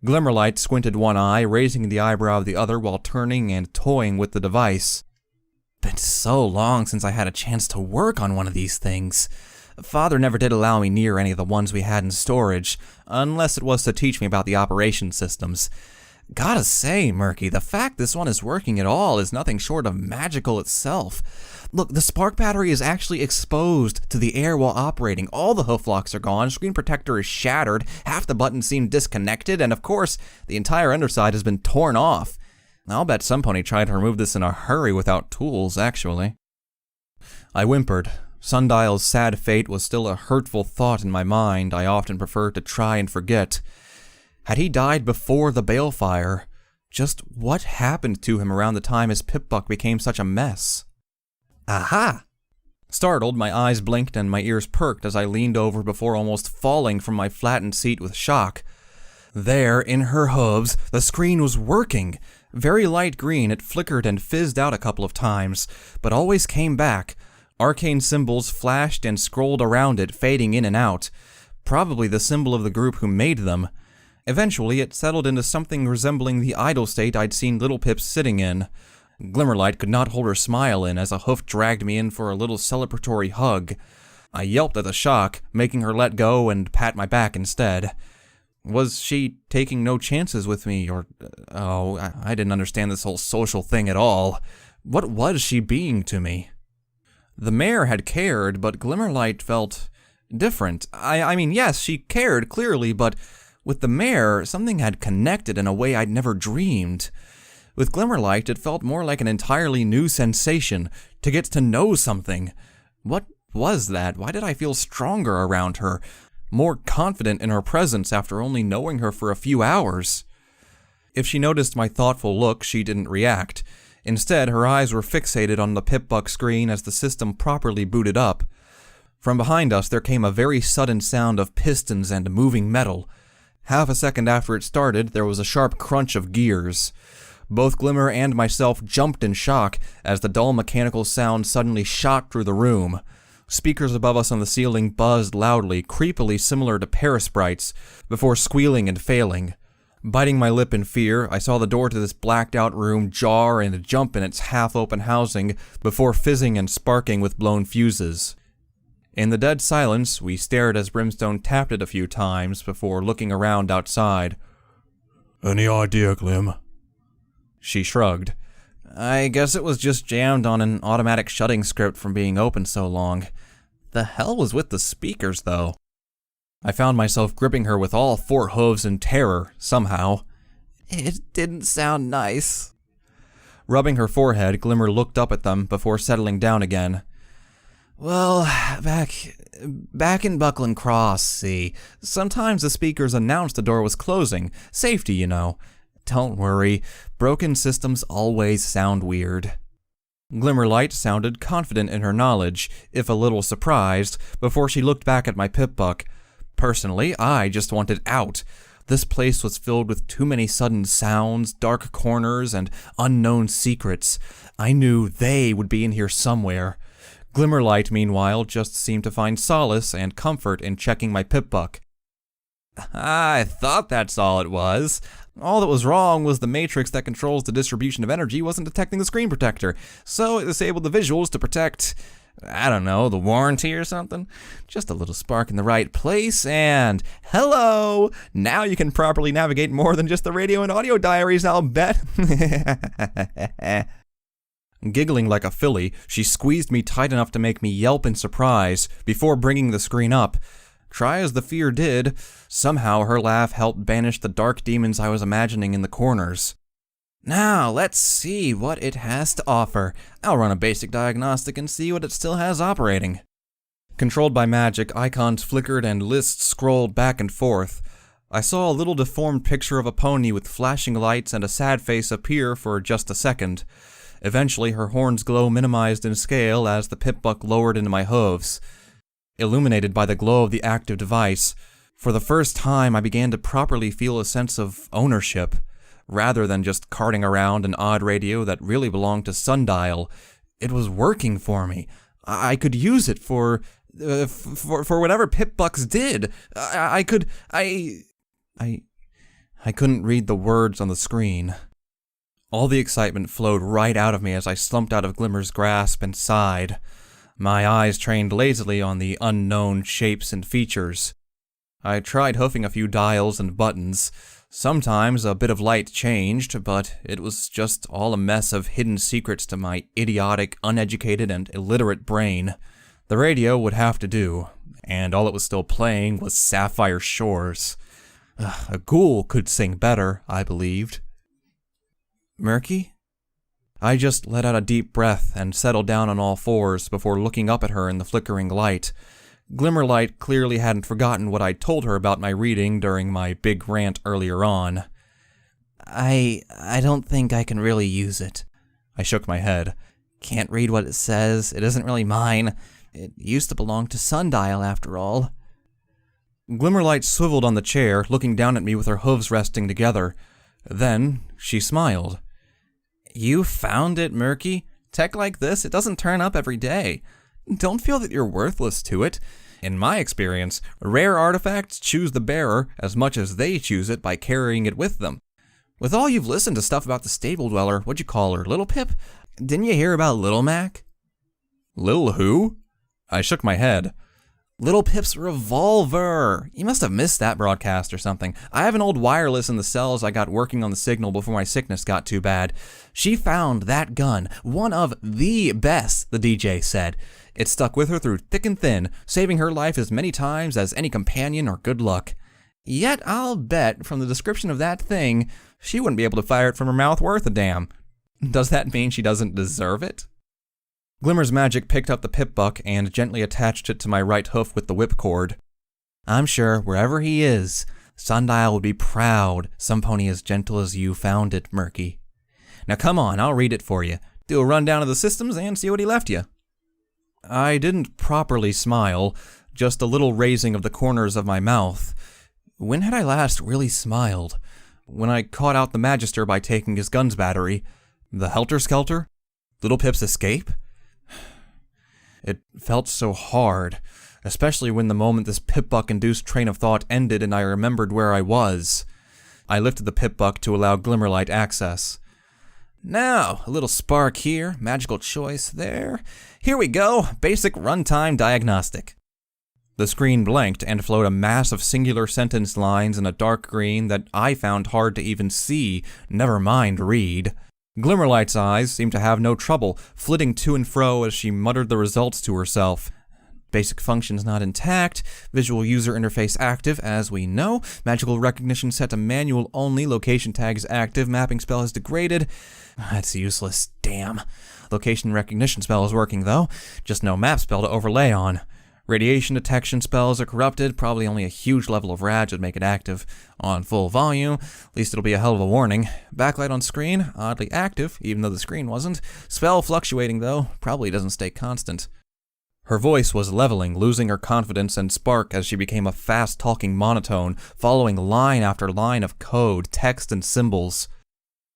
Glimmerlight squinted one eye, raising the eyebrow of the other while turning and toying with the device. Been so long since I had a chance to work on one of these things. Father never did allow me near any of the ones we had in storage, unless it was to teach me about the operation systems. Gotta say, Murky, the fact this one is working at all is nothing short of magical itself. Look, the spark battery is actually exposed to the air while operating. All the hoof locks are gone, screen protector is shattered, half the buttons seem disconnected, and of course, the entire underside has been torn off. I'll bet some pony tried to remove this in a hurry without tools, actually. I whimpered. Sundial's sad fate was still a hurtful thought in my mind I often preferred to try and forget. Had he died before the balefire? Just what happened to him around the time his Pip-Buck became such a mess? Aha! Startled, my eyes blinked and my ears perked as I leaned over before almost falling from my flattened seat with shock. There, in her hooves, the screen was working. Very light green, it flickered and fizzed out a couple of times, but always came back. Arcane symbols flashed and scrolled around it, fading in and out. Probably the symbol of the group who made them. Eventually, it settled into something resembling the idle state I'd seen Little Pip sitting in. Glimmerlight could not hold her smile in as a hoof dragged me in for a little celebratory hug. I yelped at the shock, making her let go and pat my back instead. Was she taking no chances with me, or... I didn't understand this whole social thing at all. What was she being to me? The mayor had cared, but Glimmerlight felt different. I mean, yes, she cared, clearly, but with the mayor, something had connected in a way I'd never dreamed. With Glimmerlight, it felt more like an entirely new sensation, to get to know something. What was that? Why did I feel stronger around her? More confident in her presence after only knowing her for a few hours? If she noticed my thoughtful look, she didn't react. Instead, her eyes were fixated on the Pip-Buck screen as the system properly booted up. From behind us, there came a very sudden sound of pistons and moving metal. Half a second after it started, there was a sharp crunch of gears. Both Glimmer and myself jumped in shock as the dull mechanical sound suddenly shot through the room. Speakers above us on the ceiling buzzed loudly, creepily similar to parasprites, before squealing and failing. Biting my lip in fear, I saw the door to this blacked-out room jar and jump in its half-open housing before fizzing and sparking with blown fuses. In the dead silence, we stared as Brimstone tapped it a few times before looking around outside. Any idea, Glim? She shrugged. I guess it was just jammed on an automatic shutting script from being open so long. The hell was with the speakers, though? I found myself gripping her with all four hooves in terror, somehow. It didn't sound nice. Rubbing her forehead, Glimmer looked up at them before settling down again. Well, back in Buckland Cross, see, sometimes the speakers announced the door was closing. Safety, you know. Don't worry, broken systems always sound weird. Glimmerlight sounded confident in her knowledge, if a little surprised, before she looked back at my Pip-Buck. Personally, I just wanted out. This place was filled with too many sudden sounds, dark corners, and unknown secrets. I knew they would be in here somewhere. Glimmerlight, meanwhile, just seemed to find solace and comfort in checking my Pip-Buck. I thought that's all it was. All that was wrong was the matrix that controls the distribution of energy wasn't detecting the screen protector, so it disabled the visuals to protect, I don't know, the warranty or something. Just a little spark in the right place, and hello! Now you can properly navigate more than just the radio and audio diaries, I'll bet. Giggling like a filly, she squeezed me tight enough to make me yelp in surprise before bringing the screen up. Try as the fear did, somehow her laugh helped banish the dark demons I was imagining in the corners. Now, let's see what it has to offer. I'll run a basic diagnostic and see what it still has operating. Controlled by magic, icons flickered and lists scrolled back and forth. I saw a little deformed picture of a pony with flashing lights and a sad face appear for just a second. Eventually, her horn's glow minimized in scale as the Pip-Buck lowered into my hooves. Illuminated by the glow of the active device, for the first time I began to properly feel a sense of ownership, rather than just carting around an odd radio that really belonged to Sundial. It was working for me. I could use it for whatever Pip-Bucks did. I couldn't read the words on the screen. All the excitement flowed right out of me as I slumped out of Glimmer's grasp and sighed. My eyes trained lazily on the unknown shapes and features. I tried hoofing a few dials and buttons. Sometimes a bit of light changed, but it was just all a mess of hidden secrets to my idiotic, uneducated, and illiterate brain. The radio would have to do, and all it was still playing was Sapphire Shores. A ghoul could sing better, I believed. Murky? I just let out a deep breath and settled down on all fours before looking up at her in the flickering light. Glimmerlight clearly hadn't forgotten what I'd told her about my reading during my big rant earlier on. I don't think I can really use it. I shook my head. Can't read what it says. It isn't really mine. It used to belong to Sundial, after all. Glimmerlight swiveled on the chair, looking down at me with her hooves resting together. Then she smiled. You found it, Murky? Tech like this, it doesn't turn up every day. Don't feel that you're worthless to it. In my experience, rare artifacts choose the bearer as much as they choose it by carrying it with them. With all you've listened to stuff about the stable dweller, what'd you call her, Little Pip? Didn't you hear about Little Mac? Lil who? I shook my head. Little Pip's revolver. You must have missed that broadcast or something. I have an old wireless in the cells I got working on the signal before my sickness got too bad. She found that gun, one of the best, the DJ said. It stuck with her through thick and thin, saving her life as many times as any companion or good luck. Yet I'll bet, from the description of that thing, she wouldn't be able to fire it from her mouth worth a damn. Does that mean she doesn't deserve it? Glimmer's magic picked up the pip buck and gently attached it to my right hoof with the whipcord. I'm sure, wherever he is, Sundial would be proud some pony as gentle as you found it, Murky. Now come on, I'll read it for you. Do a rundown of the systems and see what he left you. I didn't properly smile, just a little raising of the corners of my mouth. When had I last really smiled? When I caught out the Magister by taking his guns battery? The helter-skelter? Little Pip's escape? It felt so hard, especially when the moment this pip-buck-induced train of thought ended and I remembered where I was. I lifted the pip-buck to allow Glimmerlight access. Now, a little spark here, magical choice there. Here we go, basic runtime diagnostic. The screen blanked and flowed a mass of singular sentence lines in a dark green that I found hard to even see, never mind read. Glimmerlight's eyes seemed to have no trouble, flitting to and fro as she muttered the results to herself. Basic functions not intact, visual user interface active, as we know, magical recognition set to manual only, location tags active, mapping spell is degraded. That's useless, damn. Location recognition spell is working though, just no map spell to overlay on. Radiation detection spells are corrupted, probably only a huge level of rad would make it active. On full volume, at least it'll be a hell of a warning. Backlight on screen, oddly active, even though the screen wasn't. Spell fluctuating though, probably doesn't stay constant. Her voice was leveling, losing her confidence and spark as she became a fast-talking monotone, following line after line of code, text, and symbols.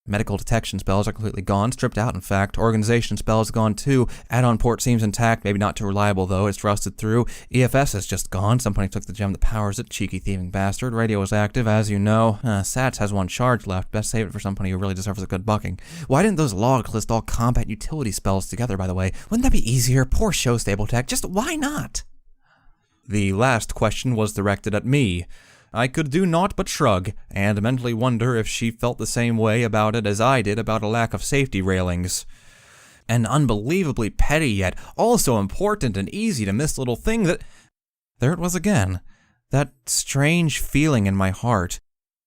Medical detection spells are completely gone, stripped out in fact. Organization spells gone too. Add-on port seems intact, maybe not too reliable though, it's rusted through. EFS is just gone, somebody took the gem that powers it, cheeky thieving bastard. Radio is active, as you know. Sats has one charge left, best save it for somebody who really deserves a good bucking. Why didn't those logs list all combat utility spells together, by the way? Wouldn't that be easier? Poor show stable tech, just why not? The last question was directed at me. I could do naught but shrug, and mentally wonder if she felt the same way about it as I did about a lack of safety railings. An unbelievably petty yet also important and easy to miss little thing that... There it was again. That strange feeling in my heart.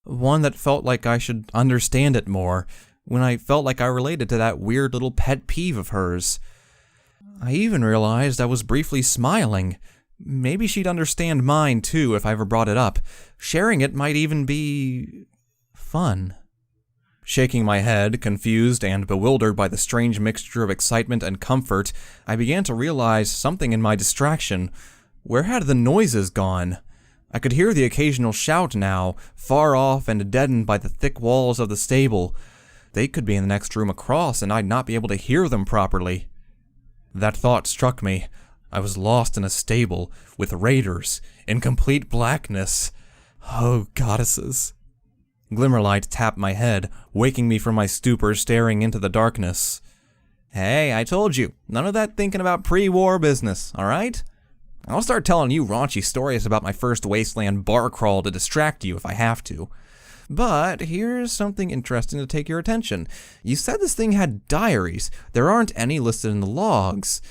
One that felt like I should understand it more, when I felt like I related to that weird little pet peeve of hers. I even realized I was briefly smiling. Maybe she'd understand mine, too, if I ever brought it up. Sharing it might even be... fun. Shaking my head, confused and bewildered by the strange mixture of excitement and comfort, I began to realize something in my distraction. Where had the noises gone? I could hear the occasional shout now, far off and deadened by the thick walls of the stable. They could be in the next room across, and I'd not be able to hear them properly. That thought struck me. I was lost in a stable, with raiders, in complete blackness. Oh, goddesses. Glimmerlight tapped my head, waking me from my stupor staring into the darkness. Hey, I told you, none of that thinking about pre-war business, alright? I'll start telling you raunchy stories about my first wasteland bar crawl to distract you if I have to. But here's something interesting to take your attention. You said this thing had diaries. There aren't any listed in the logs.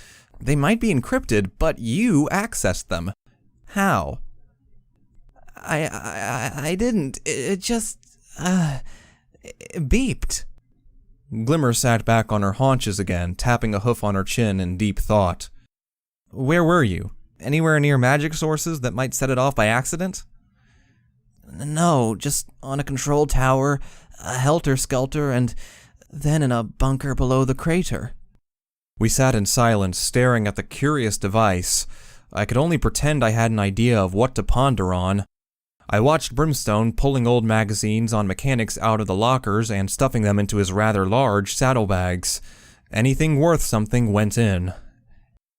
They might be encrypted, but you accessed them. How? I didn't. It just, it beeped. Glimmer sat back on her haunches again, tapping a hoof on her chin in deep thought. Where were you? Anywhere near magic sources that might set it off by accident? No, just on a control tower, a helter-skelter, and then in a bunker below the crater. We sat in silence, staring at the curious device. I could only pretend I had an idea of what to ponder on. I watched Brimstone pulling old magazines on mechanics out of the lockers and stuffing them into his rather large saddlebags. Anything worth something went in.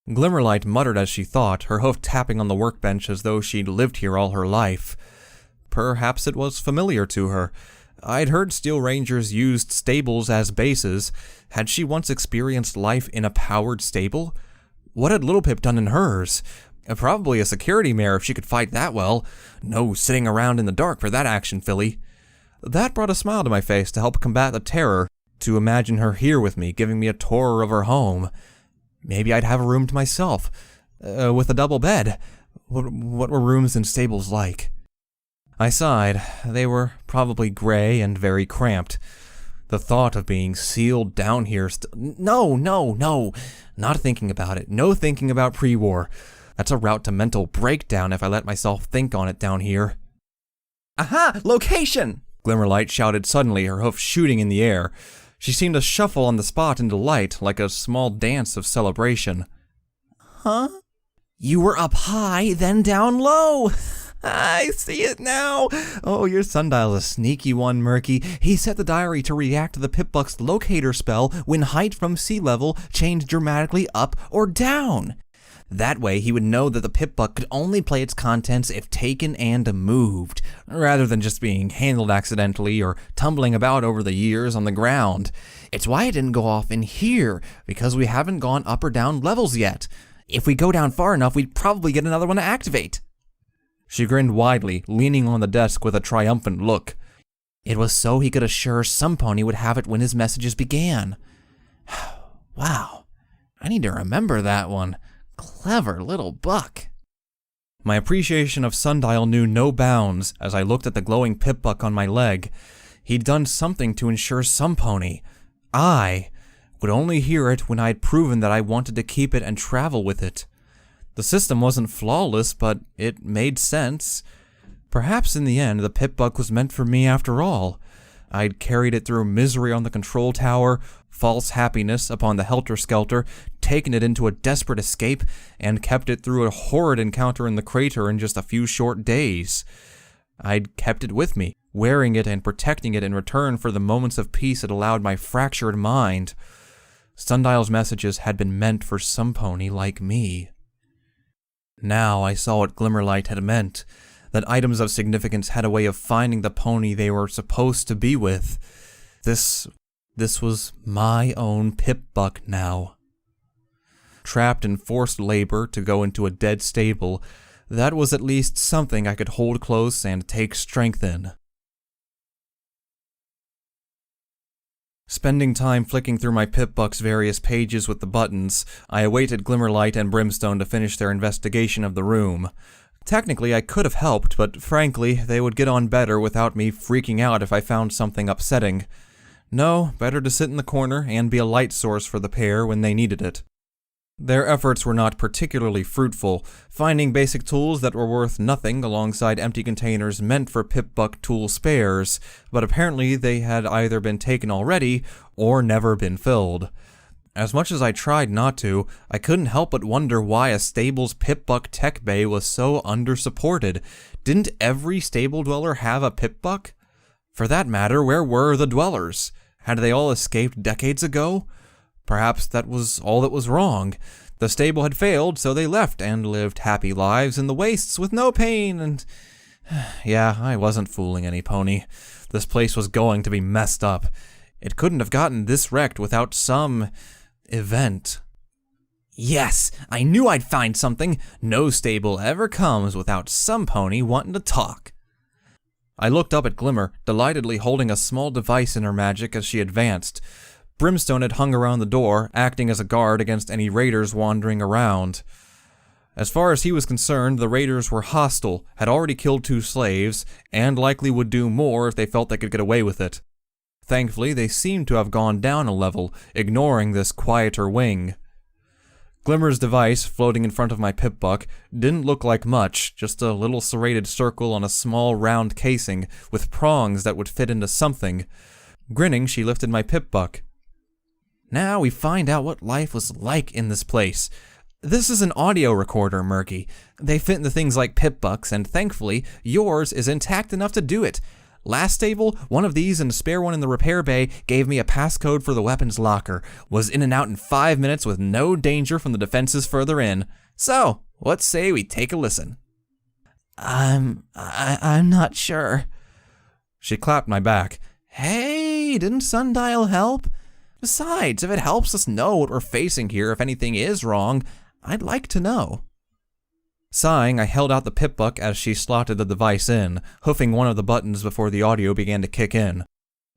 Glimmerlight muttered as she thought, her hoof tapping on the workbench as though she'd lived here all her life. Perhaps it was familiar to her. I'd heard Steel Rangers used stables as bases. Had she once experienced life in a powered stable? What had Little Pip done in hers? Probably a security mare if she could fight that well. No sitting around in the dark for that action, filly. That brought a smile to my face to help combat the terror, to imagine her here with me, giving me a tour of her home. Maybe I'd have a room to myself, with a double bed. What were rooms in stables like? I sighed. They were probably gray and very cramped. The thought of being sealed down here No. Not thinking about it. No thinking about pre-war. That's a route to mental breakdown if I let myself think on it down here. Aha! Location! Glimmerlight shouted suddenly, her hoof shooting in the air. She seemed to shuffle on the spot in delight, like a small dance of celebration. Huh? You were up high, then down low. I see it now. Oh, your sundial's a sneaky one, Murky. He set the diary to react to the Pip-Buck's locator spell when height from sea level changed dramatically up or down. That way, he would know that the Pip-Buck could only play its contents if taken and moved, rather than just being handled accidentally or tumbling about over the years on the ground. It's why it didn't go off in here, because we haven't gone up or down levels yet. If we go down far enough, we'd probably get another one to activate. She grinned widely, leaning on the desk with a triumphant look. It was so he could assure some pony would have it when his messages began. Wow, I need to remember that one. Clever little buck. My appreciation of Sundial knew no bounds as I looked at the glowing Pip-Buck on my leg. He'd done something to ensure some pony. I would only hear it when I'd proven that I wanted to keep it and travel with it. The system wasn't flawless, but it made sense. Perhaps in the end, the Pip-Buck was meant for me after all. I'd carried it through misery on the control tower, false happiness upon the helter-skelter, taken it into a desperate escape, and kept it through a horrid encounter in the crater in just a few short days. I'd kept it with me, wearing it and protecting it in return for the moments of peace it allowed my fractured mind. Sundial's messages had been meant for some pony like me. Now I saw what Glimmerlight had meant, that items of significance had a way of finding the pony they were supposed to be with. This was my own Pip-Buck now. Trapped in forced labor to go into a dead stable, that was at least something I could hold close and take strength in. Spending time flicking through my Pip-Buck's various pages with the buttons, I awaited Glimmerlight and Brimstone to finish their investigation of the room. Technically, I could have helped, but frankly, they would get on better without me freaking out if I found something upsetting. No, better to sit in the corner and be a light source for the pair when they needed it. Their efforts were not particularly fruitful, finding basic tools that were worth nothing alongside empty containers meant for Pip-Buck tool spares, but apparently they had either been taken already or never been filled. As much as I tried not to, I couldn't help but wonder why a stable's Pip-Buck tech bay was so under-supported. Didn't every stable dweller have a Pip-Buck? For that matter, where were the dwellers? Had they all escaped decades ago? Perhaps that was all that was wrong. The stable had failed, so they left and lived happy lives in the wastes with no pain and... Yeah, I wasn't fooling any pony. This place was going to be messed up. It couldn't have gotten this wrecked without some... event. Yes, I knew I'd find something. No stable ever comes without some pony wanting to talk. I looked up at Glimmer, delightedly holding a small device in her magic as she advanced. Brimstone had hung around the door, acting as a guard against any raiders wandering around. As far as he was concerned, the raiders were hostile, had already killed 2 slaves, and likely would do more if they felt they could get away with it. Thankfully, they seemed to have gone down a level, ignoring this quieter wing. Glimmer's device, floating in front of my Pip-Buck, didn't look like much, just a little serrated circle on a small round casing, with prongs that would fit into something. Grinning, she lifted my Pip-Buck. Now we find out what life was like in this place. This is an audio recorder, Murky. They fit into things like pip bucks, and thankfully, yours is intact enough to do it. Last stable, one of these and a spare one in the repair bay gave me a passcode for the weapons locker. Was in and out in 5 minutes with no danger from the defenses further in. So, what say we take a listen? I'm not sure. She clapped my back. Hey, didn't Sundial help? Besides, if it helps us know what we're facing here, if anything is wrong, I'd like to know. Sighing, I held out the pip buck as she slotted the device in, hoofing one of the buttons before the audio began to kick in.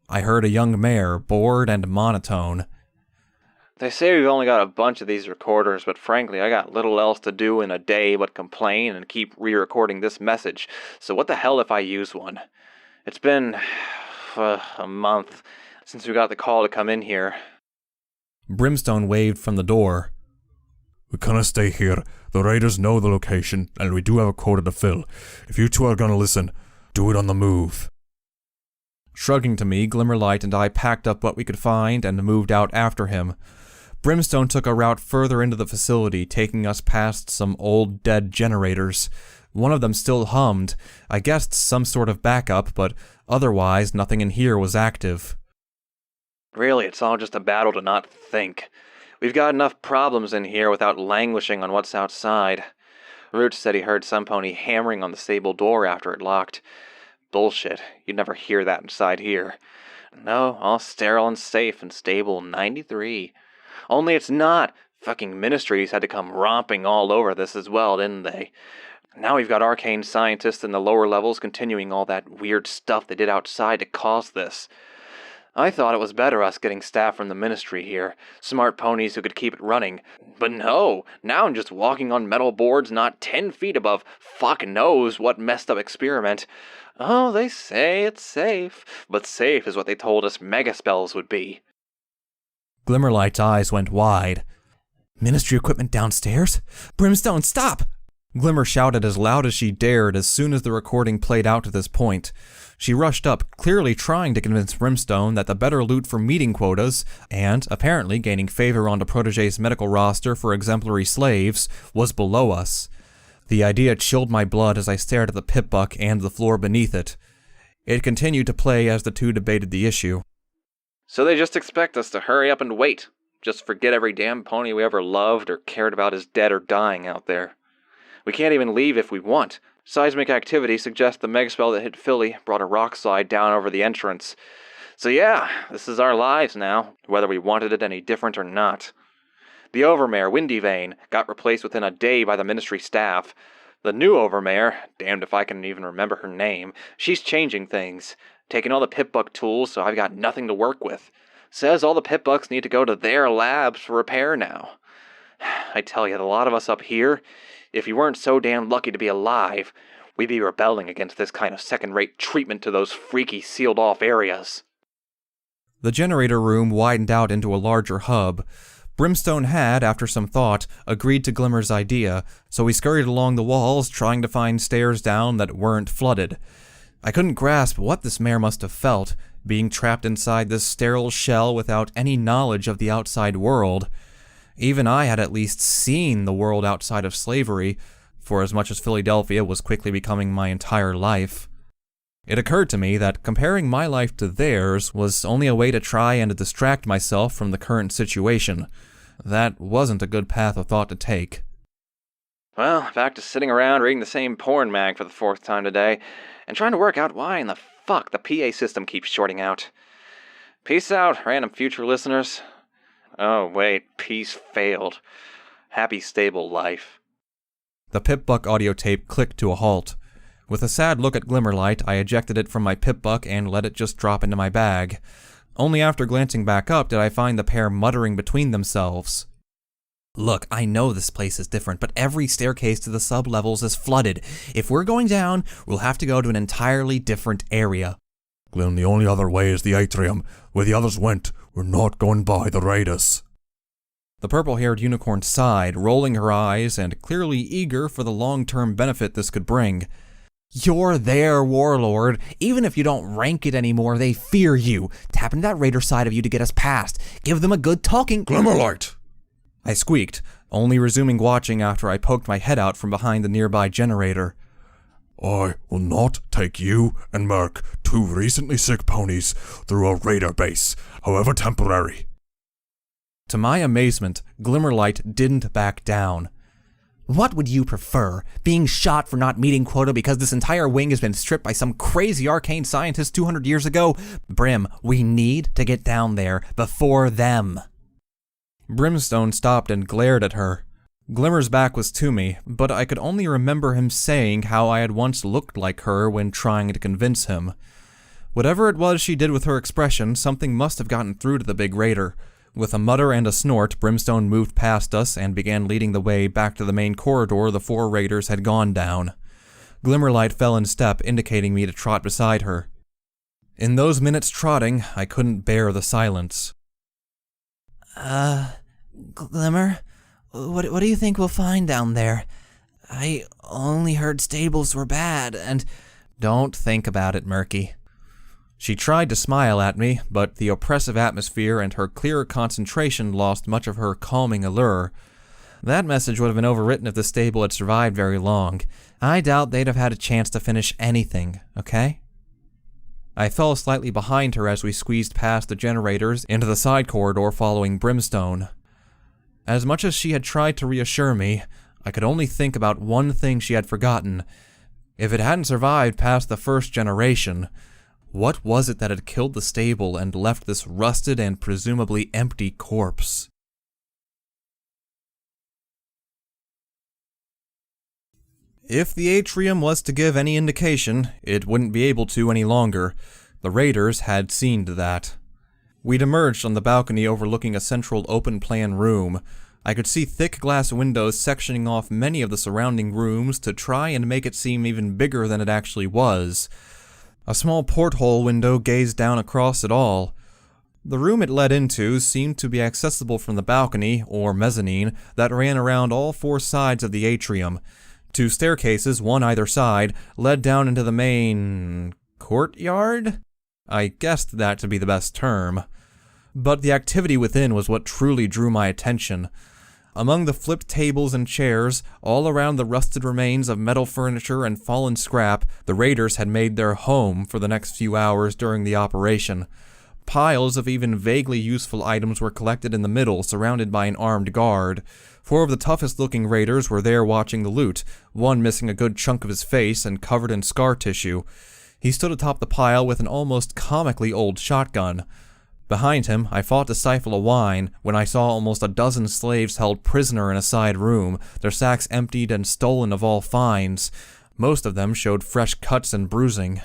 I heard a young mare, bored and monotone. They say we've only got a bunch of these recorders, but frankly, I got little else to do in a day but complain and keep re-recording this message, so what the hell if I use one? It's been a month since we got the call to come in here. Brimstone waved from the door. We cannot stay here. The raiders know the location, and we do have a quota to fill. If you two are gonna listen, do it on the move. Shrugging to me, Glimmerlight and I packed up what we could find and moved out after him. Brimstone took a route further into the facility, taking us past some old dead generators. One of them still hummed. I guessed some sort of backup, but otherwise nothing in here was active. Really, it's all just a battle to not think. We've got enough problems in here without languishing on what's outside. Root said he heard some pony hammering on the stable door after it locked. Bullshit. You'd never hear that inside here. No, all sterile and safe and stable 93. Only it's not. Fucking ministries had to come romping all over this as well, didn't they? Now we've got arcane scientists in the lower levels continuing all that weird stuff they did outside to cause this. I thought it was better us getting staff from the ministry here, smart ponies who could keep it running. But no, now I'm just walking on metal boards not 10 feet above fuck knows what messed up experiment. Oh, they say it's safe, but safe is what they told us mega spells would be. Glimmerlight's eyes went wide. Ministry equipment downstairs? Brimstone, stop! Glimmer shouted as loud as she dared as soon as the recording played out to this point. She rushed up, clearly trying to convince Brimstone that the better loot for meeting quotas, and apparently gaining favor on the Protégé's medical roster for exemplary slaves, was below us. The idea chilled my blood as I stared at the pip buck and the floor beneath it. It continued to play as the two debated the issue. So they just expect us to hurry up and wait. Just forget every damn pony we ever loved or cared about is dead or dying out there. We can't even leave if we want. Seismic activity suggests the megaspell that hit Philly brought a rock slide down over the entrance. So yeah, this is our lives now, whether we wanted it any different or not. The Overmare, Windy Vein, got replaced within a day by the ministry staff. The new Overmare, damned if I can even remember her name, she's changing things, taking all the pip-buck tools so I've got nothing to work with. Says all the pip-bucks need to go to their labs for repair now. I tell you, the lot of us up here, if you weren't so damn lucky to be alive, we'd be rebelling against this kind of second-rate treatment to those freaky sealed-off areas. The generator room widened out into a larger hub. Brimstone had, after some thought, agreed to Glimmer's idea, so we scurried along the walls trying to find stairs down that weren't flooded. I couldn't grasp what this mare must have felt, being trapped inside this sterile shell without any knowledge of the outside world. Even I had at least seen the world outside of slavery, for as much as Philadelphia was quickly becoming my entire life. It occurred to me that comparing my life to theirs was only a way to try and distract myself from the current situation. That wasn't a good path of thought to take. Well, back to sitting around reading the same porn mag for the 4th time today, and trying to work out why in the fuck the PA system keeps shorting out. Peace out, random future listeners. Oh, wait, peace failed. Happy, stable life. The pip-buck audio tape clicked to a halt. With a sad look at Glimmerlight, I ejected it from my pip-buck and let it just drop into my bag. Only after glancing back up did I find the pair muttering between themselves. Look, I know this place is different, but every staircase to the sub-levels is flooded. If we're going down, we'll have to go to an entirely different area. Glenn, the only other way is the atrium. Where the others went, we're not going by the raiders. The purple-haired unicorn sighed, rolling her eyes and clearly eager for the long-term benefit this could bring. You're their warlord. Even if you don't rank it anymore, they fear you. Tap into that raider side of you to get us past. Give them a good talking— Glimmerlight! I squeaked, only resuming watching after I poked my head out from behind the nearby generator. I will not take you and Merc, 2 recently sick ponies, through a raider base, however temporary. To my amazement, Glimmerlight didn't back down. What would you prefer? Being shot for not meeting quota because this entire wing has been stripped by some crazy arcane scientist 200 years ago? Brim, we need to get down there before them. Brimstone stopped and glared at her. Glimmer's back was to me, but I could only remember him saying how I had once looked like her when trying to convince him. Whatever it was she did with her expression, something must have gotten through to the big raider. With a mutter and a snort, Brimstone moved past us and began leading the way back to the main corridor the 4 raiders had gone down. Glimmerlight fell in step, indicating me to trot beside her. In those minutes trotting, I couldn't bear the silence. Glimmer? What do you think we'll find down there? I only heard stables were bad, and... Don't think about it, Murky. She tried to smile at me, but the oppressive atmosphere and her clear concentration lost much of her calming allure. That message would have been overwritten if the stable had survived very long. I doubt they'd have had a chance to finish anything, okay? I fell slightly behind her as we squeezed past the generators into the side corridor following Brimstone. As much as she had tried to reassure me, I could only think about one thing she had forgotten. If it hadn't survived past the first generation, what was it that had killed the stable and left this rusted and presumably empty corpse? If the atrium was to give any indication, it wouldn't be able to any longer. The raiders had seen to that. We'd emerged on the balcony overlooking a central open-plan room. I could see thick glass windows sectioning off many of the surrounding rooms to try and make it seem even bigger than it actually was. A small porthole window gazed down across it all. The room it led into seemed to be accessible from the balcony, or mezzanine, that ran around all 4 sides of the atrium. 2 staircases, one either side, led down into the main... courtyard? I guessed that to be the best term. But the activity within was what truly drew my attention. Among the flipped tables and chairs, all around the rusted remains of metal furniture and fallen scrap, the raiders had made their home for the next few hours during the operation. Piles of even vaguely useful items were collected in the middle, surrounded by an armed guard. 4 of the toughest-looking raiders were there watching the loot, one missing a good chunk of his face and covered in scar tissue. He stood atop the pile with an almost comically old shotgun. Behind him, I fought to stifle a whine when I saw almost a dozen slaves held prisoner in a side room, their sacks emptied and stolen of all finds. Most of them showed fresh cuts and bruising.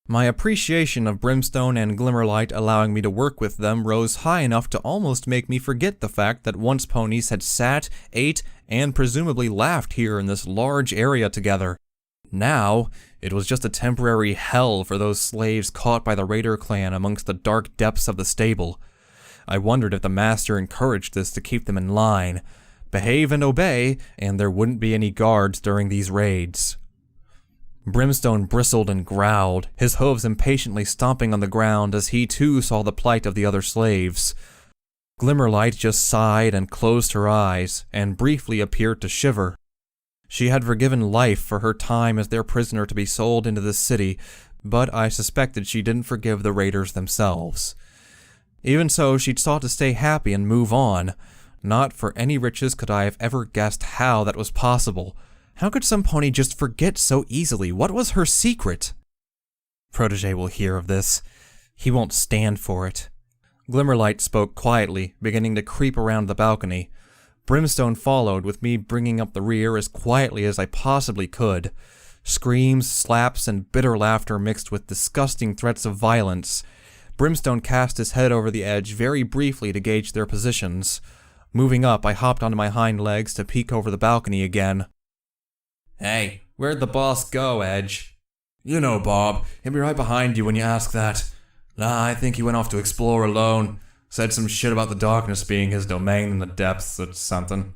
My appreciation of Brimstone and Glimmerlight allowing me to work with them rose high enough to almost make me forget the fact that once ponies had sat, ate, and presumably laughed here in this large area together. Now, it was just a temporary hell for those slaves caught by the Raider clan amongst the dark depths of the stable. I wondered if the master encouraged this to keep them in line. Behave and obey, and there wouldn't be any guards during these raids. Brimstone bristled and growled, his hooves impatiently stomping on the ground as he too saw the plight of the other slaves. Glimmerlight just sighed and closed her eyes, and briefly appeared to shiver. She had forgiven life for her time as their prisoner to be sold into the city, but I suspected she didn't forgive the raiders themselves. Even so, she'd sought to stay happy and move on. Not for any riches could I have ever guessed how that was possible. How could some pony just forget so easily? What was her secret? Protégé will hear of this. He won't stand for it. Glimmerlight spoke quietly, beginning to creep around the balcony. Brimstone followed, with me bringing up the rear as quietly as I possibly could. Screams, slaps, and bitter laughter mixed with disgusting threats of violence. Brimstone cast his head over the edge very briefly to gauge their positions. Moving up, I hopped onto my hind legs to peek over the balcony again. Hey, where'd the boss go, Edge? You know, Bob, he'll be right behind you when you ask that. Nah, I think he went off to explore alone. Said some shit about the darkness being his domain in the depths or something.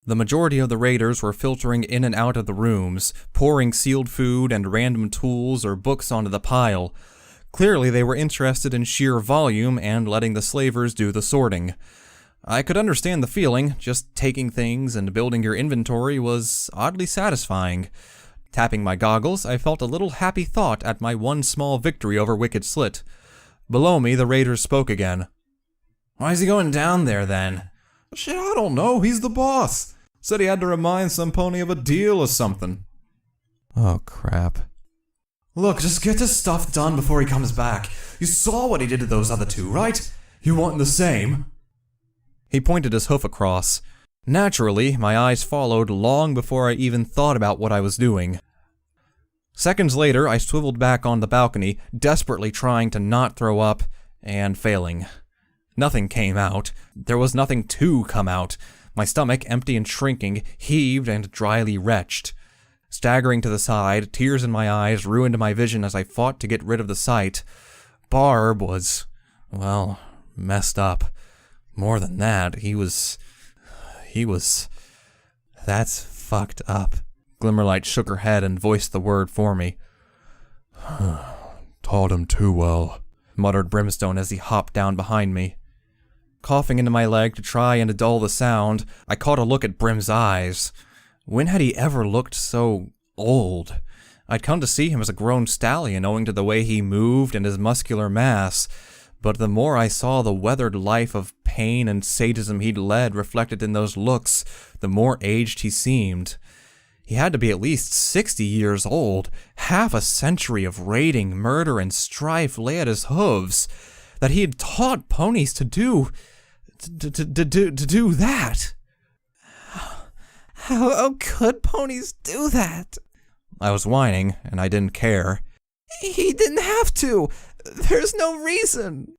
The majority of the raiders were filtering in and out of the rooms, pouring sealed food and random tools or books onto the pile. Clearly they were interested in sheer volume and letting the slavers do the sorting. I could understand the feeling. Just taking things and building your inventory was oddly satisfying. Tapping my goggles, I felt a little happy thought at my one small victory over Wicked Slit. Below me, the raiders spoke again. Why is he going down there, then? Shit, I don't know. He's the boss. Said he had to remind some pony of a deal or something. Oh, crap. Look, just get his stuff done before he comes back. You saw what he did to those other two, right? You want the same? He pointed his hoof across. Naturally, my eyes followed long before I even thought about what I was doing. Seconds later, I swiveled back on the balcony, desperately trying to not throw up, and failing. Nothing came out. There was nothing to come out. My stomach, empty and shrinking, heaved and dryly retched. Staggering to the side, tears in my eyes ruined my vision as I fought to get rid of the sight. Barb was, well, messed up. More than that, he was... That's fucked up. Glimmerlight shook her head and voiced the word for me. Taught him too well, muttered Brimstone as he hopped down behind me. Coughing into my leg to try and dull the sound, I caught a look at Brim's eyes. When had he ever looked so old? I'd come to see him as a grown stallion owing to the way he moved and his muscular mass, but the more I saw the weathered life of pain and sadism he'd led reflected in those looks, the more aged he seemed. He had to be at least 60 years old. Half a century of raiding, murder, and strife lay at his hooves. That he had taught ponies to do that. How could ponies do that? I was whining, and I didn't care. He didn't have to. There's no reason.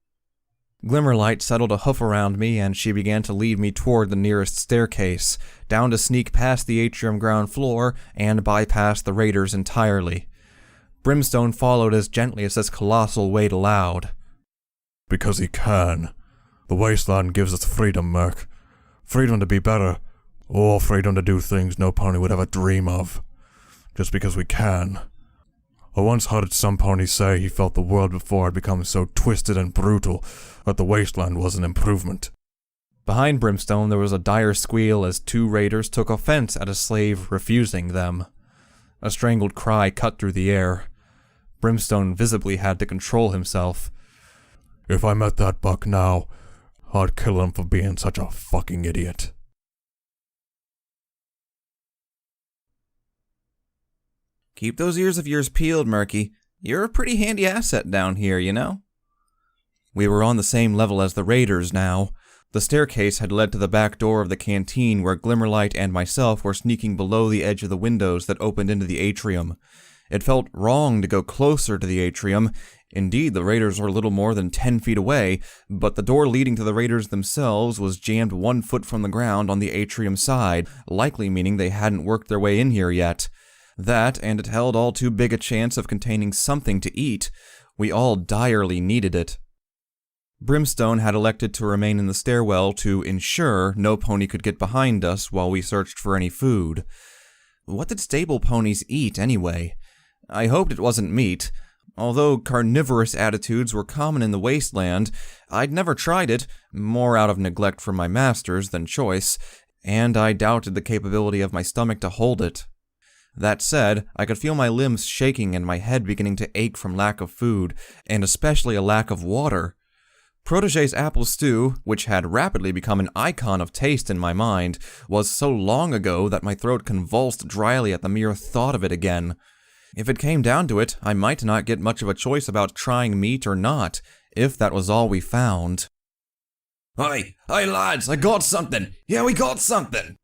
Glimmerlight settled a hoof around me, and she began to lead me toward the nearest staircase, down to sneak past the atrium ground floor and bypass the raiders entirely. Brimstone followed as gently as his colossal weight allowed. Because he can. The wasteland gives us freedom, Merc. Freedom to be better, or freedom to do things no pony would ever dream of. Just because we can. I once heard some pony say he felt the world before had become so twisted and brutal that the wasteland was an improvement. Behind Brimstone there was a dire squeal as two raiders took offense at a slave refusing them. A strangled cry cut through the air. Brimstone visibly had to control himself. If I met that buck now, I'd kill him for being such a fucking idiot. Keep those ears of yours peeled, Murky. You're a pretty handy asset down here, you know? We were on the same level as the raiders now. The staircase had led to the back door of the canteen where Glimmerlight and myself were sneaking below the edge of the windows that opened into the atrium. It felt wrong to go closer to the atrium. Indeed, the raiders were little more than 10 feet away, but the door leading to the raiders themselves was jammed 1 foot from the ground on the atrium side, likely meaning they hadn't worked their way in here yet. That, and it held all too big a chance of containing something to eat. We all direly needed it. Brimstone had elected to remain in the stairwell to ensure no pony could get behind us while we searched for any food. What did stable ponies eat, anyway? I hoped it wasn't meat. Although carnivorous attitudes were common in the wasteland, I'd never tried it, more out of neglect for my masters than choice, and I doubted the capability of my stomach to hold it. That said, I could feel my limbs shaking and my head beginning to ache from lack of food, and especially a lack of water. Protégé's apple stew, which had rapidly become an icon of taste in my mind, was so long ago that my throat convulsed dryly at the mere thought of it again. If it came down to it, I might not get much of a choice about trying meat or not, if that was all we found. Hey lads, I got something! Yeah, we got something!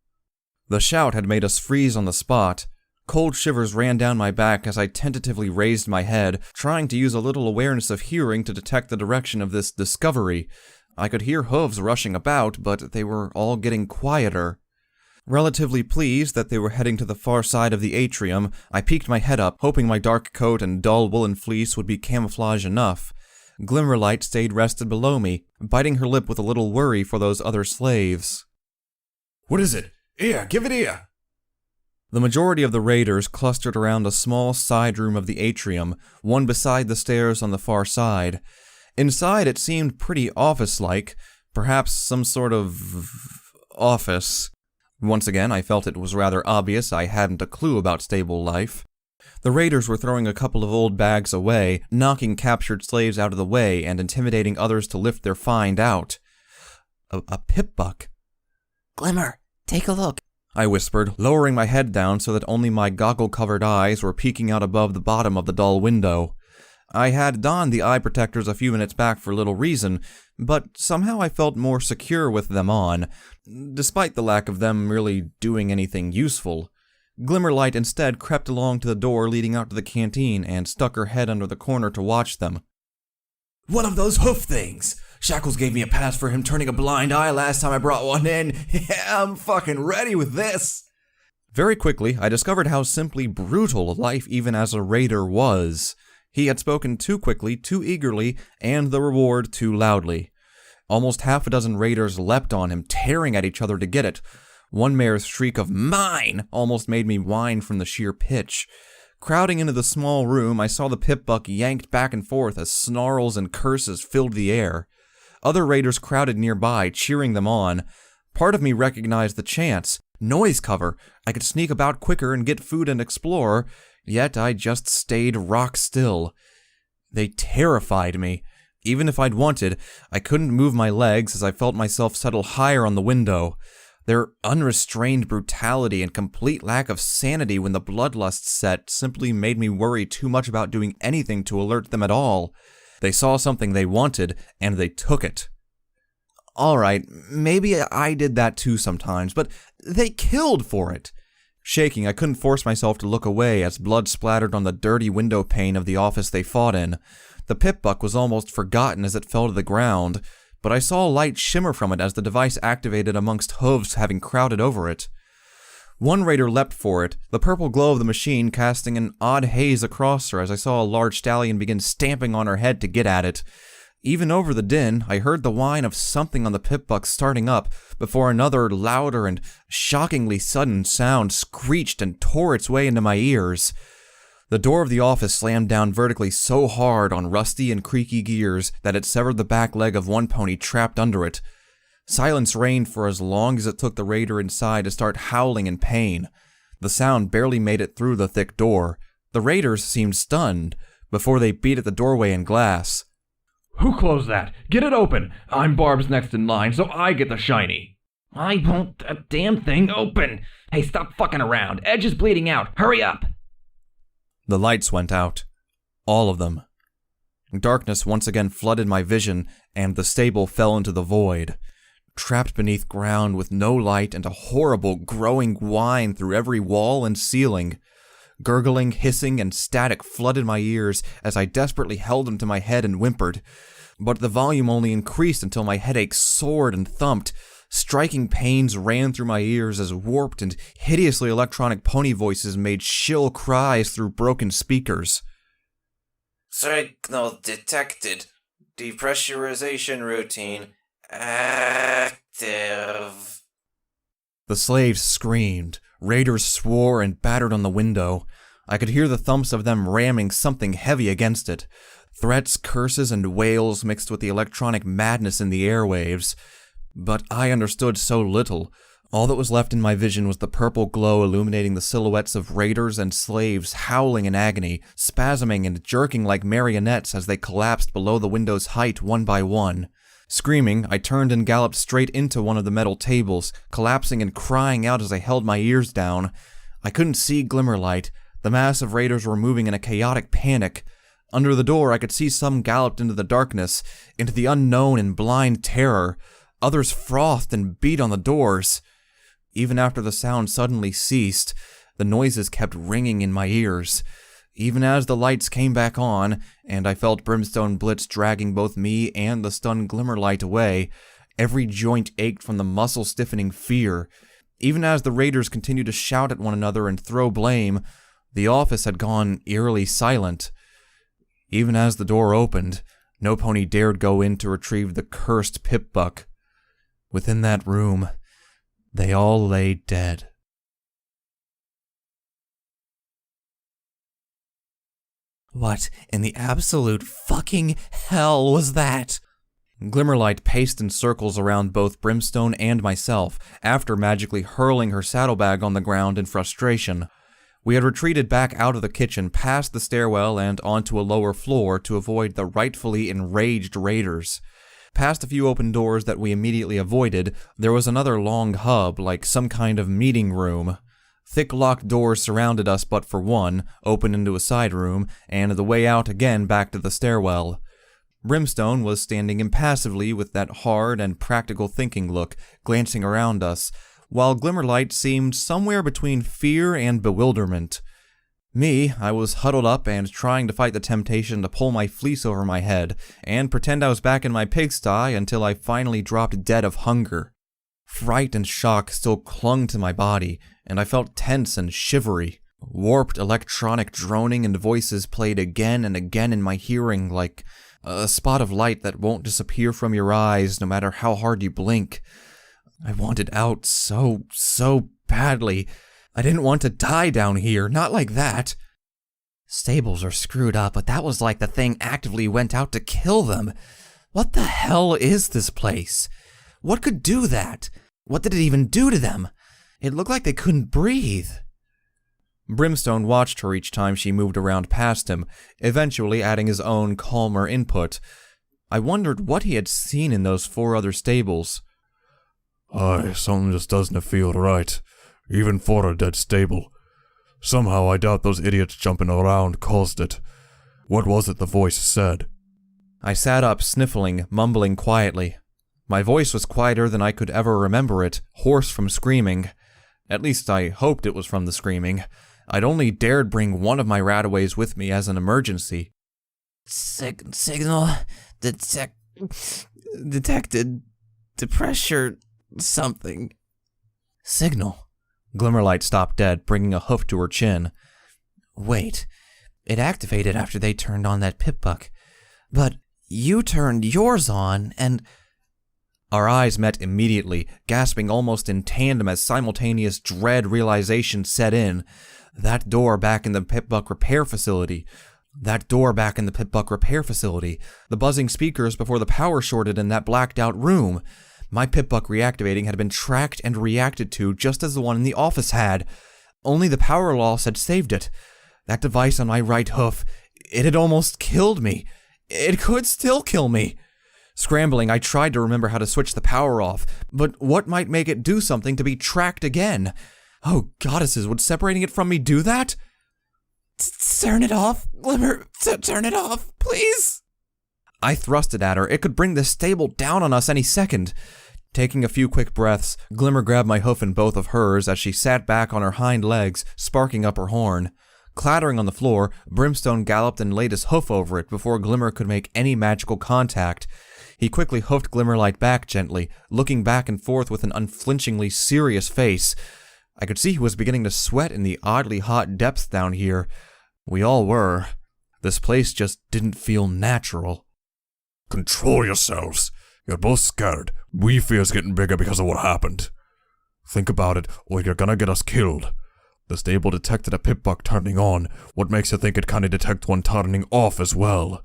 The shout had made us freeze on the spot. Cold shivers ran down my back as I tentatively raised my head, trying to use a little awareness of hearing to detect the direction of this discovery. I could hear hooves rushing about, but they were all getting quieter. Relatively pleased that they were heading to the far side of the atrium, I peeked my head up, hoping my dark coat and dull woolen fleece would be camouflage enough. Glimmerlight stayed rested below me, biting her lip with a little worry for those other slaves. What is it? Here, give it here! The majority of the raiders clustered around a small side room of the atrium, one beside the stairs on the far side. Inside it seemed pretty office-like. Perhaps some sort of office. Once again, I felt it was rather obvious I hadn't a clue about stable life. The raiders were throwing a couple of old bags away, knocking captured slaves out of the way, and intimidating others to lift their find out. A pip-buck. Glimmer, take a look. I whispered, lowering my head down so that only my goggle-covered eyes were peeking out above the bottom of the dull window. I had donned the eye protectors a few minutes back for little reason, but somehow I felt more secure with them on, despite the lack of them really doing anything useful. Glimmerlight instead crept along to the door leading out to the canteen and stuck her head under the corner to watch them. One of those hoof things! Shackles gave me a pass for him turning a blind eye last time I brought one in. Yeah, I'm fucking ready with this! Very quickly, I discovered how simply brutal life even as a raider was. He had spoken too quickly, too eagerly, and the reward too loudly. Almost half a dozen raiders leapt on him, tearing at each other to get it. One mare's shriek of "Mine!" almost made me whine from the sheer pitch. Crowding into the small room, I saw the pip-buck yanked back and forth as snarls and curses filled the air. Other raiders crowded nearby, cheering them on. Part of me recognized the chance. Noise cover. I could sneak about quicker and get food and explore, yet I just stayed rock still. They terrified me. Even if I'd wanted, I couldn't move my legs as I felt myself settle higher on the window. Their unrestrained brutality and complete lack of sanity when the bloodlust set simply made me worry too much about doing anything to alert them at all. They saw something they wanted, and they took it. Alright, maybe I did that too sometimes, but they killed for it. Shaking, I couldn't force myself to look away as blood splattered on the dirty window pane of the office they fought in. The pip-buck was almost forgotten as it fell to the ground, but I saw a light shimmer from it as the device activated amongst hooves having crowded over it. One raider leapt for it, the purple glow of the machine casting an odd haze across her as I saw a large stallion begin stamping on her head to get at it. Even over the din, I heard the whine of something on the pip-buck starting up before another louder and shockingly sudden sound screeched and tore its way into my ears. The door of the office slammed down vertically so hard on rusty and creaky gears that it severed the back leg of one pony trapped under it. Silence reigned for as long as it took the raider inside to start howling in pain. The sound barely made it through the thick door. The raiders seemed stunned before they beat at the doorway and glass. Who closed that? Get it open! I'm Barb's next in line, so I get the shiny. I won't a damn thing open! Hey, stop fucking around! Edge is bleeding out! Hurry up! The lights went out. All of them. Darkness once again flooded my vision, and the stable fell into the void. Trapped beneath ground with no light and a horrible, growing whine through every wall and ceiling. Gurgling, hissing, and static flooded my ears as I desperately held them to my head and whimpered. But the volume only increased until my headache soared and thumped. Striking pains ran through my ears as warped and hideously electronic pony voices made shrill cries through broken speakers. Signal detected. Depressurization routine active. The slaves screamed. Raiders swore and battered on the window. I could hear the thumps of them ramming something heavy against it. Threats, curses, and wails mixed with the electronic madness in the airwaves. But I understood so little. All that was left in my vision was the purple glow illuminating the silhouettes of raiders and slaves howling in agony, spasming and jerking like marionettes as they collapsed below the window's height one by one. Screaming, I turned and galloped straight into one of the metal tables, collapsing and crying out as I held my ears down. I couldn't see Glimmerlight. The mass of raiders were moving in a chaotic panic. Under the door, I could see some galloped into the darkness, into the unknown in blind terror. Others frothed and beat on the doors. Even after the sound suddenly ceased, the noises kept ringing in my ears. Even as the lights came back on, and I felt Brimstone Blitz dragging both me and the stunned Glimmerlight away, every joint ached from the muscle-stiffening fear. Even as the raiders continued to shout at one another and throw blame, the office had gone eerily silent. Even as the door opened, no pony dared go in to retrieve the cursed pip-buck. Within that room, they all lay dead. What in the absolute fucking hell was that? Glimmerlight paced in circles around both Brimstone and myself, after magically hurling her saddlebag on the ground in frustration. We had retreated back out of the kitchen, past the stairwell and onto a lower floor to avoid the rightfully enraged raiders. Past a few open doors that we immediately avoided, there was another long hub, like some kind of meeting room. Thick locked doors surrounded us but for one, open into a side room, and the way out again back to the stairwell. Brimstone was standing impassively with that hard and practical thinking look, glancing around us, while Glimmerlight seemed somewhere between fear and bewilderment. Me, I was huddled up and trying to fight the temptation to pull my fleece over my head and pretend I was back in my pigsty until I finally dropped dead of hunger. Fright and shock still clung to my body, and I felt tense and shivery. Warped electronic droning and voices played again and again in my hearing like a spot of light that won't disappear from your eyes no matter how hard you blink. I wanted out so badly. I didn't want to die down here, not like that. Stables are screwed up, but that was like the thing actively went out to kill them. What the hell is this place? What could do that? What did it even do to them? It looked like they couldn't breathe. Brimstone watched her each time she moved around past him, eventually adding his own calmer input. I wondered what he had seen in those 4 other stables. Aye, something just doesn't feel right, even for a dead stable. Somehow I doubt those idiots jumping around caused it. What was it the voice said? I sat up, sniffling, mumbling quietly. My voice was quieter than I could ever remember it, hoarse from screaming. At least I hoped it was from the screaming. I'd only dared bring one of my rataways with me as an emergency. Signal detected. Pressure something. Signal. Glimmerlight stopped dead, bringing a hoof to her chin. Wait, it activated after they turned on that pip-buck. But you turned yours on, and... Our eyes met immediately, gasping almost in tandem as simultaneous dread realization set in. That door back in the pip-buck repair facility. The buzzing speakers before the power shorted in that blacked-out room. My pip-buck reactivating had been tracked and reacted to just as the one in the office had. Only the power loss had saved it. That device on my right hoof, it had almost killed me. It could still kill me. Scrambling, I tried to remember how to switch the power off, but what might make it do something to be tracked again? Oh, goddesses, would separating it from me do that? Turn it off, Glimmer. Turn it off, please. I thrusted at her. It could bring this stable down on us any second. Taking a few quick breaths, Glimmer grabbed my hoof in both of hers as she sat back on her hind legs, sparking up her horn. Clattering on the floor, Brimstone galloped and laid his hoof over it before Glimmer could make any magical contact. He quickly hoofed Glimmerlight back gently, looking back and forth with an unflinchingly serious face. I could see he was beginning to sweat in the oddly hot depths down here. We all were. This place just didn't feel natural. Control yourselves. You're both scared. We fear's getting bigger because of what happened. Think about it, or you're gonna get us killed. The stable detected a pip-buck turning on. What makes you think it kinda detect one turning off as well?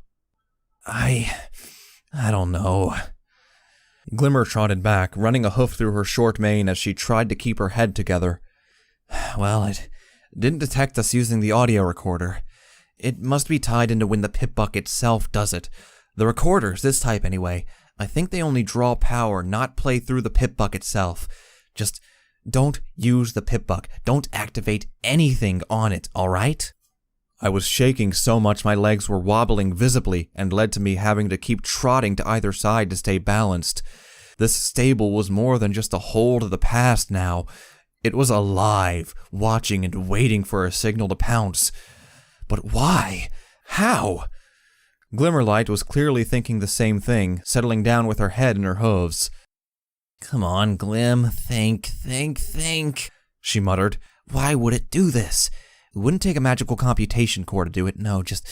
I don't know. Glimmer trotted back, running a hoof through her short mane as she tried to keep her head together. Well, it didn't detect us using the audio recorder. It must be tied into when the pip-buck itself does it. The recorders, this type anyway, I think they only draw power, not play through the pip-buck itself. Just don't use the pip-buck. Don't activate anything on it, alright? I was shaking so much my legs were wobbling visibly and led to me having to keep trotting to either side to stay balanced. This stable was more than just a hold of the past now. It was alive, watching and waiting for a signal to pounce. But why? How? Glimmerlight was clearly thinking the same thing, settling down with her head in her hooves. Come on, Glim, think, she muttered. Why would it do this? It wouldn't take a magical computation core to do it, no, just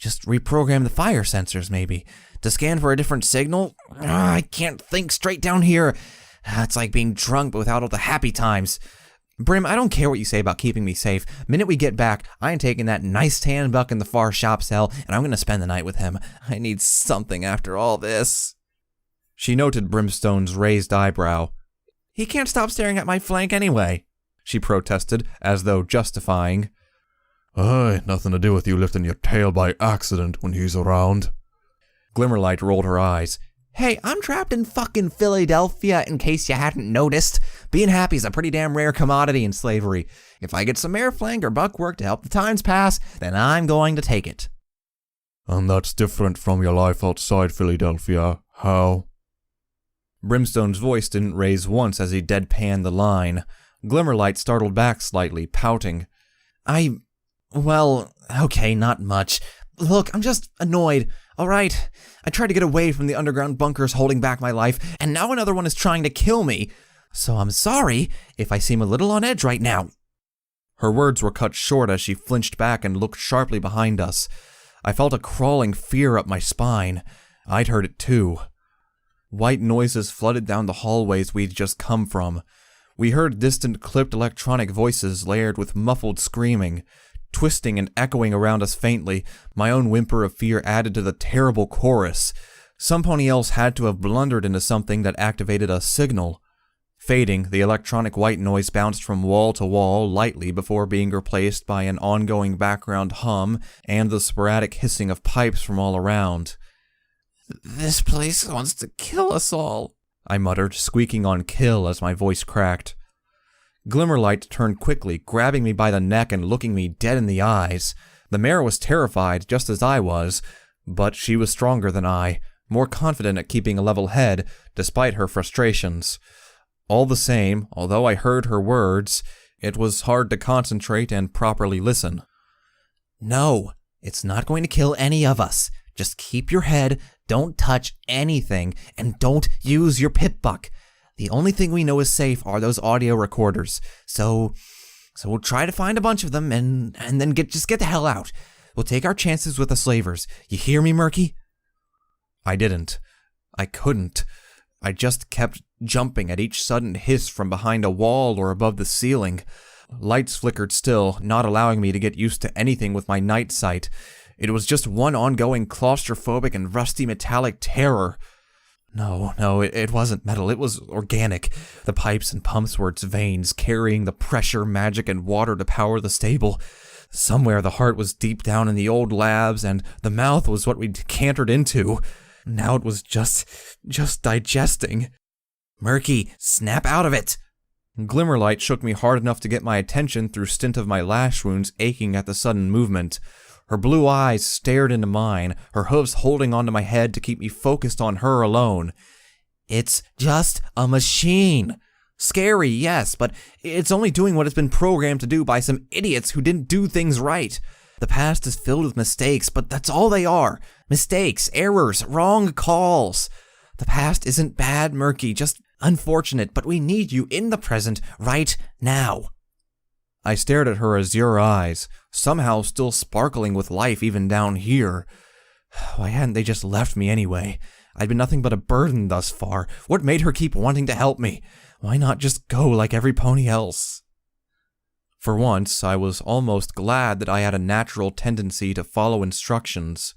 reprogram the fire sensors, maybe. To scan for a different signal? I can't think straight down here. It's like being drunk but without all the happy times. Brim, I don't care what you say about keeping me safe. Minute we get back, I am taking that nice tan buck in the far shop cell, and I'm gonna spend the night with him. I need something after all this. She noted Brimstone's raised eyebrow. He can't stop staring at my flank anyway, she protested, as though justifying. Aye, nothing to do with you lifting your tail by accident when he's around. Glimmerlight rolled her eyes. Hey, I'm trapped in fucking Philadelphia, in case you hadn't noticed. Being happy is a pretty damn rare commodity in slavery. If I get some air flank or buckwork to help the times pass, then I'm going to take it. And that's different from your life outside Philadelphia. How? Brimstone's voice didn't raise once as he deadpanned the line. Glimmerlight startled back slightly, pouting. Well, okay, not much. Look, I'm just annoyed, alright? I tried to get away from the underground bunkers holding back my life, and now another one is trying to kill me. So I'm sorry if I seem a little on edge right now. Her words were cut short as she flinched back and looked sharply behind us. I felt a crawling fear up my spine. I'd heard it too. White noises flooded down the hallways we'd just come from. We heard distant clipped electronic voices layered with muffled screaming. Twisting and echoing around us faintly, my own whimper of fear added to the terrible chorus. Some pony else had to have blundered into something that activated a signal. Fading, the electronic white noise bounced from wall to wall lightly before being replaced by an ongoing background hum and the sporadic hissing of pipes from all around. This place wants to kill us all, I muttered, squeaking on kill as my voice cracked. Glimmerlight turned quickly, grabbing me by the neck and looking me dead in the eyes. The mare was terrified, just as I was, but she was stronger than I, more confident at keeping a level head, despite her frustrations. All the same, although I heard her words, it was hard to concentrate and properly listen. No, it's not going to kill any of us. Just keep your head, don't touch anything, and don't use your pip-buck. The only thing we know is safe are those audio recorders, so we'll try to find a bunch of them and then get the hell out. We'll take our chances with the slavers. You hear me, Murky? I didn't. I couldn't. I just kept jumping at each sudden hiss from behind a wall or above the ceiling. Lights flickered still, not allowing me to get used to anything with my night sight. It was just one ongoing claustrophobic and rusty metallic terror. No, it wasn't metal, it was organic. The pipes and pumps were its veins, carrying the pressure, magic, and water to power the stable. Somewhere the heart was deep down in the old labs, and the mouth was what we'd cantered into. Now it was just digesting. Murky, snap out of it! Glimmerlight shook me hard enough to get my attention through stint of my lash wounds aching at the sudden movement. Her blue eyes stared into mine, her hooves holding onto my head to keep me focused on her alone. It's just a machine. Scary, yes, but it's only doing what it's been programmed to do by some idiots who didn't do things right. The past is filled with mistakes, but that's all they are. Mistakes, errors, wrong calls. The past isn't bad, Murky, just unfortunate, but we need you in the present right now. I stared at her azure eyes, somehow still sparkling with life even down here. Why hadn't they just left me anyway? I'd been nothing but a burden thus far. What made her keep wanting to help me? Why not just go like every pony else? For once, I was almost glad that I had a natural tendency to follow instructions.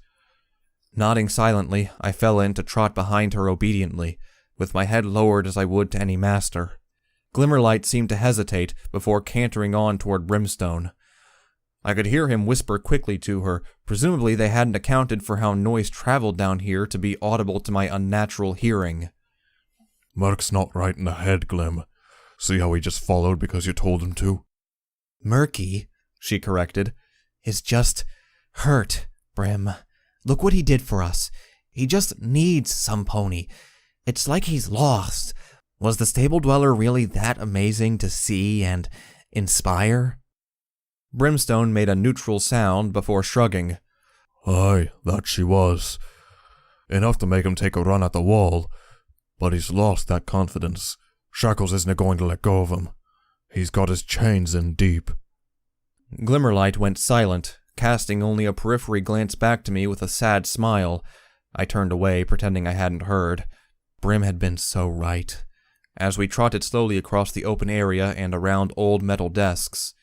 Nodding silently, I fell in to trot behind her obediently, with my head lowered as I would to any master. Glimmerlight seemed to hesitate before cantering on toward Brimstone. I could hear him whisper quickly to her. Presumably they hadn't accounted for how noise traveled down here to be audible to my unnatural hearing. Murk's not right in the head, Glim. See how he just followed because you told him to? Murky, she corrected, is just hurt, Brim. Look what he did for us. He just needs some pony. It's like he's lost. Was the stable dweller really that amazing to see and inspire? Brimstone made a neutral sound before shrugging. Aye, that she was. Enough to make him take a run at the wall. But he's lost that confidence. Shackles isn't going to let go of him. He's got his chains in deep. Glimmerlight went silent, casting only a periphery glance back to me with a sad smile. I turned away, pretending I hadn't heard. Brim had been so right. As we trotted slowly across the open area and around old metal desks.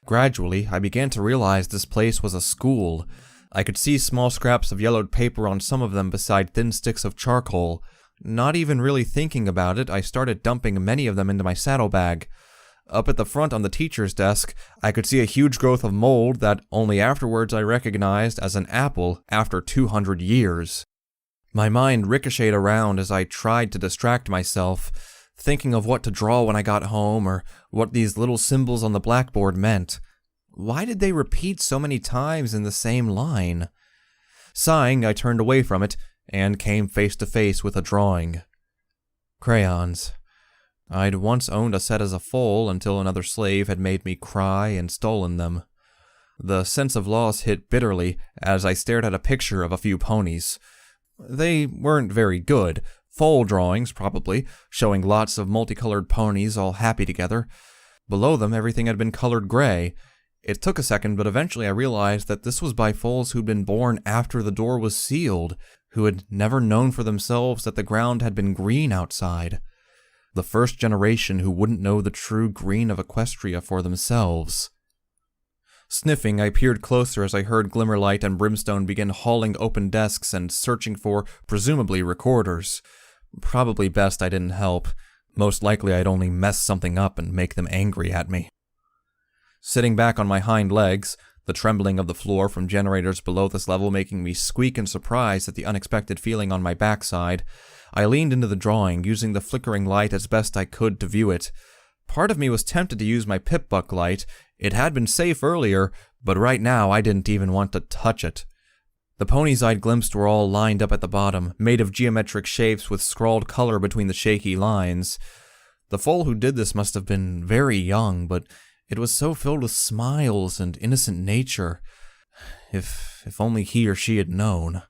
Gradually, I began to realize this place was a school. I could see small scraps of yellowed paper on some of them beside thin sticks of charcoal. Not even really thinking about it, I started dumping many of them into my saddlebag. Up at the front on the teacher's desk, I could see a huge growth of mold that only afterwards I recognized as an apple after 200 years. My mind ricocheted around as I tried to distract myself, thinking of what to draw when I got home or what these little symbols on the blackboard meant. Why did they repeat so many times in the same line? Sighing, I turned away from it and came face to face with a drawing. Crayons. I'd once owned a set as a foal until another slave had made me cry and stolen them. The sense of loss hit bitterly as I stared at a picture of a few ponies. They weren't very good, foal drawings probably, showing lots of multicolored ponies all happy together. Below them everything had been colored gray. It took a second, but eventually I realized that this was by foals who'd been born after the door was sealed, who had never known for themselves that the ground had been green outside. The first generation who wouldn't know the true green of Equestria for themselves. Sniffing, I peered closer as I heard Glimmerlight and Brimstone begin hauling open desks and searching for, presumably, recorders. Probably best I didn't help. Most likely I'd only mess something up and make them angry at me. Sitting back on my hind legs, the trembling of the floor from generators below this level making me squeak in surprise at the unexpected feeling on my backside, I leaned into the drawing, using the flickering light as best I could to view it. Part of me was tempted to use my pip-buck light. It had been safe earlier, but right now I didn't even want to touch it. The ponies I'd glimpsed were all lined up at the bottom, made of geometric shapes with scrawled color between the shaky lines. The foal who did this must have been very young, but it was so filled with smiles and innocent nature. If only he or she had known.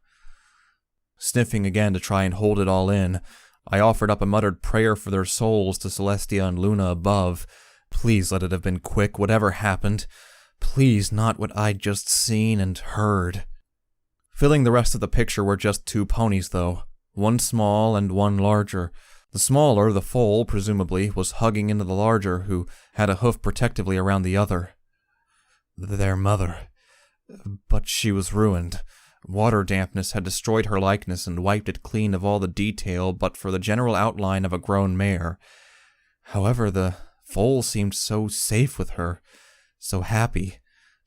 Sniffing again to try and hold it all in, I offered up a muttered prayer for their souls to Celestia and Luna above. Please let it have been quick, whatever happened. Please not what I'd just seen and heard. Filling the rest of the picture were just two ponies, though. One small and one larger. The smaller, the foal, presumably, was hugging into the larger, who had a hoof protectively around the other. Their mother. But she was ruined. Water dampness had destroyed her likeness and wiped it clean of all the detail but for the general outline of a grown mare. However, the foal seemed so safe with her, so happy,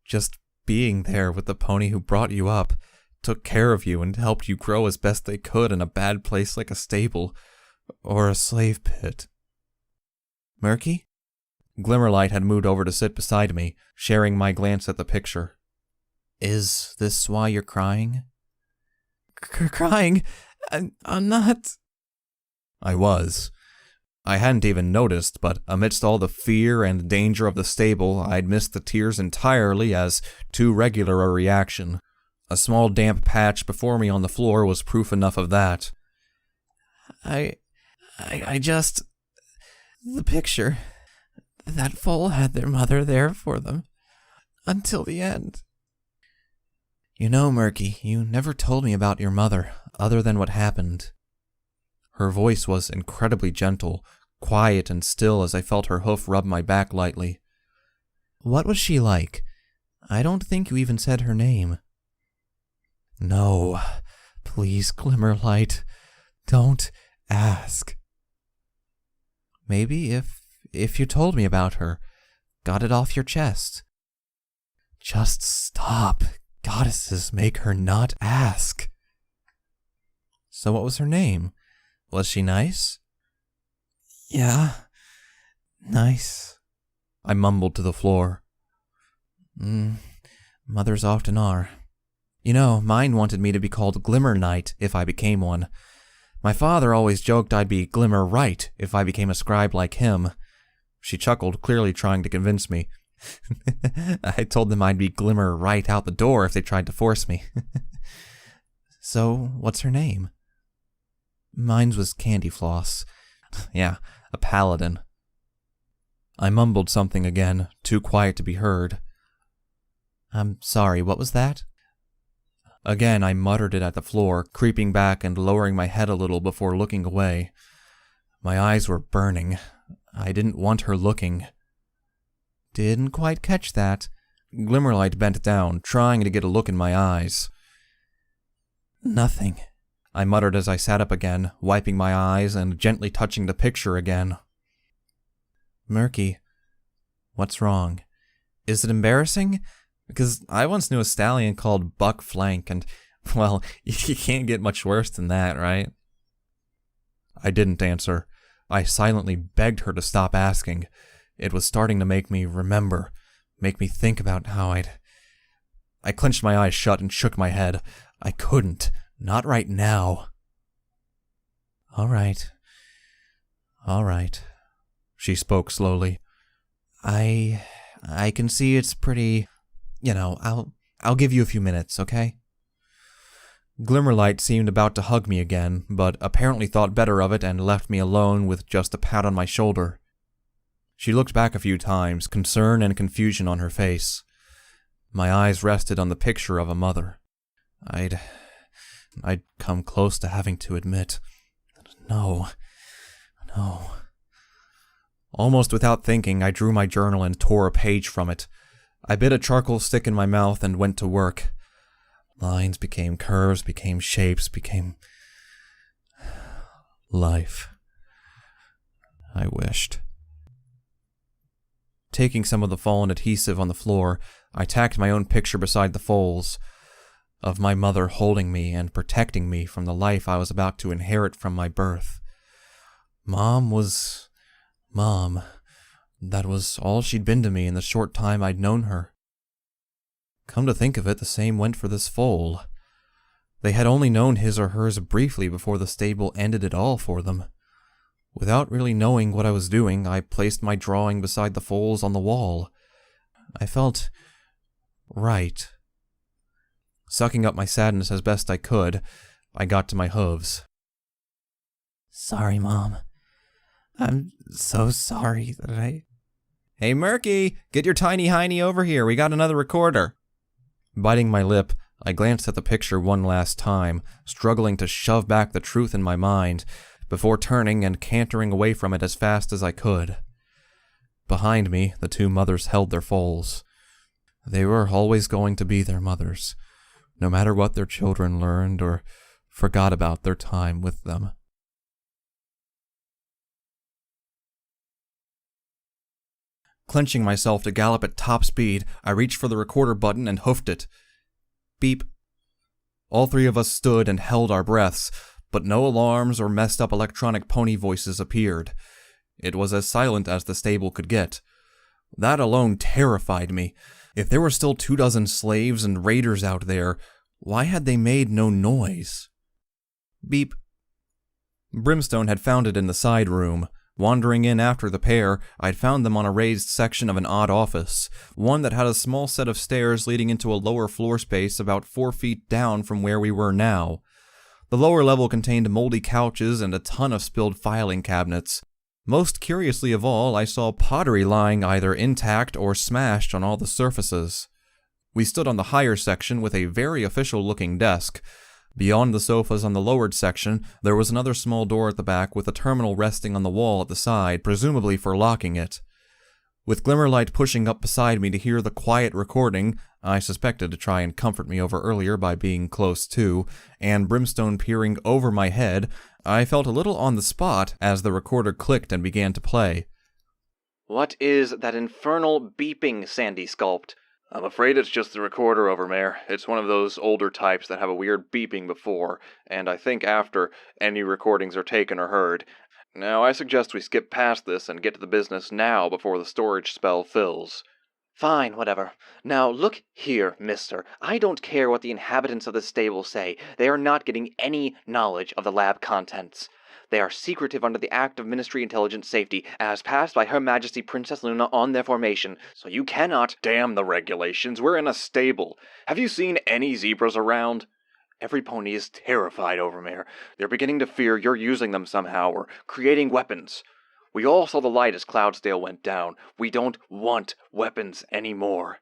just being there with the pony who brought you up, took care of you and helped you grow as best they could in a bad place like a stable or a slave pit. Murky? Glimmerlight had moved over to sit beside me, sharing my glance at the picture. Is this why you're crying? Crying? I'm not. I was. I hadn't even noticed, but amidst all the fear and danger of the stable, I'd missed the tears entirely as too regular a reaction. A small damp patch before me on the floor was proof enough of that. I just... The picture. That foal had their mother there for them. Until the end. You know, Murky, you never told me about your mother, other than what happened. Her voice was incredibly gentle, quiet and still as I felt her hoof rub my back lightly. What was she like? I don't think you even said her name. No, please, Glimmerlight, don't ask. Maybe if you told me about her, got it off your chest. Just stop. Goddesses make her not ask. So what was her name? Was she nice? Yeah, nice. I mumbled to the floor. Mothers often are. You know, mine wanted me to be called Glimmer Knight if I became one. My father always joked I'd be Glimmer Right if I became a scribe like him. She chuckled, clearly trying to convince me. I told them I'd be Glimmer right out the door if they tried to force me. So, what's her name? Mine's was Candy Floss. Yeah, a paladin. I mumbled something again, too quiet to be heard. I'm sorry, what was that? Again, I muttered it at the floor, creeping back and lowering my head a little before looking away. My eyes were burning. I didn't want her looking. Didn't quite catch that. Glimmerlight bent down, trying to get a look in my eyes. Nothing. I muttered as I sat up again, wiping my eyes and gently touching the picture again. Murky, what's wrong? Is it embarrassing? Because I once knew a stallion called Buck Flank, and, well, you can't get much worse than that, right? I didn't answer. I silently begged her to stop asking. It was starting to make me remember, make me think about how I clenched my eyes shut and shook my head. I couldn't. Not right now. All right, she spoke slowly. I can see it's pretty, I'll give you a few minutes, okay? Glimmerlight seemed about to hug me again, but apparently thought better of it and left me alone with just a pat on my shoulder. She looked back a few times, concern and confusion on her face. My eyes rested on the picture of a mother. I'd come close to having to admit, no. Almost without thinking, I drew my journal and tore a page from it. I bit a charcoal stick in my mouth and went to work. Lines became curves, became shapes, became life. I wished. Taking some of the fallen adhesive on the floor, I tacked my own picture beside the folds of my mother holding me and protecting me from the life I was about to inherit from my birth. Mom was Mom. That was all she'd been to me in the short time I'd known her. Come to think of it, the same went for this foal. They had only known his or hers briefly before the stable ended it all for them. Without really knowing what I was doing, I placed my drawing beside the foals on the wall. I felt right. Sucking up my sadness as best I could, I got to my hooves. Sorry, Mom. I'm so sorry that I... Hey, Murky, get your tiny hiney over here. We got another recorder. Biting my lip, I glanced at the picture one last time, struggling to shove back the truth in my mind, before turning and cantering away from it as fast as I could. Behind me, the two mothers held their foals. They were always going to be their mothers, no matter what their children learned or forgot about their time with them. Clenching myself to gallop at top speed, I reached for the recorder button and hoofed it. Beep. All three of us stood and held our breaths, but no alarms or messed up electronic pony voices appeared. It was as silent as the stable could get. That alone terrified me. If there were still 24 slaves and raiders out there, why had they made no noise? Beep. Brimstone had found it in the side room. Wandering in after the pair, I'd found them on a raised section of an odd office, one that had a small set of stairs leading into a lower floor space about 4 feet down from where we were now. The lower level contained moldy couches and a ton of spilled filing cabinets. Most curiously of all, I saw pottery lying either intact or smashed on all the surfaces. We stood on the higher section with a very official-looking desk. Beyond the sofas on the lowered section, there was another small door at the back with a terminal resting on the wall at the side, presumably for locking it. With Glimmerlight pushing up beside me to hear the quiet recording, I suspected to try and comfort me over earlier by being close to, and Brimstone peering over my head, I felt a little on the spot as the recorder clicked and began to play. What is that infernal beeping, Sandy Sculpt? I'm afraid it's just the recorder, Overmare. It's one of those older types that have a weird beeping before, and I think after any recordings are taken or heard. Now, I suggest we skip past this and get to the business now before the storage spell fills. Fine, whatever. Now, look here, mister. I don't care what the inhabitants of the stable say. They are not getting any knowledge of the lab contents. They are secretive under the Act of Ministry Intelligence Safety, as passed by Her Majesty Princess Luna on their formation, so you cannot— Damn the regulations, we're in a stable. Have you seen any zebras around? Every pony is terrified, Overmare. They're beginning to fear you're using them somehow, or creating weapons. We all saw the light as Cloudsdale went down. We don't want weapons anymore.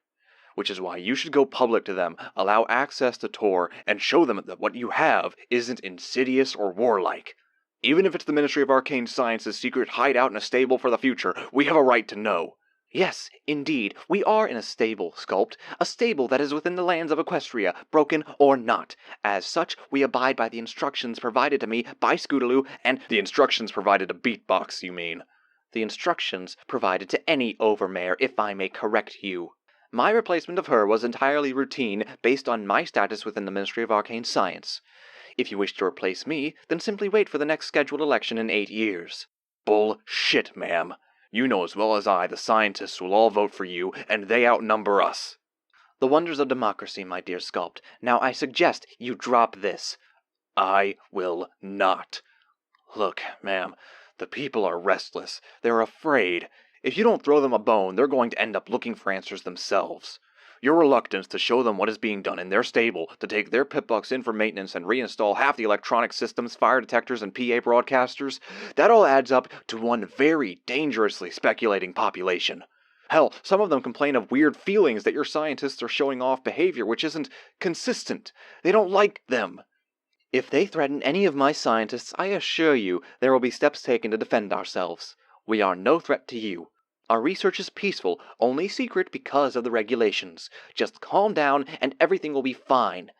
Which is why you should go public to them, allow access to Tor, and show them that what you have isn't insidious or warlike. Even if it's the Ministry of Arcane Science's secret hideout in a stable for the future, we have a right to know. Yes, indeed, we are in a stable, Sculpt, a stable that is within the lands of Equestria, broken or not. As such, we abide by the instructions provided to me by Scootaloo and— The instructions provided to Beatbox, you mean? the instructions provided to any overmare, if I may correct you. My replacement of her was entirely routine, based on my status within the Ministry of Arcane Science. If you wish to replace me, then simply wait for the next scheduled election in 8 years. Bullshit, ma'am. You know as well as I the scientists will all vote for you, and they outnumber us. The wonders of democracy, my dear Sculpt. Now I suggest you drop this. I will not. Look, ma'am, the people are restless. They're afraid. If you don't throw them a bone, they're going to end up looking for answers themselves. Your reluctance to show them what is being done in their stable, to take their Pip-Bucks in for maintenance and reinstall half the electronic systems, fire detectors, and PA broadcasters, that all adds up to one very dangerously speculating population. Hell, some of them complain of weird feelings that your scientists are showing off behavior which isn't consistent. They don't like them. If they threaten any of my scientists, I assure you there will be steps taken to defend ourselves. We are no threat to you. Our research is peaceful, only secret because of the regulations. Just calm down and everything will be fine.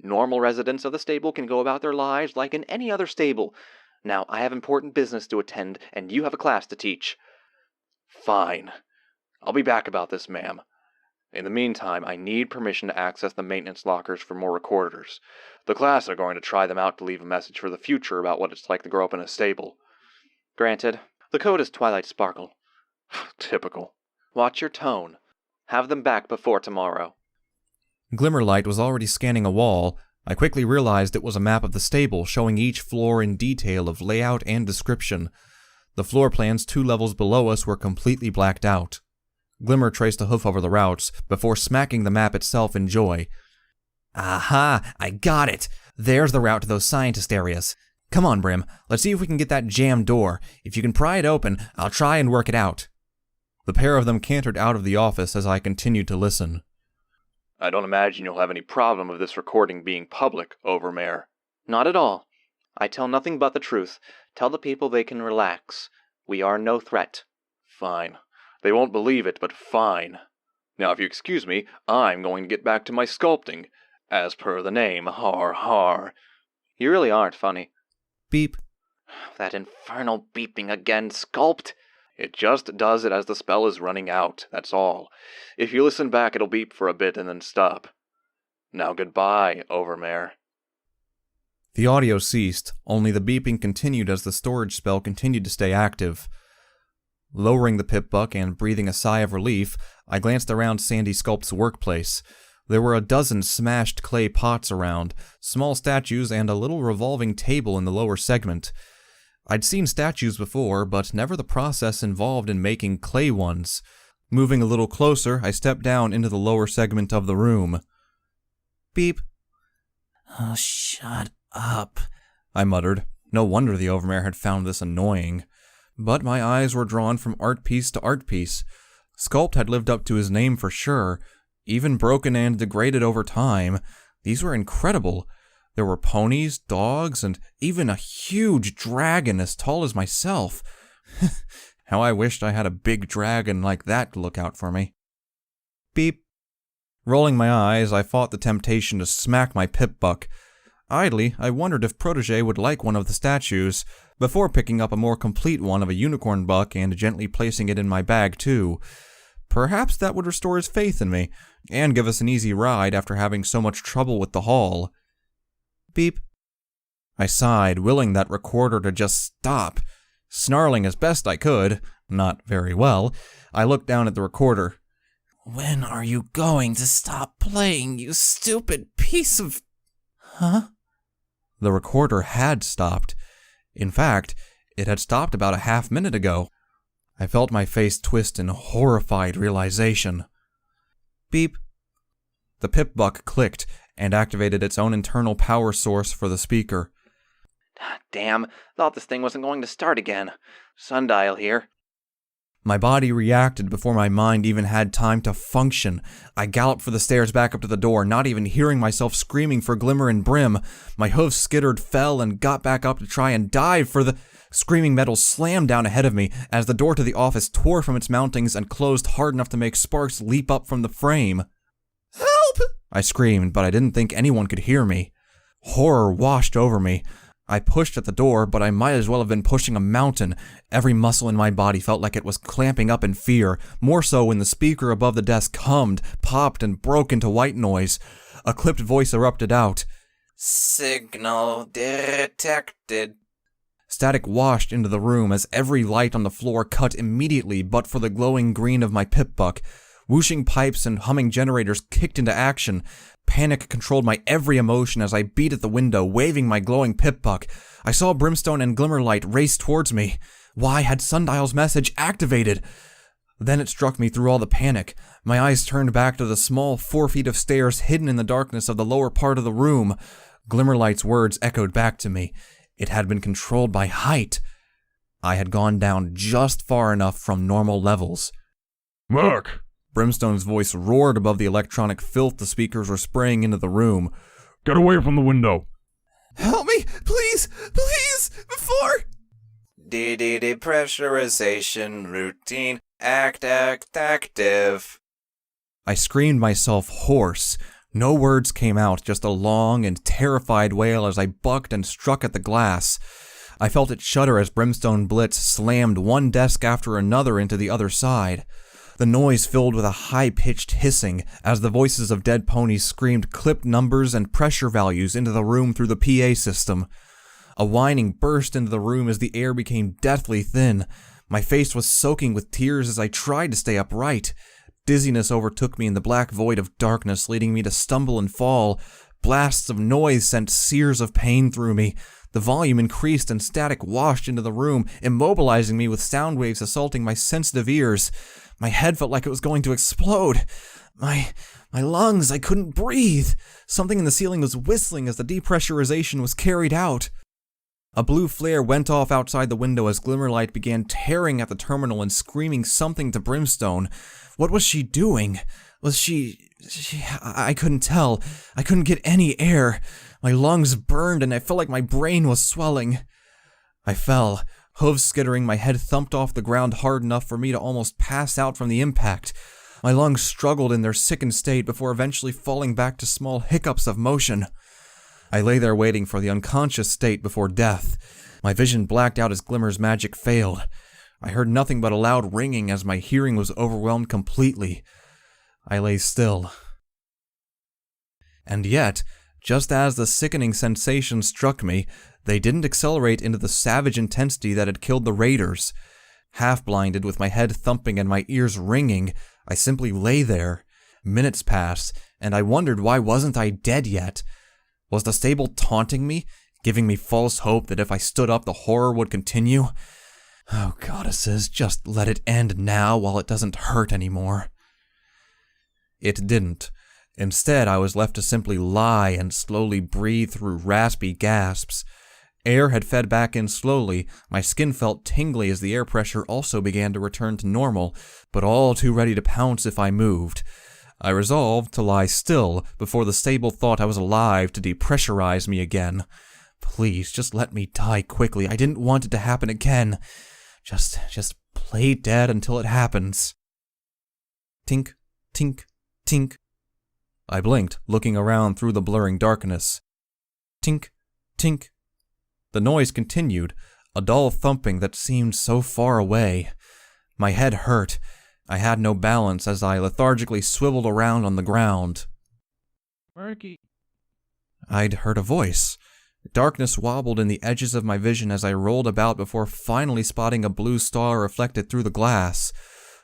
Normal residents of the stable can go about their lives like in any other stable. Now, I have important business to attend, and you have a class to teach. Fine. I'll be back about this, ma'am. In the meantime, I need permission to access the maintenance lockers for more recorders. The class are going to try them out to leave a message for the future about what it's like to grow up in a stable. Granted. The code is Twilight Sparkle. Typical. Watch your tone. Have them back before tomorrow. Glimmerlight was already scanning a wall. I quickly realized it was a map of the stable showing each floor in detail of layout and description. The floor plans 2 levels below us were completely blacked out. Glimmer traced a hoof over the routes before smacking the map itself in joy. Aha! I got it! There's the route to those scientist areas. Come on, Brim. Let's see if we can get that jammed door. If you can pry it open, I'll try and work it out. The pair of them cantered out of the office as I continued to listen. I don't imagine you'll have any problem with this recording being public, Overmare. Not at all. I tell nothing but the truth. Tell the people they can relax. We are no threat. Fine. They won't believe it, but fine. Now, if you excuse me, I'm going to get back to my sculpting. As per the name, har har. You really aren't funny. Beep. That infernal beeping again, Sculpt. It just does it as the spell is running out, that's all. If you listen back, it'll beep for a bit and then stop. Now goodbye, Overmare. The audio ceased, only the beeping continued as the storage spell continued to stay active. Lowering the Pip-Buck and breathing a sigh of relief, I glanced around Sandy Sculpt's workplace. There were a dozen smashed clay pots around, small statues, and a little revolving table in the lower segment. I'd seen statues before, but never the process involved in making clay ones. Moving a little closer, I stepped down into the lower segment of the room. Beep. Oh, shut up, I muttered. No wonder the Overmare had found this annoying. But my eyes were drawn from art piece to art piece. Sculpt had lived up to his name for sure. Even broken and degraded over time, these were incredible. There were ponies, dogs, and even a huge dragon as tall as myself. How I wished I had a big dragon like that to look out for me. Beep. Rolling my eyes, I fought the temptation to smack my Pip-Buck. Idly, I wondered if Protégé would like one of the statues, before picking up a more complete one of a unicorn buck and gently placing it in my bag too. Perhaps that would restore his faith in me, and give us an easy ride after having so much trouble with the haul. Beep. I sighed, willing that recorder to just stop. Snarling as best I could, not very well, I looked down at the recorder. When are you going to stop playing, you stupid piece of... Huh? The recorder had stopped. In fact, it had stopped about a half-minute ago. I felt my face twist in horrified realization. Beep. The Pip-Buck clicked and activated its own internal power source for the speaker. Damn, thought this thing wasn't going to start again. Sundial here. My body reacted before my mind even had time to function. I galloped for the stairs back up to the door, not even hearing myself screaming for Glimmer and Brim. My hooves skittered, fell, and got back up to try and dive for the... Screaming metal slammed down ahead of me as the door to the office tore from its mountings and closed hard enough to make sparks leap up from the frame. "Help!" I screamed, but I didn't think anyone could hear me. Horror washed over me. I pushed at the door, but I might as well have been pushing a mountain. Every muscle in my body felt like it was clamping up in fear, more so when the speaker above the desk hummed, popped, and broke into white noise. A clipped voice erupted out. Signal detected. Static washed into the room as every light on the floor cut immediately but for the glowing green of my pip-buck. Whooshing pipes and humming generators kicked into action. Panic controlled my every emotion as I beat at the window, waving my glowing pip-buck. I saw Brimstone and Glimmerlight race towards me. Why had Sundial's message activated? Then it struck me through all the panic. My eyes turned back to the small 4 feet of stairs hidden in the darkness of the lower part of the room. Glimmerlight's words echoed back to me. It had been controlled by height. I had gone down just far enough from normal levels. Merc! Brimstone's voice roared above the electronic filth the speakers were spraying into the room. Get away from the window! Help me! Please! Please! Before! Depressurization routine. Active. I screamed myself hoarse. No words came out, just a long and terrified wail as I bucked and struck at the glass. I felt it shudder as Brimstone Blitz slammed one desk after another into the other side. The noise filled with a high-pitched hissing as the voices of dead ponies screamed clipped numbers and pressure values into the room through the PA system. A whining burst into the room as the air became deathly thin. My face was soaking with tears as I tried to stay upright. Dizziness overtook me in the black void of darkness, leading me to stumble and fall. Blasts of noise sent sears of pain through me. The volume increased and static washed into the room, immobilizing me with sound waves assaulting my sensitive ears. My head felt like it was going to explode. My lungs, I couldn't breathe. Something in the ceiling was whistling as the depressurization was carried out. A blue flare went off outside the window as Glimmerlight began tearing at the terminal and screaming something to Brimstone. What was she doing? Was she... I couldn't tell. I couldn't get any air. My lungs burned and I felt like my brain was swelling. I fell. Hooves skittering, my head thumped off the ground hard enough for me to almost pass out from the impact. My lungs struggled in their sickened state before eventually falling back to small hiccups of motion. I lay there waiting for the unconscious state before death. My vision blacked out as Glimmer's magic failed. I heard nothing but a loud ringing as my hearing was overwhelmed completely. I lay still. And yet, just as the sickening sensation struck me, they didn't accelerate into the savage intensity that had killed the raiders. Half-blinded, with my head thumping and my ears ringing, I simply lay there. Minutes passed, and I wondered why wasn't I dead yet? Was the stable taunting me, giving me false hope that if I stood up the horror would continue? Oh, goddesses, just let it end now while it doesn't hurt anymore. It didn't. Instead, I was left to simply lie and slowly breathe through raspy gasps. Air had fed back in slowly, my skin felt tingly as the air pressure also began to return to normal, but all too ready to pounce if I moved. I resolved to lie still before the stable thought I was alive to depressurize me again. Please, just let me die quickly. I didn't want it to happen again. Just play dead until it happens. Tink, tink, tink. I blinked, looking around through the blurring darkness. Tink, tink. The noise continued, a dull thumping that seemed so far away. My head hurt. I had no balance as I lethargically swiveled around on the ground. Murky. I'd heard a voice. Darkness wobbled in the edges of my vision as I rolled about before finally spotting a blue star reflected through the glass.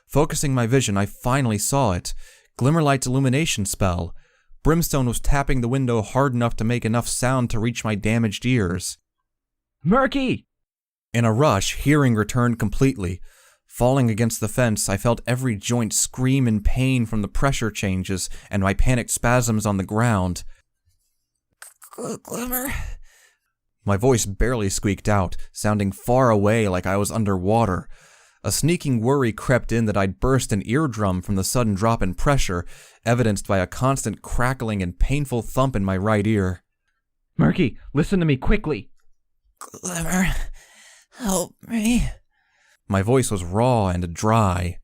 Focusing my vision, I finally saw it. Glimmerlight's illumination spell. Brimstone was tapping the window hard enough to make enough sound to reach my damaged ears. Murky! In a rush, hearing returned completely. Falling against the fence, I felt every joint scream in pain from the pressure changes and my panicked spasms on the ground. Glimmer? My voice barely squeaked out, sounding far away like I was underwater. A sneaking worry crept in that I'd burst an eardrum from the sudden drop in pressure, evidenced by a constant crackling and painful thump in my right ear. Murky, listen to me quickly. Glimmer, help me? My voice was raw and dry.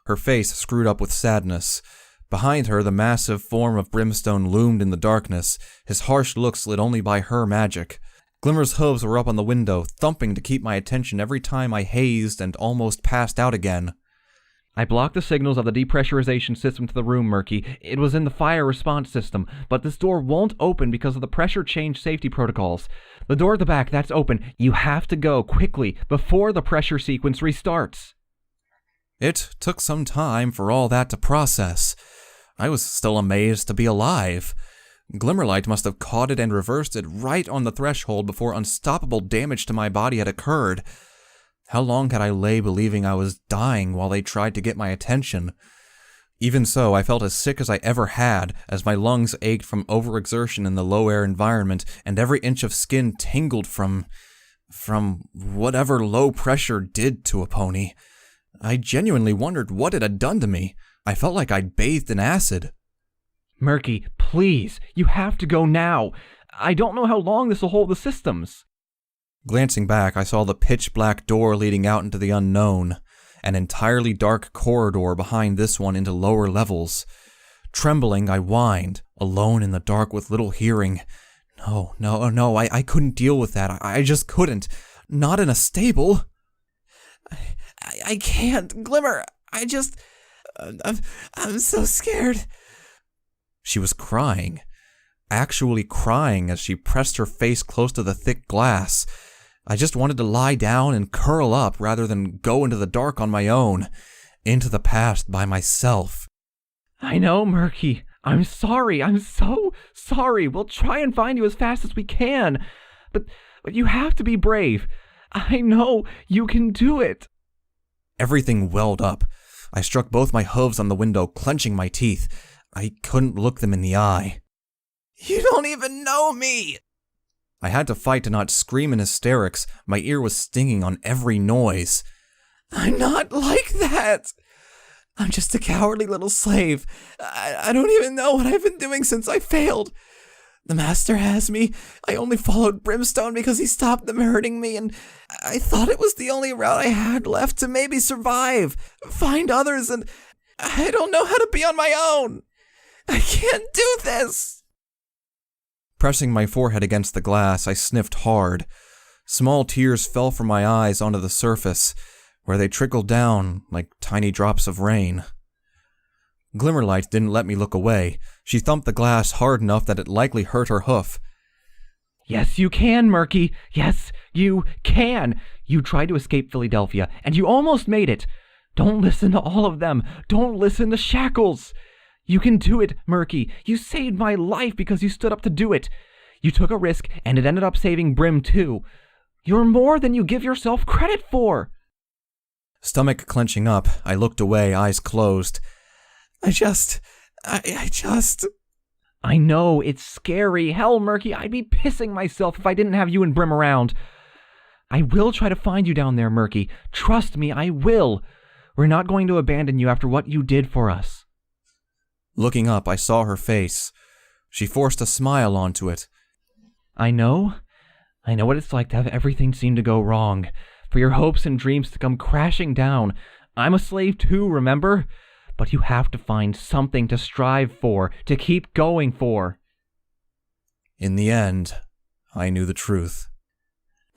Her face screwed up with sadness. Behind her, the massive form of Brimstone loomed in the darkness, his harsh looks lit only by her magic. Glimmer's hooves were up on the window, thumping to keep my attention every time I hazed and almost passed out again. I blocked the signals of the depressurization system to the room, Murky. It was in the fire response system, but this door won't open because of the pressure change safety protocols. The door at the back, that's open. You have to go quickly before the pressure sequence restarts. It took some time for all that to process. I was still amazed to be alive. Glimmerlight must have caught it and reversed it right on the threshold before unstoppable damage to my body had occurred. How long had I lay believing I was dying while they tried to get my attention? Even so, I felt as sick as I ever had, as my lungs ached from overexertion in the low-air environment, and every inch of skin tingled from whatever low pressure did to a pony. I genuinely wondered what it had done to me. I felt like I'd bathed in acid. Murky, please, you have to go now. I don't know how long this will hold the systems. Glancing back, I saw the pitch-black door leading out into the unknown, an entirely dark corridor behind this one into lower levels. Trembling, I whined, alone in the dark with little hearing. No, I couldn't deal with that. I just couldn't. Not in a stable. I can't, Glimmer. I'm so scared. She was crying. Actually crying as she pressed her face close to the thick glass. I just wanted to lie down and curl up rather than go into the dark on my own, into the past by myself. I know, Murky. I'm sorry. I'm so sorry. We'll try and find you as fast as we can. But you have to be brave. I know you can do it. Everything welled up. I struck both my hooves on the window, clenching my teeth. I couldn't look them in the eye. You don't even know me! I had to fight to not scream in hysterics. My ear was stinging on every noise. I'm not like that! I'm just a cowardly little slave. I don't even know what I've been doing since I failed. The master has me. I only followed Brimstone because he stopped them hurting me, and I thought it was the only route I had left to maybe survive, find others, and I don't know how to be on my own. I can't do this. Pressing my forehead against the glass, I sniffed hard. Small tears fell from my eyes onto the surface, where they trickled down like tiny drops of rain. Glimmerlight didn't let me look away. She thumped the glass hard enough that it likely hurt her hoof. Yes, you can, Murky. Yes, you can. You tried to escape Philadelphia, and you almost made it. Don't listen to all of them. Don't listen to Shackles. You can do it, Murky. You saved my life because you stood up to do it. You took a risk, and it ended up saving Brim, too. You're more than you give yourself credit for. Stomach clenching up, I looked away, eyes closed. I know, it's scary. Hell, Murky, I'd be pissing myself if I didn't have you and Brim around. I will try to find you down there, Murky. Trust me, I will. We're not going to abandon you after what you did for us. Looking up, I saw her face. She forced a smile onto it. I know what it's like to have everything seem to go wrong, for your hopes and dreams to come crashing down. I'm a slave too, remember? But you have to find something to strive for, to keep going for. In the end, I knew the truth.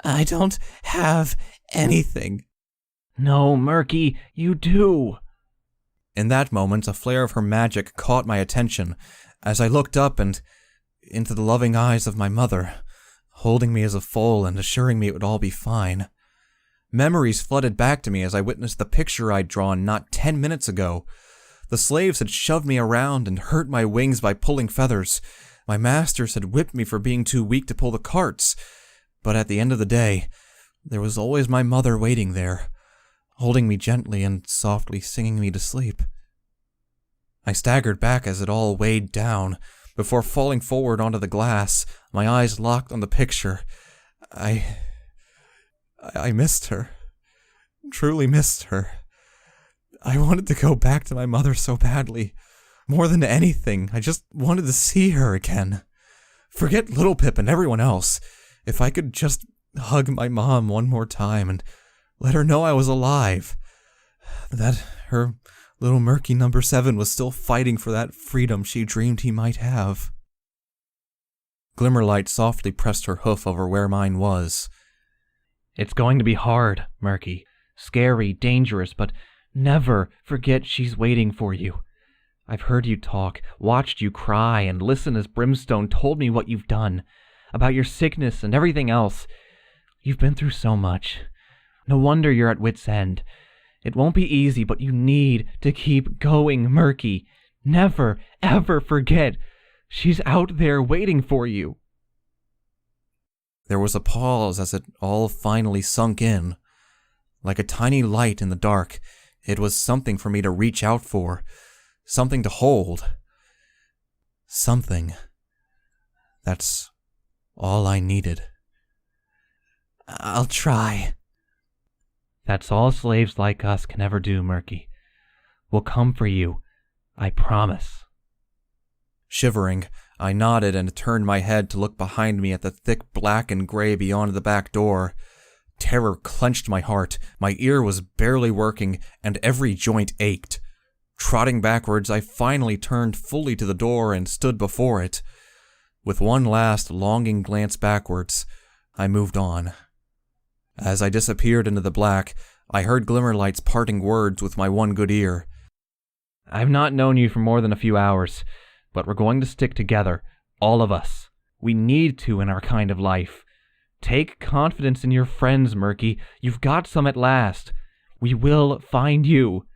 I don't have anything. No, Murky, you do. In that moment, a flare of her magic caught my attention as I looked up and into the loving eyes of my mother, holding me as a foal and assuring me it would all be fine. Memories flooded back to me as I witnessed the picture I'd drawn not 10 minutes ago. The slaves had shoved me around and hurt my wings by pulling feathers. My masters had whipped me for being too weak to pull the carts. But at the end of the day, there was always my mother waiting there, holding me gently and softly singing me to sleep. I staggered back as it all weighed down, before falling forward onto the glass, my eyes locked on the picture. I missed her. Truly missed her. I wanted to go back to my mother so badly. More than anything, I just wanted to see her again. Forget Little Pip and everyone else. If I could just hug my mom one more time and Let her know I was alive. That her little Murky number 7 was still fighting for that freedom she dreamed he might have. Glimmerlight softly pressed her hoof over where mine was. It's going to be hard, Murky. Scary, dangerous, but never forget she's waiting for you. I've heard you talk, watched you cry, and listened as Brimstone told me what you've done, about your sickness and everything else. You've been through so much. No wonder you're at wit's end. It won't be easy, but you need to keep going, Murky. Never, ever forget. She's out there waiting for you. There was a pause as it all finally sunk in. Like a tiny light in the dark, it was something for me to reach out for. Something to hold. Something. That's all I needed. I'll try. That's all slaves like us can ever do, Murky. We'll come for you. I promise. Shivering, I nodded and turned my head to look behind me at the thick black and gray beyond the back door. Terror clenched my heart, my ear was barely working, and every joint ached. Trotting backwards, I finally turned fully to the door and stood before it. With one last longing glance backwards, I moved on. As I disappeared into the black, I heard Glimmerlight's parting words with my one good ear. I've not known you for more than a few hours, but we're going to stick together, all of us. We need to in our kind of life. Take confidence in your friends, Murky. You've got some at last. We will find you.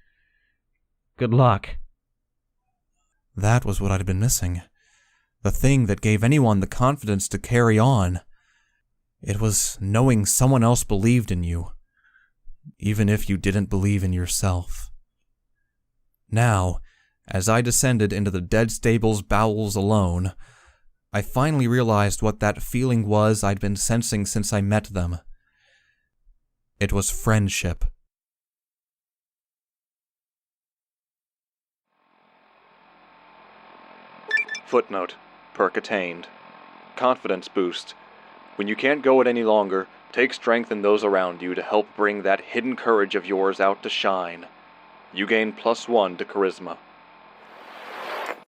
Good luck. That was what I'd been missing. The thing that gave anyone the confidence to carry on. It was knowing someone else believed in you, even if you didn't believe in yourself. Now, as I descended into the dead stable's bowels alone, I finally realized what that feeling was I'd been sensing since I met them. It was friendship. Footnote. Perk attained. Confidence boost. When you can't go it any longer, take strength in those around you to help bring that hidden courage of yours out to shine. You gain +1 to charisma.